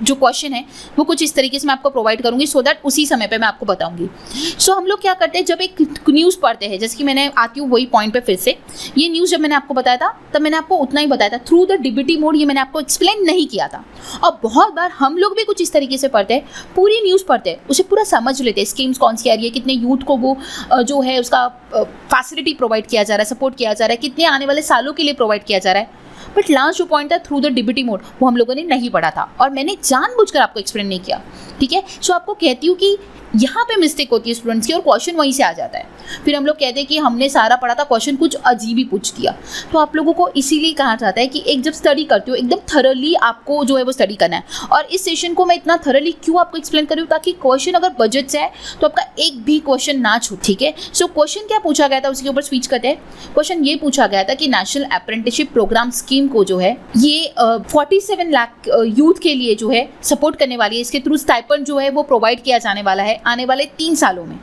जो क्वेश्चन है वो कुछ इस तरीके से मैं आपको प्रोवाइड करूंगी सो दैट उसी समय पे मैं आपको बताऊंगी। सो हम लोग क्या करते हैं, जब एक न्यूज़ पढ़ते हैं, जैसे कि मैंने आती हूँ वही पॉइंट पे फिर से, ये न्यूज़ जब मैंने आपको बताया था तब मैंने आपको उतना ही बताया था थ्रू द DBT मोड, ये मैंने आपको एक्सप्लेन नहीं किया था। और बहुत बार हम लोग भी कुछ इस तरीके से पढ़ते हैं, पूरी न्यूज़ पढ़ते हैं, उसे पूरा समझ लेते हैं, स्कीम्स कौन सी आ रही है, कितने यूथ को वो जो है उसका फैसिलिटी प्रोवाइड किया जा रहा है, सपोर्ट किया जा रहा है, कितने आने वाले सालों के लिए प्रोवाइड किया जा रहा है। बट लास्ट जो पॉइंट था थ्रू द DBT मोड, वो हम लोगों ने नहीं पढ़ा था और मैंने जानबूझकर आपको एक्सप्लेन नहीं किया, ठीक है। सो आपको कहती हूँ कि यहाँ पे मिस्टेक होती है स्टूडेंट्स की और क्वेश्चन वहीं से आ जाता है। फिर हम लोग कहते हैं कि हमने सारा पढ़ा था, क्वेश्चन कुछ अजीब ही पूछ दिया। तो आप लोगों को इसीलिए कहा जाता है कि एक जब स्टडी करते हो एकदम थरली आपको जो है वो स्टडी करना है। और इस सेशन को मैं इतना थरली क्यों आपको एक्सप्लेन कर रही हूँ, ताकि क्वेश्चन अगर बजट से आए तो आपका एक भी क्वेश्चन ना छूटे, ठीक है। सो क्वेश्चन क्या पूछा गया था उसके ऊपर स्विच करते हैं। क्वेश्चन ये पूछा गया था कि नेशनल अप्रेंटिसशिप प्रोग्राम स्कीम को जो है ये 47 लाख यूथ के लिए जो है सपोर्ट करने वाली है। इसके थ्रू स्टाइपेंड जो है वो प्रोवाइड किया जाने वाला है आने वाले 3 सालों में।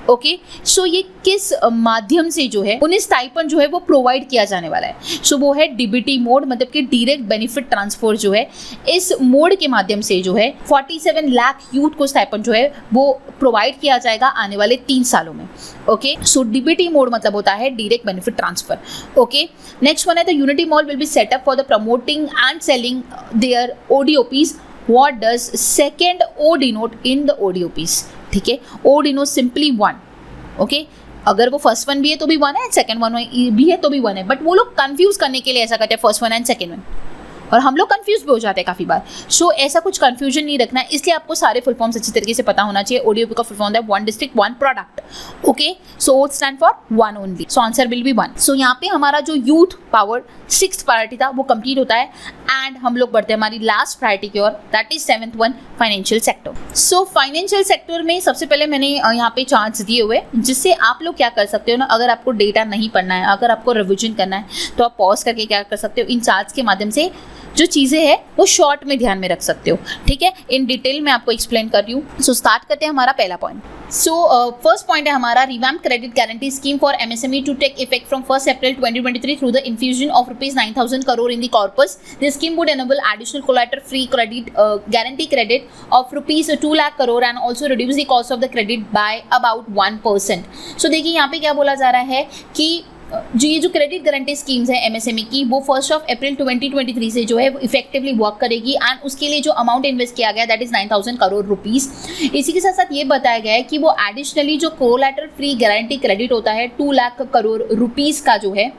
ओके, सो ये किस माध्यम से जो है उन्हें स्टाइपेंड जो है वो प्रोवाइड किया जाने वाला है। सो वो है DBT मोड, मतलब कि डायरेक्ट बेनिफिट ट्रांसफर जो है, इस मोड के माध्यम से जो है 47 लाख यूथ को स्टाइपेंड जो है वो प्रोवाइड किया जाएगा आने वाले 3 सालों में। ओके, सो DBT मोड मतलब होता है direct benefit transfer. Okay, next one है the unity mall will be set up for the promoting and selling their ODOPs। What does second O denote in the ODOPs? ठीक है, O denote simply 1। Okay, अगर वो first one भी है तो भी 1 है, सेकंड वन भी है तो भी 1 है, बट वो लोग कंफ्यूज करने के लिए ऐसा करते हैं first one and second one. और हम लोग कंफ्यूज भी हो जाते हैं काफ़ी बार। सो ऐसा कुछ कंफ्यूजन नहीं रखना है, इसलिए आपको सारे फुल फॉर्म्स अच्छी तरीके से पता होना चाहिए। ODOP का फुल फॉर्म है one district one product, okay. So O stand for one only, so answer will be one. So यहाँ पे हमारा जो यूथ पावर 6th प्रायोरिटी था वो कंप्लीट होता है एंड हम लोग बढ़ते हैं हमारी लास्ट प्रायोरिटी की ओर, that is 7th one, financial sector. So financial sector में सबसे पहले मैंने यहाँ पे चार्ट्स दिए हुए, जिससे आप लोग क्या कर सकते हो ना, अगर आपको डेटा नहीं पढ़ना है, अगर आपको रिविजन करना है, तो आप पॉज करके क्या कर सकते हो, इन चार्ट्स के माध्यम से जो चीज़ें हैं वो शॉर्ट में ध्यान में रख सकते हो, ठीक है। इन डिटेल में आपको एक्सप्लेन कर रही हूँ। सो स्टार्ट करते हैं हमारा पहला पॉइंट। सो फर्स्ट पॉइंट है हमारा revamp credit guarantee scheme for MSME to take effect from 1 April 2023 through the infusion of ₹9,000 crore in the corpus. This scheme would enable additional collateral free credit guarantee credit of ₹2 lakh crore and also reduce the cost of the credit by about 1%. So देखिए यहाँ पे क्या बोला जा रहा है कि जो ये जो क्रेडिट गारंटी स्कीम्स है MSME की, वो 1 April 2023 से जो है वो इफेक्टिवली वर्क करेगी एंड उसके लिए जो अमाउंट इन्वेस्ट किया गया दैट इज 9,000 करोड़ रुपीस। इसी के साथ साथ ये बताया गया है कि वो एडिशनली जो कोलैटरल फ्री गारंटी क्रेडिट होता है 2 लाख करोड़ रुपीस का जो है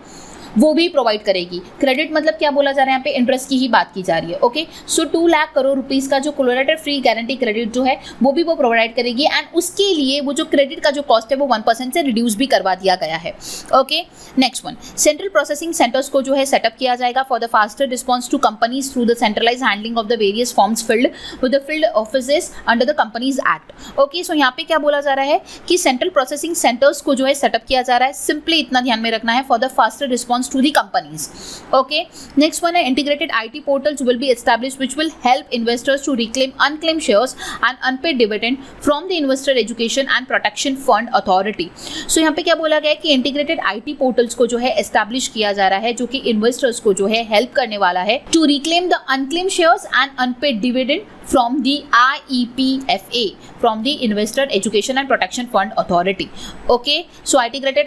वो भी प्रोवाइड करेगी। क्रेडिट मतलब क्या बोला जा रहा है यहाँ पे, इंटरेस्ट की ही बात की जा रही है, ओके। सो 2 लाख करोड़ रुपीस का जो कोलैटरल फ्री गारंटी क्रेडिट जो है वो भी वो प्रोवाइड करेगी एंड उसके लिए वो जो क्रेडिट का जो कॉस्ट है वो 1% से रिड्यूस भी करवा दिया गया है, okay. Next one, central processing centres को जो है सेटअप किया जाएगा for the faster response to companies through the centralise handling of the various forms filed with the field offices under the companies act, okay. So यहाँ पे क्या बोला जा रहा है कि सेंट्रल प्रोसेसिंग सेंटर्स को जो है सेटअप किया जा रहा है, सिंपली इतना ध्यान में रखना है, for the faster response to the companies, okay. Next one, integrated IT portals will be established which will help investors to reclaim unclaimed shares and unpaid dividend from the Investor Education and Protection Fund Authority. So यहाँ पे क्या बोला गया है कि integrated IT portals को जो है establish किया जा रहा है, जो कि investors को जो है help करने वाला है to reclaim the unclaimed shares and unpaid dividend from the IEPFA, from the Investor Education and Protection Fund Authority, okay. So integrated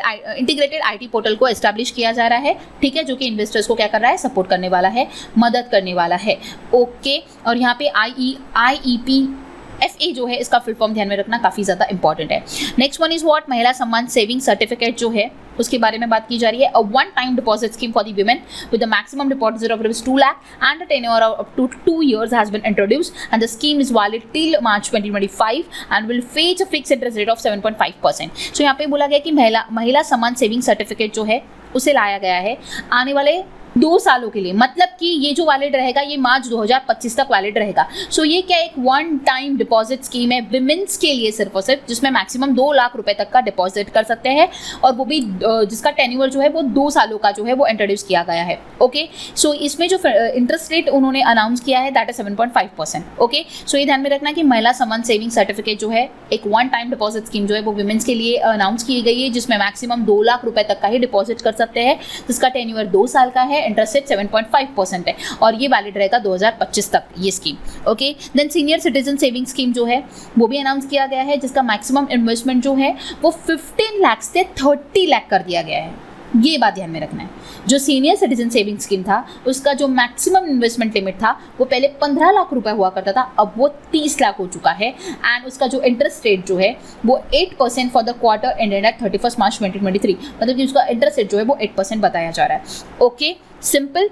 IT portal को establish किया जा रहा है, ठीक है, जो कि इन्वेस्टर्स को क्या कर रहा है, सपोर्ट करने वाला है, मदद करने वाला है, ओके। और यहाँ पे IEPFA जो है इसका फुल फॉर्म ध्यान में रखना काफ़ी ज़्यादा इंपॉर्टेंट है। नेक्स्ट वन इज व्हाट, महिला सम्मान सेविंग सर्टिफिकेट जो है उसके बारे में बात की जा रही है। A one time deposit scheme for the women with the maximum deposit of ₹2 lakh and a tenure of up to 2 years has been introduced and the scheme is valid till March 2025 and will fetch a fixed interest rate of 7.5%। So यहाँ पे बोला गया कि महिला Samman saving certificate जो है उसे लाया गया है आने वाले 2 सालों के लिए, मतलब कि ये जो वैलिड रहेगा ये मार्च 2025 तक वैलिड रहेगा। सो ये क्या एक वन टाइम डिपॉजिट स्कीम है विमेंस के लिए सिर्फ और सिर्फ, जिसमें मैक्सिमम 2 लाख रुपए तक का डिपॉजिट कर सकते हैं और वो भी जिसका टेन्योर जो है वो 2 सालों का जो है वो इंट्रोड्यूस किया गया है, ओके। सो इसमें जो इंटरेस्ट रेट उन्होंने अनाउंस किया है दैट इज 7.5%, ओके। सो ये ध्यान में रखना कि महिला सम्मान सेविंग सर्टिफिकेट जो है एक वन टाइम डिपॉजिट स्कीम जो है वो विमेंस के लिए अनाउंस की गई है, जिसमें मैक्सिमम 2 लाख रुपए तक का ही डिपॉजिट कर सकते हैं, जिसका टेन्योर 2 साल का है, इंटरेस्ट रेट 7.5% है और ये वैलिड रहेगा 2025 तक ये scheme, okay. Then senior citizen saving scheme जो है वो भी अनाउंस किया गया है, जिसका मैक्सिमम इन्वेस्टमेंट जो है वो 15 लाख से 30 लाख कर दिया गया है। ये बात ध्यान में रखना है, जो सीनियर सिटीजन सेविंग स्कीम था उसका जो मैक्सिमम इन्वेस्टमेंट लिमिट था वो पहले 15 लाख रुपए हुआ करता था, अब वो 30 लाख हो चुका है एंड उसका जो इंटरेस्ट रेट जो है वो 8% for the quarter ended at 31 मार्च 2023, मतलब कि उसका इंटरेस्ट रेट जो है वो 8% बताया जा रहा है, ओके। सिंपल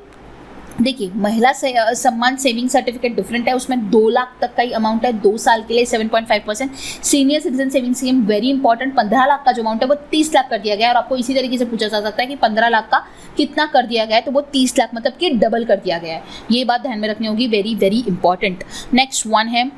देखिए, महिला सम्मान सेविंग सर्टिफिकेट डिफरेंट है, उसमें 2 लाख तक का ही अमाउंट है 2 साल के लिए 7.5%। Senior citizen saving scheme very important, 15 lakh का जो अमाउंट है वो 30 लाख कर दिया गया है और आपको इसी तरीके से पूछा जा सकता है कि 15 लाख का कितना कर दिया गया है, तो वो 30 लाख मतलब कि डबल कर दिया गया है। ये बात ध्यान में रखनी होगी, very very important. Next one है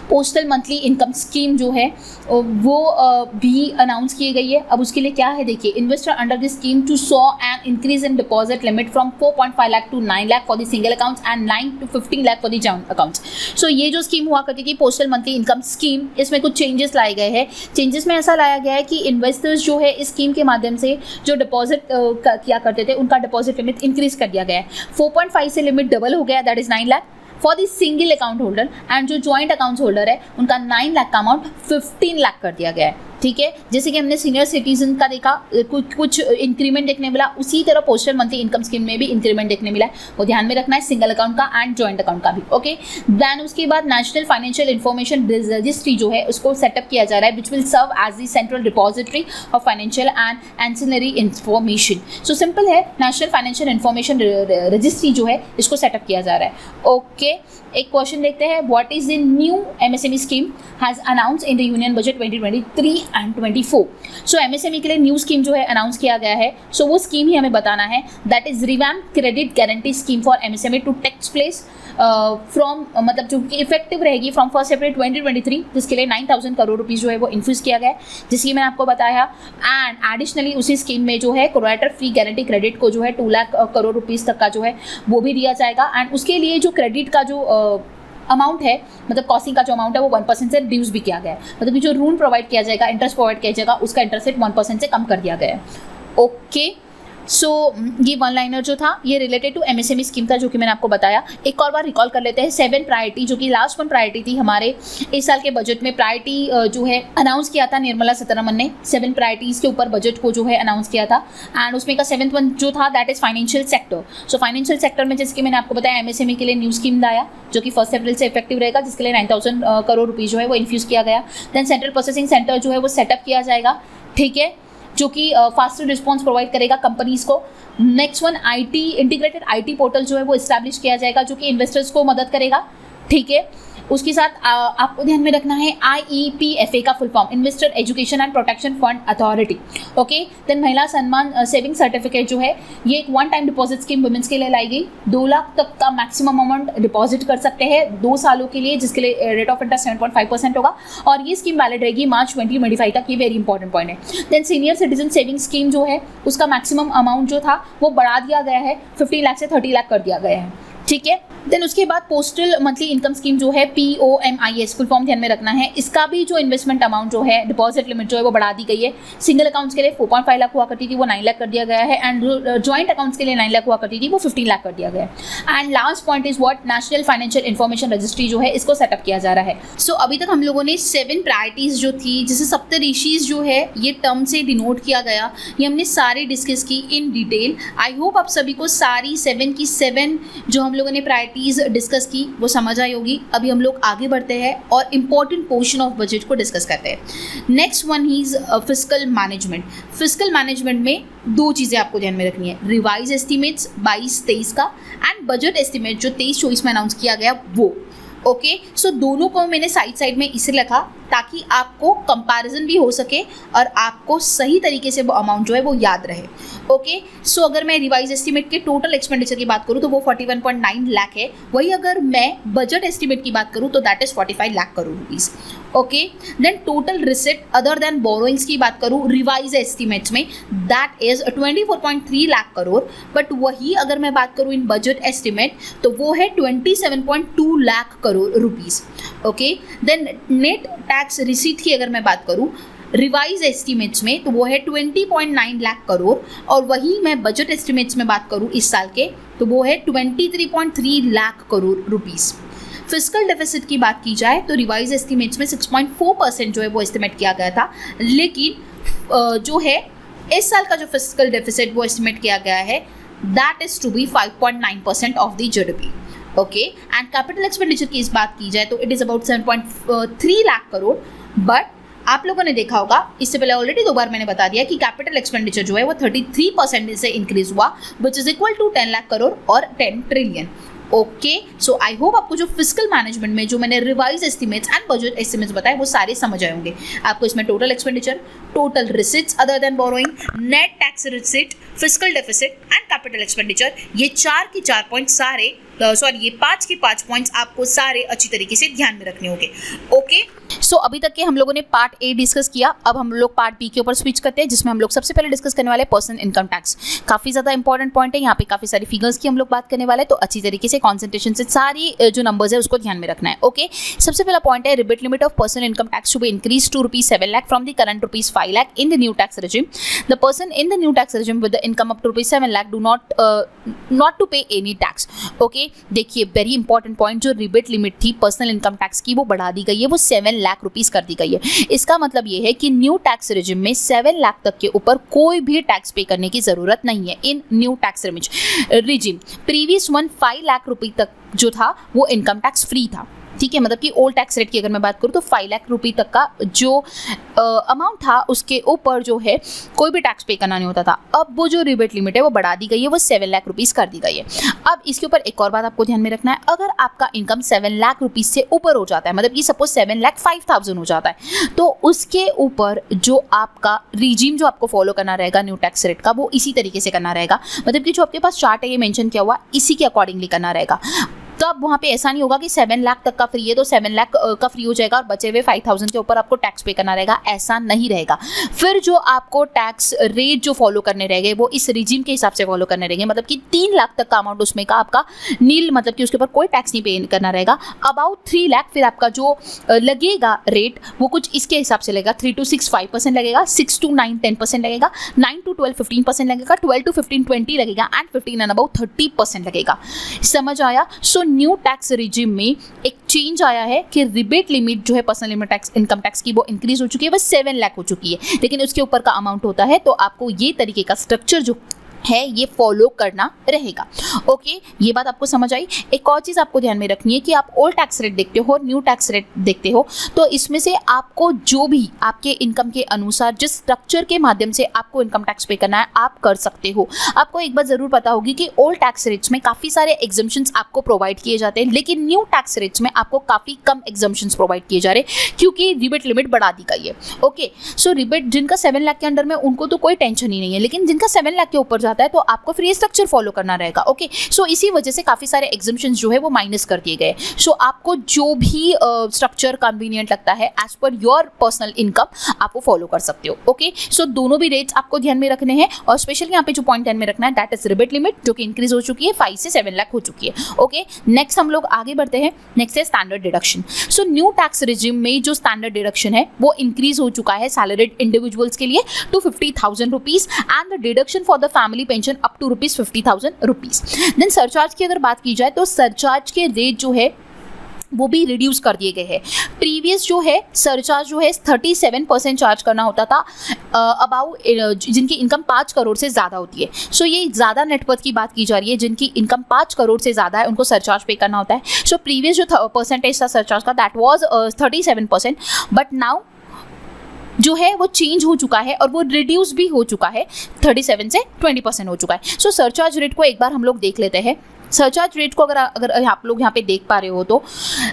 पोस्टल मंथली इनकम स्कीम जो है वो भी अनाउंस की गई है। अब उसके लिए क्या है देखिए, investor under this scheme to saw an increase in deposit limit from 4.5 lakh to 9 lakh for the single accounts and 9 to 15 lakh for the joint accounts. So ये जो स्कीम हुआ करती थी पोस्टल मंथली इनकम स्कीम, इसमें कुछ चेंजेस लाए गए हैं। चेंजेस में ऐसा लाया गया है कि इन्वेस्टर्स जो है इस स्कीम के माध्यम से जो डिपॉजिट किया करते थे उनका डिपॉजिट लिमिट इंक्रीज कर दिया गया है, 4.5 से लिमिट डबल हो गया, that is 9 lakh for the single account holder and जो जॉइंट अकाउंट होल्डर है उनका 9 लाख का अमाउंट 15 लाख कर दिया गया है। ठीक है, जैसे कि हमने सीनियर सिटीजन का देखा, कुछ इंक्रीमेंट देखने मिला, उसी तरह पोस्टल मंथली इनकम स्कीम में भी इंक्रीमेंट देखने मिला है, वो ध्यान में रखना है, सिंगल अकाउंट का एंड जॉइंट अकाउंट का भी। ओके, देन उसके बाद नेशनल फाइनेंशियल इंफॉर्मेशन रजिस्ट्री जो है उसको सेटअप किया जा रहा है, which will serve as the central depository of financial and ancillary information. So simple है, नेशनल फाइनेंशियल इंफॉर्मेशन रजिस्ट्री जो है इसको सेटअप किया जा रहा है। ओके, एक क्वेश्चन देखते हैं, what is the new MSME scheme has announce in the union budget 2023 and 24। So MSME के लिए न्यू स्कीम जो है अनाउंस किया गया है, सो वो स्कीम ही हमें बताना है, that is revamp credit guarantee scheme for MSME to takes place from, मतलब जो कि इफेक्टिव रहेगी फ्रॉम 1 अप्रैल 2023, जिसके लिए 9,000 करोड़ रुपीज़ जो है वो इन्फ्यूज किया गया है, जिसकी मैंने आपको बताया। एंड एडिशनली उसी स्कीम में जो है कोरेटर फ्री गारंटी क्रेडिट को जो है 2 लाख करोड़ रुपीज़ तक का जो है वो भी दिया जाएगा। एंड उसके लिए जो क्रेडिट का जो अमाउंट है, मतलब कॉस्टिंग का जो अमाउंट है वो 1% से रिड्यूस भी किया गया है, मतलब कि जो रून प्रोवाइड किया जाएगा, इंटरेस्ट प्रोवाइड किया जाएगा, उसका इंटरेस्ट रेट 1% से कम कर दिया गया है। ओके, सो ये वन लाइनर जो था ये रिलेटेड टू एमएसएमई स्कीम था, जो कि मैंने आपको बताया। एक और बार रिकॉल कर लेते हैं, 7 प्रायोरिटी, जो कि लास्ट वन प्रायोरिटी थी हमारे इस साल के बजट में। प्रायोरिटी जो है अनाउंस किया था निर्मला सीतारमन ने, 7 प्रायोरिटीज़ के ऊपर बजट को जो है अनाउंस किया था। एंड उसमें का 7th वन जो था that is financial sector. So financial sector में जैसे कि मैंने आपको बताया, एमएसएमई के लिए न्यू स्कीम लाया जो कि 1 अप्रैल से इफेक्टिव रहेगा, जिसके लिए 9,000 करोड़ रुपीज़ जो है वो इन्फ्यूज़ किया गया। देन सेंट्रल प्रोसेसिंग सेंटर जो है वो सेटअप किया जाएगा, ठीक है, जो कि फास्टर रिस्पॉन्स प्रोवाइड करेगा कंपनीज को। Next one, IT integrated IT portal जो है वो इस्टेब्लिश किया जाएगा, जो कि इन्वेस्टर्स को मदद करेगा, ठीक है। उसके साथ आपको ध्यान में रखना है IEPFA का full form, investor education and protection fund authority. Okay, then Mahila Samman saving certificate जो है ये एक one time deposit scheme women's के लिए लाई गई। 2 लाख तक का मैक्सिमम अमाउंट डिपॉजिट कर सकते हैं 2 सालों के लिए, जिसके लिए रेट ऑफ इंटरेस्ट 7.5% होगा, और ये स्कीम वैलिड रहेगी मार्च 2025 तक। ये वेरी इंपॉर्टेंट पॉइंट है। Then senior citizen saving scheme जो है उसका मैक्सिमम अमाउंट जो था वो बढ़ा दिया गया है, 15 लाख से 30 लाख कर दिया गया है, ठीक है। देन उसके बाद पोस्टल मंथली इनकम स्कीम जो है POMIS फुल फॉर्म ध्यान में रखना है, इसका भी जो इन्वेस्टमेंट अमाउंट जो है, डिपॉजिट लिमिट जो है वो बढ़ा दी गई है। सिंगल अकाउंट्स के लिए 4.5 लाख हुआ करती थी, वो 9 लाख कर दिया गया है। एंड जॉइंट अकाउंट्स के लिए 9 लाख हुआ करती थी, वो 15 लाख कर दिया गया है। And last point is what, national financial information registry जो है इसको सेटअप किया जा रहा है। सो अभी तक हम लोगों ने 7 प्रायोरिटीज जो थी, जैसे सप्तऋषिज जो है ये टर्म से डिनोट किया गया, ये हमने सारी डिस्कस की इन डिटेल। आई होप आप सभी को सारी 7 की 7 जो हम लोगों ने प्रायोरिटीज डिस्कस की वो समझ आई होगी। अभी हम लोग आगे बढ़ते हैं और इम्पोर्टेंट पोर्शन ऑफ बजट को डिस्कस करते हैं। Next one is fiscal management. Fiscal management में 2 चीज़ें आपको ध्यान में रखनी है, रिवाइज एस्टिमेट्स 22-23 का एंड बजट एस्टिमेट जो 23-24 में अनाउंस किया गया वो। ओके, सो दोनों को मैंने साइड में इसे रखा ताकि आपको कंपैरिजन भी हो सके और आपको सही तरीके से वो अमाउंट जो है वो याद रहे। ओके, सो अगर मैं रिवाइज एस्टिमेट के टोटल एक्सपेंडिचर की बात करूँ तो वो 41.9 लाख है, वही अगर मैं बजट एस्टिमेट की बात करूँ तो that is 45 lakh crore rupees. Okay, then total receipt other than borrowings की बात करूँ रिवाइज एस्टिमेट्स में that is 24.3 lakh crore, but वही अगर मैं बात करूँ इन बजट एस्टिमेट तो वो है 27.2 lakh crore rupees. Okay, then net tax receipt की अगर मैं बात करूँ रिवाइज एस्टिमेट्स में तो वो है 20.9 लाख करोड़, और वही मैं बजट एस्टिमेट्स में बात करूँ इस साल के तो वो है 23.3 lakh crore rupees. Fiscal deficit की बात की जाए तो रिवाइज एस्टिमेट्स में 6.4% जो है वो एस्टिमेट किया गया था, लेकिन जो है इस साल का जो फिस्कल डेफिसिट वो एस्टिमेट किया गया है that is to be 5.9% of the GDP। Okay, and capital expenditure की इस बात की जाए तो it is about 7.3 lakh crore, but आप लोगों ने देखा होगा इससे पहले ऑलरेडी 2 बार मैंने बता दिया कि कैपिटल एक्सपेंडिचर जो है वो 33% से इंक्रीज हुआ, which is equal to 10 lakh crore और 10 trillion. Okay, so I hope आपको जो फिस्कल मैनेजमेंट में जो मैंने revise estimates and budget estimates बताए वो सारे समझ आए होंगे आपको। इसमें total expenditure, total receipts other than borrowing, net tax receipt, fiscal deficit and capital expenditure, ये 4 के 4 पॉइंट सारे ये 5 के 5 पॉइंट्स आपको सारे अच्छी तरीके से ध्यान में रखने होंगे। ओके, सो अभी तक के हम लोगों ने पार्ट ए डिस्कस किया, अब हम लोग पार्ट बी के ऊपर स्विच करते हैं, जिसमें हम लोग सबसे पहले डिस्कस करने वाले पर्सनल इनकम टैक्स। काफ़ी ज़्यादा इंपॉर्टेंट पॉइंट है, यहाँ पे काफ़ी सारी फिगर्स की हम लोग बात करने वाले हैं, तो अच्छी तरीके से कॉन्सेंट्रेशन से सारी जो नंबर्स है उसको ध्यान में रखना है। ओके, सबसे पहला पॉइंट है rebate limit of personal income tax to be increase to ₹7 lakh from the current ₹5 lakh in the new tax regime. The person in the new tax regime with the income up to ₹7 lakh do not to pay any tax. Okay, देखिए very important point, जो rebate limit थी personal income tax की वो बढ़ा दी गई है, वो 7 lakh lakh rupees कर दी गई है। इसका मतलब ये है कि न्यू टैक्स रिजिम में 7 लाख तक के ऊपर कोई भी टैक्स पे करने की जरूरत नहीं है in new tax regime. Previous 5 lakh रुपए तक जो था वो इनकम टैक्स फ्री था, ठीक है। मतलब कि ओल्ड टैक्स रेट की अगर मैं बात करूँ तो 5 लाख रुपए तक का जो अमाउंट था उसके ऊपर जो है कोई भी टैक्स पे करना नहीं होता था। अब वो जो रिबेट लिमिट है वो बढ़ा दी गई है, वो 7 लाख रुपीस कर दी गई है। अब इसके ऊपर एक और बात आपको ध्यान में रखना है, अगर आपका इनकम 7 लाख रुपीस से ऊपर हो जाता है, मतलब कि सपोज 7,05,000 हो जाता है, तो उसके ऊपर जो आपका रिजीम जो आपको फॉलो करना रहेगा न्यू टैक्स रेट का, वो इसी तरीके से करना रहेगा। मतलब कि जो आपके पास चार्ट है ये मेंशन किया हुआ, इसी के अकॉर्डिंगली करना रहेगा। तब वहाँ पे ऐसा नहीं होगा कि 7 लाख तक का फ्री है तो 7 लाख का फ्री हो जाएगा और बचे हुए 5,000 के ऊपर आपको टैक्स पे करना रहेगा, ऐसा नहीं रहेगा। फिर जो आपको टैक्स रेट जो फॉलो करने रहेंगे वो इस रिजीम के हिसाब से फॉलो करने रहेंगे। मतलब कि 3 लाख तक का अमाउंट उसमें का आपका नील, मतलब कि उसके ऊपर कोई टैक्स नहीं पे करना रहेगा। अबाउट 3 लाख फिर आपका जो लगेगा रेट वो कुछ इसके हिसाब से लगेगा, 3 to 6 5% लगेगा, 6 to 9 10% लगेगा, 9 to 12 15% लगेगा, 12 to 15 20 लगेगा एंड 15 एंड अबाउट 30% लगेगा। समझ आया? सो न्यू टैक्स रिजिम में एक चेंज आया है कि रिबेट लिमिट जो है personal limit tax income tax की वो इंक्रीज हो चुकी है, वो 7 लाख हो चुकी है, लेकिन उसके ऊपर का अमाउंट होता है। तो आपको ये तरीके का स्ट्रक्चर जो है ये फॉलो करना रहेगा। ओके, ये बात आपको समझ आई। एक और चीज़ आपको ध्यान में रखनी है कि आप ओल्ड टैक्स रेट देखते हो और न्यू टैक्स रेट देखते हो, तो इसमें से आपको जो भी आपके इनकम के अनुसार जिस स्ट्रक्चर के माध्यम से आपको इनकम टैक्स पे करना है आप कर सकते हो। आपको एक बात ज़रूर पता होगी कि ओल्ड टैक्स रेट्स में काफ़ी सारे एग्जम्पशंस आपको प्रोवाइड किए जाते हैं, लेकिन न्यू टैक्स रेट्स में आपको काफ़ी कम एग्जम्पशंस प्रोवाइड किए जा रहे हैं क्योंकि रिबेट लिमिट बढ़ा दी गई है। ओके, सो रिबेट जिनका 7 लाख के अंडर में उनको तो कोई टेंशन ही नहीं है, लेकिन जिनका 7 लाख के ऊपर जाता है तो आपको फिर ये स्ट्रक्चर फॉलो करना रहेगा। ओके, सो इसी वजह से काफी सारे एग्जम्पशंस जो है वो माइनस कर दिए गए। सो आपको जो भी स्ट्रक्चर कन्वीनियंट लगता है as per your personal income आप वो फॉलो कर सकते हो। ओके, सो दोनों भी रेट्स आपको ध्यान में रखने हैं और स्पेशली यहाँ पे जो पॉइंट ध्यान में रखना है दैट इज रिबेट लिमिट जो कि इंक्रीज हो चुकी है, 5 से 7 लाख हो चुकी है। ओके, नेक्स्ट हम लोग आगे बढ़ते हैं। नेक्स्ट है standard deduction. So new tax regime में जो स्टैंडर्ड डिडक्शन है वो इंक्रीज हो चुका है सैलरीड इंडिविजुअल्स के लिए to 50,000 rupees and the deduction for the family pension up to ₹50,000। Then surcharge की अगर बात की जाए तो सरचार्ज के रेट जो है वो भी रिड्यूस कर दिए गए हैं। प्रीवियस जो है सरचार्ज जो है 37% चार्ज करना होता था अबाउट जिनकी इनकम 5 करोड़ से ज़्यादा होती है। सो ये ज़्यादा नेटवर्थ की बात की जा रही है, जिनकी इनकम 5 करोड़ से ज़्यादा है उनको सरचार्ज पे करना होता है। सो प्रीवियस जो परसेंटेज था सरचार्ज का दैट वाज 37%, बट नाउ जो है वो चेंज हो चुका है और वो रिड्यूस भी हो चुका है, 37 से 20% हो चुका है। सो सरचार्ज रेट को एक बार हम लोग देख लेते हैं। सरचार्ज रेट को अगर आप लोग यहाँ पे देख पा रहे हो तो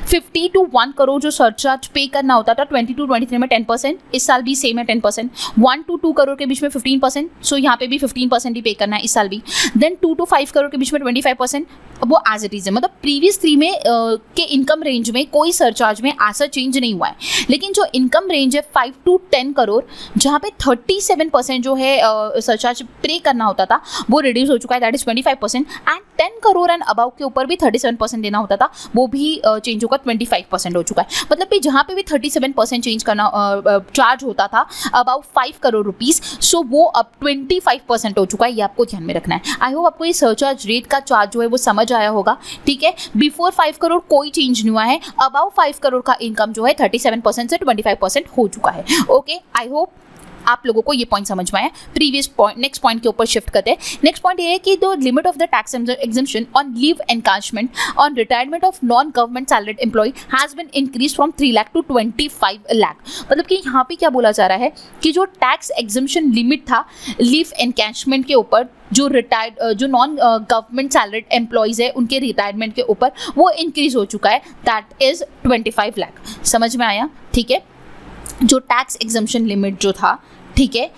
50 to 1 करोड़ जो सरचार्ज पे करना होता था 22 to 23 में 10%, इस साल भी सेम है 10%। 1 to 2 करोड़ के बीच में 15%, सो यहाँ पे भी 15% ही पे करना है इस साल भी। देन 2 to 5 करोड़ के बीच में 25%, वो एज इट इज है। मतलब प्रीवियस 3 में के इनकम रेंज में कोई सरचार्ज में ऐसा चेंज नहीं हुआ है, लेकिन जो इनकम रेंज है 5 to 10 करोड़ जहाँ पे 37% जो है सरचार्ज पे करना होता था वो रिड्यूस हो चुका है, that is 25%। And 10 crore and above के ऊपर भी 37% देना होता था, वो भी चेंज होकर 25% हो चुका है। मतलब कि जहाँ पे भी 37% चेंज करना चार्ज होता था अबाउट 5 करोड़ रुपीस, सो वो अब 25% हो चुका है। ये आपको ध्यान में रखना है। आई होप आपको ये सरचार्ज रेट का चार्ज जो है वो समझ आया होगा। ठीक है, बिफोर 5 करोड़ कोई चेंज नहीं हुआ है, अबाउ 5 करोड़ का इनकम जो है 37% से 25% हो चुका है। ओके, आई होप आप लोगों को ये पॉइंट समझ में आया। प्रीवियस पॉइंट नेक्स्ट पॉइंट के ऊपर शिफ्ट करते हैं। नेक्स्ट पॉइंट ये है कि the limit of the tax exemption on leave encashment on retirement of non government salaried employee has been increase from 3 lakh to 25 lakh. मतलब कि यहाँ पे क्या बोला जा रहा है कि जो टैक्स एग्जम्पशन लिमिट था लीव एनकैशमेंट के ऊपर जो नॉन गवर्नमेंट सैलरीड एम्प्लॉयज़ है उनके रिटायरमेंट के ऊपर वो इंक्रीज हो चुका है, दैट इज 25 लाख। समझ में आया? ठीक है, जो टैक्स एग्जम्पशन लिमिट जो था, ठीक है,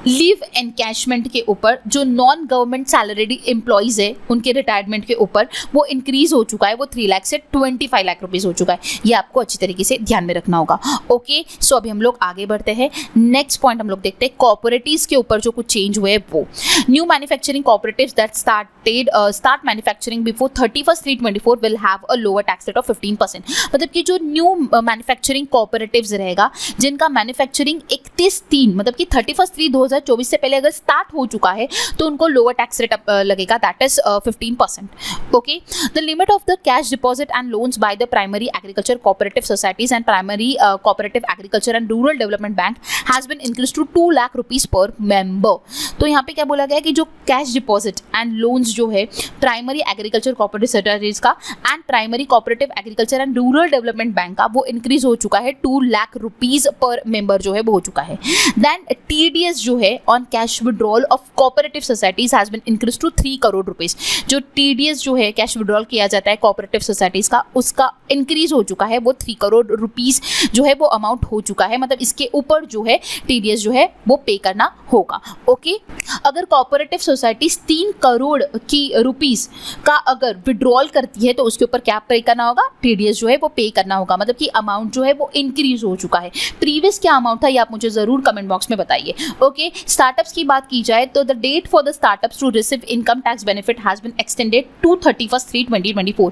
लीव एनकैशमेंट के ऊपर जो नॉन गवर्नमेंट सैलरीड एम्प्लॉयज़ है उनके रिटायरमेंट के ऊपर वो इंक्रीज हो चुका है, वो 3 लाख से 25 लाख रुपीज़ हो चुका है। ये आपको अच्छी तरीके से ध्यान में रखना होगा। ओके, सो अभी हम लोग आगे बढ़ते हैं। नेक्स्ट पॉइंट हम लोग देखते हैं कॉर्पोरेटिव्स के ऊपर जो कुछ चेंज हुए वो। New manufacturing corporatives that start manufacturing before 31/3/24 will have a lower tax rate of 15%। मतलब कि जो न्यू मैन्युफैक्चरिंग कॉर्पोरेटिव्स रहेगा जिनका मैन्युफैक्चरिंग 31/3 मतलब कि 31/3/2024 2024 से पहले अगर स्टार्ट हो चुका है तो उनको लोअर टैक्स रेट लगेगा, that is 15%. Okay, the limit of the cash deposit and loans by the primary agriculture cooperative societies and primary cooperative agriculture and rural development bank has been increase to 2 lakh rupees per member. तो यहाँ पे क्या बोला गया है कि जो cash deposit and loans जो है प्राइमरी एग्रीकल्चर कोऑपरेटिव सोसाइटीज का and primary cooperative agriculture and rural development bank का वो इंक्रीज हो चुका है, 2 लाख रुपीज पर मेंबर जो है वो हो चुका है. देन TDS जो है on cash withdrawal of cooperative societies has been increase to 3 crore rupees. जो TDS जो है कैश विड्रॉल किया जाता है कोऑपरेटिव सोसाइटीज का, उसका इंक्रीज हो चुका है, वो 3 करोड़ रुपीज जो है वो अमाउंट हो चुका है. मतलब इसके ऊपर जो है TDS जो है वो पे करना होगा. ओके, अगर कोऑपरेटिव सोसाइटीज 3 करोड़ की रुपीस का अगर विड्रॉल करती है तो उसके ऊपर क्या पे करना होगा, TDS जो है वो पे करना होगा. मतलब कि अमाउंट जो है वो इंक्रीज हो चुका है. प्रीवियस क्या अमाउंट था ये आप मुझे जरूर कमेंट बॉक्स में बताइए. ओके, स्टार्टअप्स की बात की जाए तो the date for the startups to receive income tax benefit has been extended to 31/3/2024.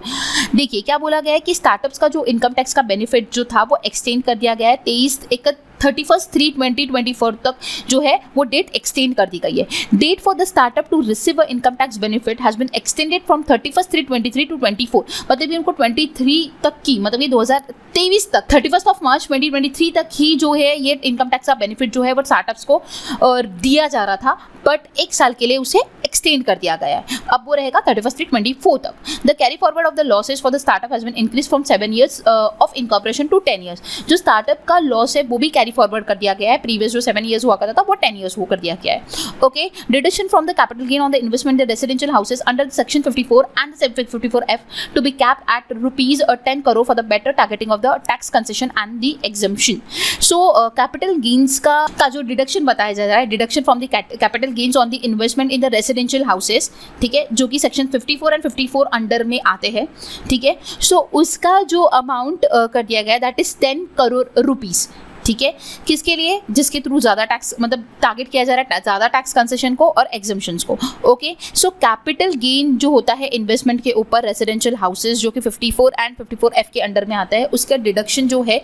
देखिए क्या बोला गया है कि स्टार्टअप्स का जो इनकम टैक्स का बेनिफिट जो था वो एक्सटेंड कर दिया गया है 31/3/2024 तक जो है वो डेट एक्सटेंड कर दी गई है. Date for the startup to receive income tax benefit has been extended from 31/3/23 to 24. मतलब ये उनको 23 तक की, मतलब ये 2023 तक 31 मार्च 2023 तक ही जो है ये इनकम टैक्स का बेनिफिट जो है वो स्टार्टअप्स को दिया जा रहा था, बट एक साल के लिए उसे एक्सटेंड कर दिया गया है. अब वो रहेगा 31/3/24 तक. The carry forward of the losses for the startup has been increase from 7 years of incorporation to 10 years. जो स्टार्टअप का लॉस है वो भी कैरी फॉरवर्ड कर दिया गया है. प्रीवियस जो 7 years हुआ करता था वो 10 years हो कर दिया गया है. Okay, deduction from the capital gain on the investment in residential houses under section 54 and 54F to be capped at rupees 10 crore for the better targeting of the tax concession and the exemption. So capital gains का जो deduction बताया जा रहा है, deduction from the capital gains on the investment in the residential houses, ठीक है, जो कि सेक्शन 54 एंड 54 अंडर में आते हैं. ठीक है, सो उसका जो अमाउंट कर दिया गया दैट इज 10 करोड़ रुपीज. ठीक है, किसके लिए, जिसके थ्रू ज़्यादा टैक्स मतलब टारगेट किया जा रहा है ज़्यादा टैक्स कंसेशन को और एग्जम्पशंस को. ओके, सो कैपिटल गेन जो होता है इन्वेस्टमेंट के ऊपर रेसिडेंशियल हाउसेज जो कि 54 एंड 54F के अंडर में आता है, उसका डिडक्शन जो है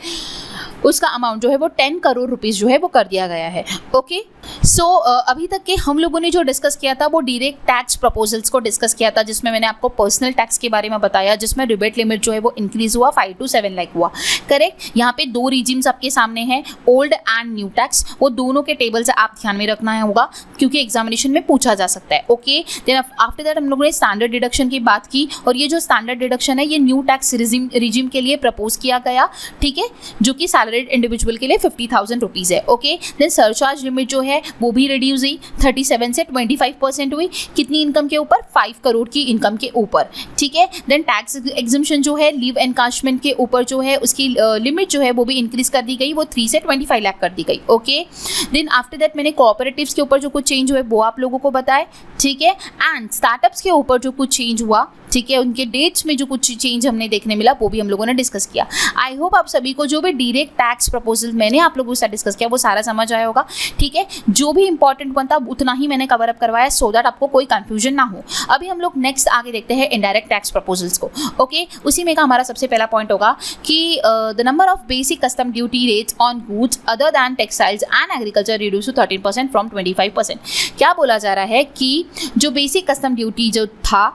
उसका अमाउंट जो है वो 10 करोड़ रुपीज़ जो है वो कर दिया गया है. ओके, सो अभी तक के हम लोगों ने जो डिस्कस किया था वो डायरेक्ट टैक्स प्रपोजल्स को डिस्कस किया था, जिसमें मैंने आपको पर्सनल टैक्स के बारे में बताया, जिसमें रिबेट लिमिट जो है वो इंक्रीज हुआ 5 to 7 लाख हुआ. करेक्ट, यहाँ पे 2 रिजीम्स आपके सामने हैं, ओल्ड एंड न्यू टैक्स. वो दोनों के टेबल से आप ध्यान में रखना होगा क्योंकि एग्जामिनेशन में पूछा जा सकता है. ओके, देन आफ्टर दैट हम लोगों ने स्टैंडर्ड डिडक्शन की बात की, और ये जो स्टैंडर्ड डिडक्शन है ये न्यू टैक्स रिजीम के लिए प्रपोज किया गया. ठीक है, जो कि सैलरीड इंडिविजुअल के लिए 50,000 रुपीज़ है. ओके, देन सरचार्ज लिमिट जो है वो भी रिड्यूस हुई, 37 से 25% हुई. कितनी इनकम के ऊपर, 5 करोड़ की इनकम के ऊपर. ठीक है, देन टैक्स एग्जम्पशन जो है लीव एनकाशमेंट के ऊपर जो है उसकी लिमिट जो है वो भी इंक्रीज कर दी गई, वो 3 से 25 लाख कर दी गई. ओके, देन आफ्टर दैट मैंने कोऑपरेटिव्स के ऊपर जो कुछ चेंज हुए वो आप लोगों को बताए. ठीक है, एंड स्टार्टअप्स के ऊपर जो कुछ चेंज हुआ, ठीक है, उनके डेट्स में जो कुछ चेंज हमने देखने मिला वो भी हम लोगों ने डिस्कस किया. आई होप आप सभी को जो भी डायरेक्ट टैक्स प्रपोजल मैंने आप लोगों के साथ डिस्कस किया वो सारा समझ आया होगा. ठीक है, जो भी इंपॉर्टेंट बनता उतना ही मैंने कवर अप करवाया सो दैट आपको कोई कंफ्यूजन ना हो. अभी हम लोग नेक्स्ट आगे देखते हैं इनडायरेक्ट टैक्स प्रपोजल्स को. ओके, उसी में का हमारा सबसे पहला पॉइंट होगा कि the number of basic custom duty rates on goods other than textiles and agriculture reduce to 13% from 25%. क्या बोला जा रहा है कि जो बेसिक कस्टम ड्यूटी जो था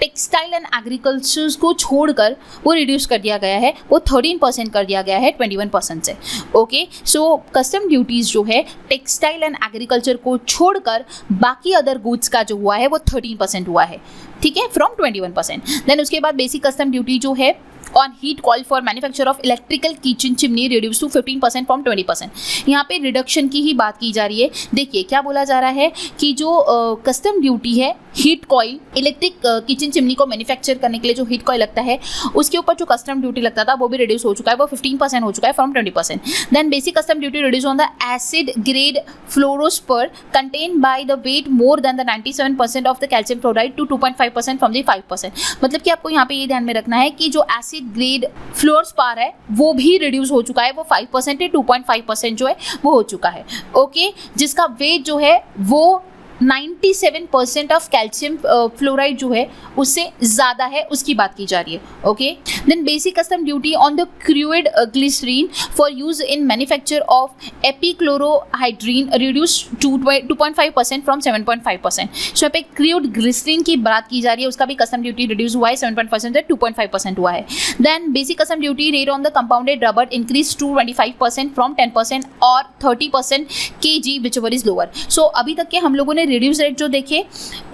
टेक्सटाइल एंड एग्रीकल्चर को छोड़कर वो रिड्यूस कर दिया गया है, वो 13% कर दिया गया है 21% से. ओके, सो कस्टम ड्यूटीज़ जो है टेक्सटाइल एंड एग्रीकल्चर को छोड़कर बाकी अदर गुड्स का जो हुआ है वो 13% हुआ है. ठीक है, फ्रॉम 21%. देन उसके बाद बेसिक कस्टम ड्यूटी जो है on heat coil for manufacture of electrical kitchen chimney reduce to 15% from 20%. यहाँ पे रिडक्शन की ही बात की जा रही है. देखिए क्या बोला जा रहा है कि जो कस्टम ड्यूटी है heat coil electric kitchen chimney को मैन्युफैक्चर करने के लिए जो हीट कॉइल लगता है उसके ऊपर जो कस्टम ड्यूटी लगता था वो भी रिड्यूस हो चुका है, वो 15% हो चुका है from 20%. Then basic custom duty reduce on the acid grade fluorspar contain by the weight more than the 97% of the calcium fluoride to 2.5% from the 5%. मतलब कि आपको यहाँ पे ये ध्यान में रखना है कि जो एसिड ग्रेड फ्लोरोस्पर है वो भी रिड्यूस हो चुका है, वो 5% से 2.5% जो है वो हो चुका है. ओके, जिसका वेट जो है वो 97% ऑफ कैल्शियम फ्लोराइड जो है उससे ज़्यादा है, उसकी बात की जा रही है. Okay, then basic custom duty on the crude glycerine for use in manufacture of epichlorohydrin reduce to 2.5% from 7.5%. So यहाँ पे क्रूड ग्लिसरीन की बात की जा रही है, उसका भी कस्टम ड्यूटी रिड्यूस हुआ है 7% से 2.5% हुआ है. Then basic custom duty rate on the compounded rubber increase to 25% from 10% और 30% kg whichever is lower. सो अभी तक के हम लोगों ने रिड्यूस रेट जो देखे,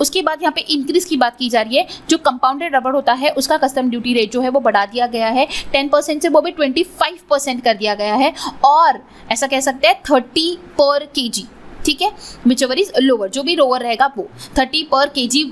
उसके बाद यहाँ पे इंक्रीज की बात की जा रही है. जो कंपाउंडेड रबर होता है उसका कस्टम ड्यूटी रेट जो है वो बढ़ा दिया गया है 10% से वो भी 25% कर दिया गया है, और ऐसा कह सकते हैं 30 पर kg. ठीक है, विचेवर इज लोअर, जो भी लोअर रहेगा वो 30 पर kg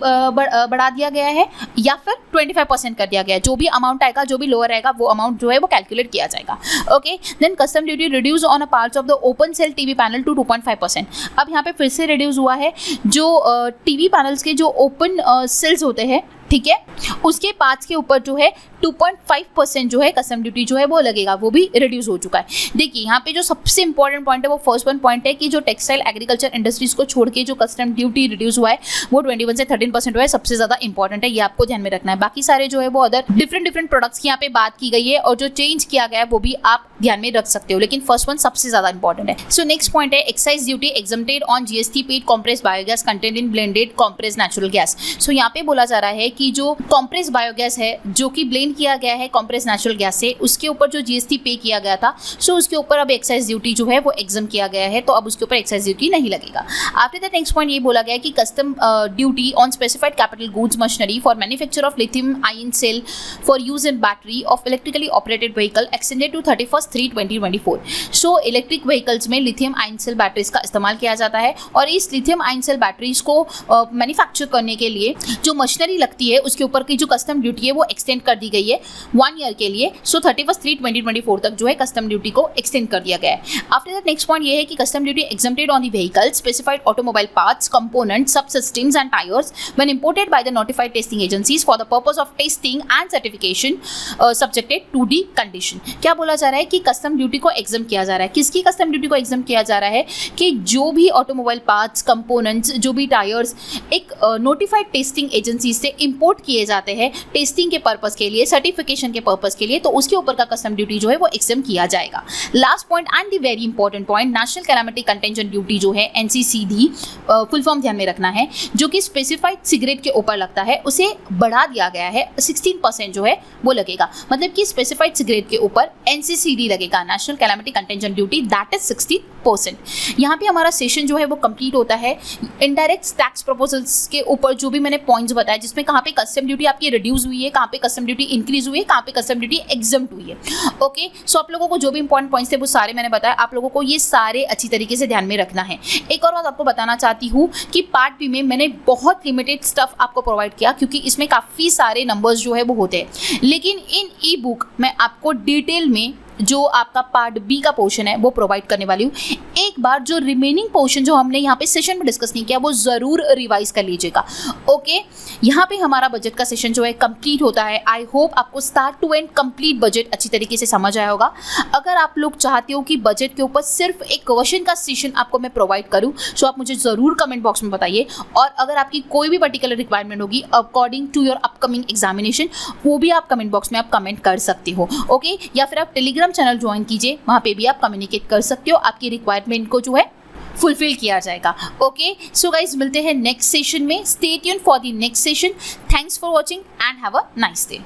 बढ़ा दिया गया है, या फिर 25% कर दिया गया है. जो भी अमाउंट आएगा, जो भी लोअर रहेगा, वो अमाउंट जो है वो कैलकुलेट किया जाएगा. Okay, then custom duty reduce on a parts of the open cell TV panel to 2.5%. अब यहाँ पे फिर से रिड्यूस हुआ है. जो टीवी पैनल्स के जो ओपन सेल्स होते हैं, ठीक है, उसके पार्ट्स के ऊपर जो है 2.5% जो है कस्टम ड्यूटी जो है वो लगेगा, वो भी रिड्यूस हो चुका है. देखिए यहाँ पे जो सबसे इंपॉर्टेंट पॉइंट है वो फर्स्ट वन पॉइंट है कि जो टेक्सटाइल एग्रीकल्चर इंडस्ट्रीज को छोड़ के जो कस्टम ड्यूटी रिड्यूस हुआ है वो 21 से 13% हुआ है. सबसे ज़्यादा इंपॉर्टेंट है, ये आपको ध्यान में रखना है. बाकी सारे जो है वो अदर डिफरेंट प्रोडक्ट्स की यहाँ पे बात की गई है, और जो चेंज किया गया है वो भी आप ध्यान में रख सकते हो, लेकिन फर्स्ट वन सबसे ज़्यादा इंपॉर्टेंट है. सो नेक्स्ट पॉइंट है excise duty exempted on GST paid compress biogas content in blended compress natural gas. So यहाँ पे बोला जा रहा है कि जो कॉम्प्रेस बायोगैस है जो कि ब्लेंड किया गया है कॉम्प्रेस नेचुरल गैस से, उसके ऊपर जो GST पे किया गया था, सो उसके ऊपर अब एक्साइज ड्यूटी जो है वो एग्जाम किया गया है, तो अब उसके ऊपर एक्साइज ड्यूटी नहीं लगेगा. आफ्टर दैट नेक्स्ट पॉइंट ये बोला गया कि custom duty on specified capital goods machinery for manufacture of lithium ion cell for use in battery of electrically operated vehicle extended to 31/3/2024. So electric vehicles में lithium ion cell batteries का इस्तेमाल किया जाता है, और इस लिथियम आयन सेल बैटरीज को manufacture करने के लिए जो मशीनरी लगती है उसके ऊपर की जो कस्टम ड्यूटी है वो एक्सटेंड कर दी गई है 1 ईयर के लिए. सो 31/3/2024 तक जो है कस्टम ड्यूटी को एक्सटेंड कर दिया गया है. आफ्टर दैट नेक्स्ट पॉइंट ये है कि custom duty exempted on the vehicle specified automobile parts components subsystems and tyres when imported by the notified testing agencies for the purpose of testing and certification subjected to the condition. क्या बोला जा रहा है कि custom duty को exam किया जा रहा है. किसकी कस्टम ड्यूटी को एग्जाम किया जा रहा है? कि जो भी ऑटोमोबाइल पार्ट्स कंपोनेंट्स, जो भी टायर्स एक नोटिफाइड टेस्टिंग एजेंसी से इंपोर्ट किए जाते हैं टेस्टिंग के पर्पस के लिए, सर्टिफिकेशन के पर्पस के लिए, तो उसके ऊपर का कस्टम ड्यूटी जो है वो एग्जाम किया जाएगा. Last point and the very important point, national calamity contingent duty जो है NCCD, फुल फॉर्म ध्यान में रखना है, जो कि स्पेसिफाइड सिगरेट के ऊपर लगता है, उसे बढ़ा दिया गया है. 16% जो है वो लगेगा, मतलब कि स्पेसिफाइड सिगरेट के ऊपर NCCD लगेगा, national calamity contingent duty, that is 16%. यहाँ पे हमारा सेशन जो है वो कंप्लीट होता है. इनडायरेक्ट टैक्स प्रपोजल्स के ऊपर जो भी मैंने पॉइंट्स बताया, जिसमें कहाँ पे कस्टम ड्यूटी आपकी रिड्यूस हुई है, कहाँ पे कस्टम ड्यूटी इंक्रीज हुई है, कहाँ पे कस्टम ड्यूटी एग्जम्प्ट हुई है. ओके, सो आप लोगों को जो भी इंपॉर्टेंट पॉइंट्स थे वो सारे मैंने बताया. आप लोगों को ये सारे अच्छी तरीके से ध्यान में रखना है. एक और बात आपको बताना चाहती हूँ कि पार्ट बी में मैंने बहुत लिमिटेड स्टफ आपको प्रोवाइड किया, क्योंकि इसमें काफ़ी सारे नंबर्स जो है वो होते हैं, लेकिन इन ई बुक मैं आपको डिटेल में जो आपका पार्ट बी का पोर्शन है वो प्रोवाइड करने वाली हूँ. एक बार जो रिमेनिंग पोर्शन जो हमने यहाँ पे सेशन में डिस्कस नहीं किया वो ज़रूर रिवाइज कर लीजिएगा. ओके, यहाँ पे हमारा बजट का सेशन जो है कंप्लीट होता है. आई होप आपको start to end complete budget अच्छी तरीके से समझ आया होगा. अगर आप लोग चाहते हो कि बजट के ऊपर सिर्फ एक क्वेश्चन का सेशन आपको मैं प्रोवाइड करूँ, सो आप मुझे ज़रूर कमेंट बॉक्स में बताइए. और अगर आपकी कोई भी पर्टिकुलर रिक्वायरमेंट होगी according to your upcoming examination, वो भी आप कमेंट बॉक्स में आप कमेंट कर सकते हो. ओके, या फिर आप टेलीग्राम चैनल ज्वाइन कीजिए, वहाँ पे भी आप कम्युनिकेट कर सकते हो. आपकी रिक्वायरमेंट को जो है फुलफिल किया जाएगा. ओके, सो गाइज मिलते हैं नेक्स्ट सेशन में. Stay tuned for the next session. Thanks for watching and have a nice day.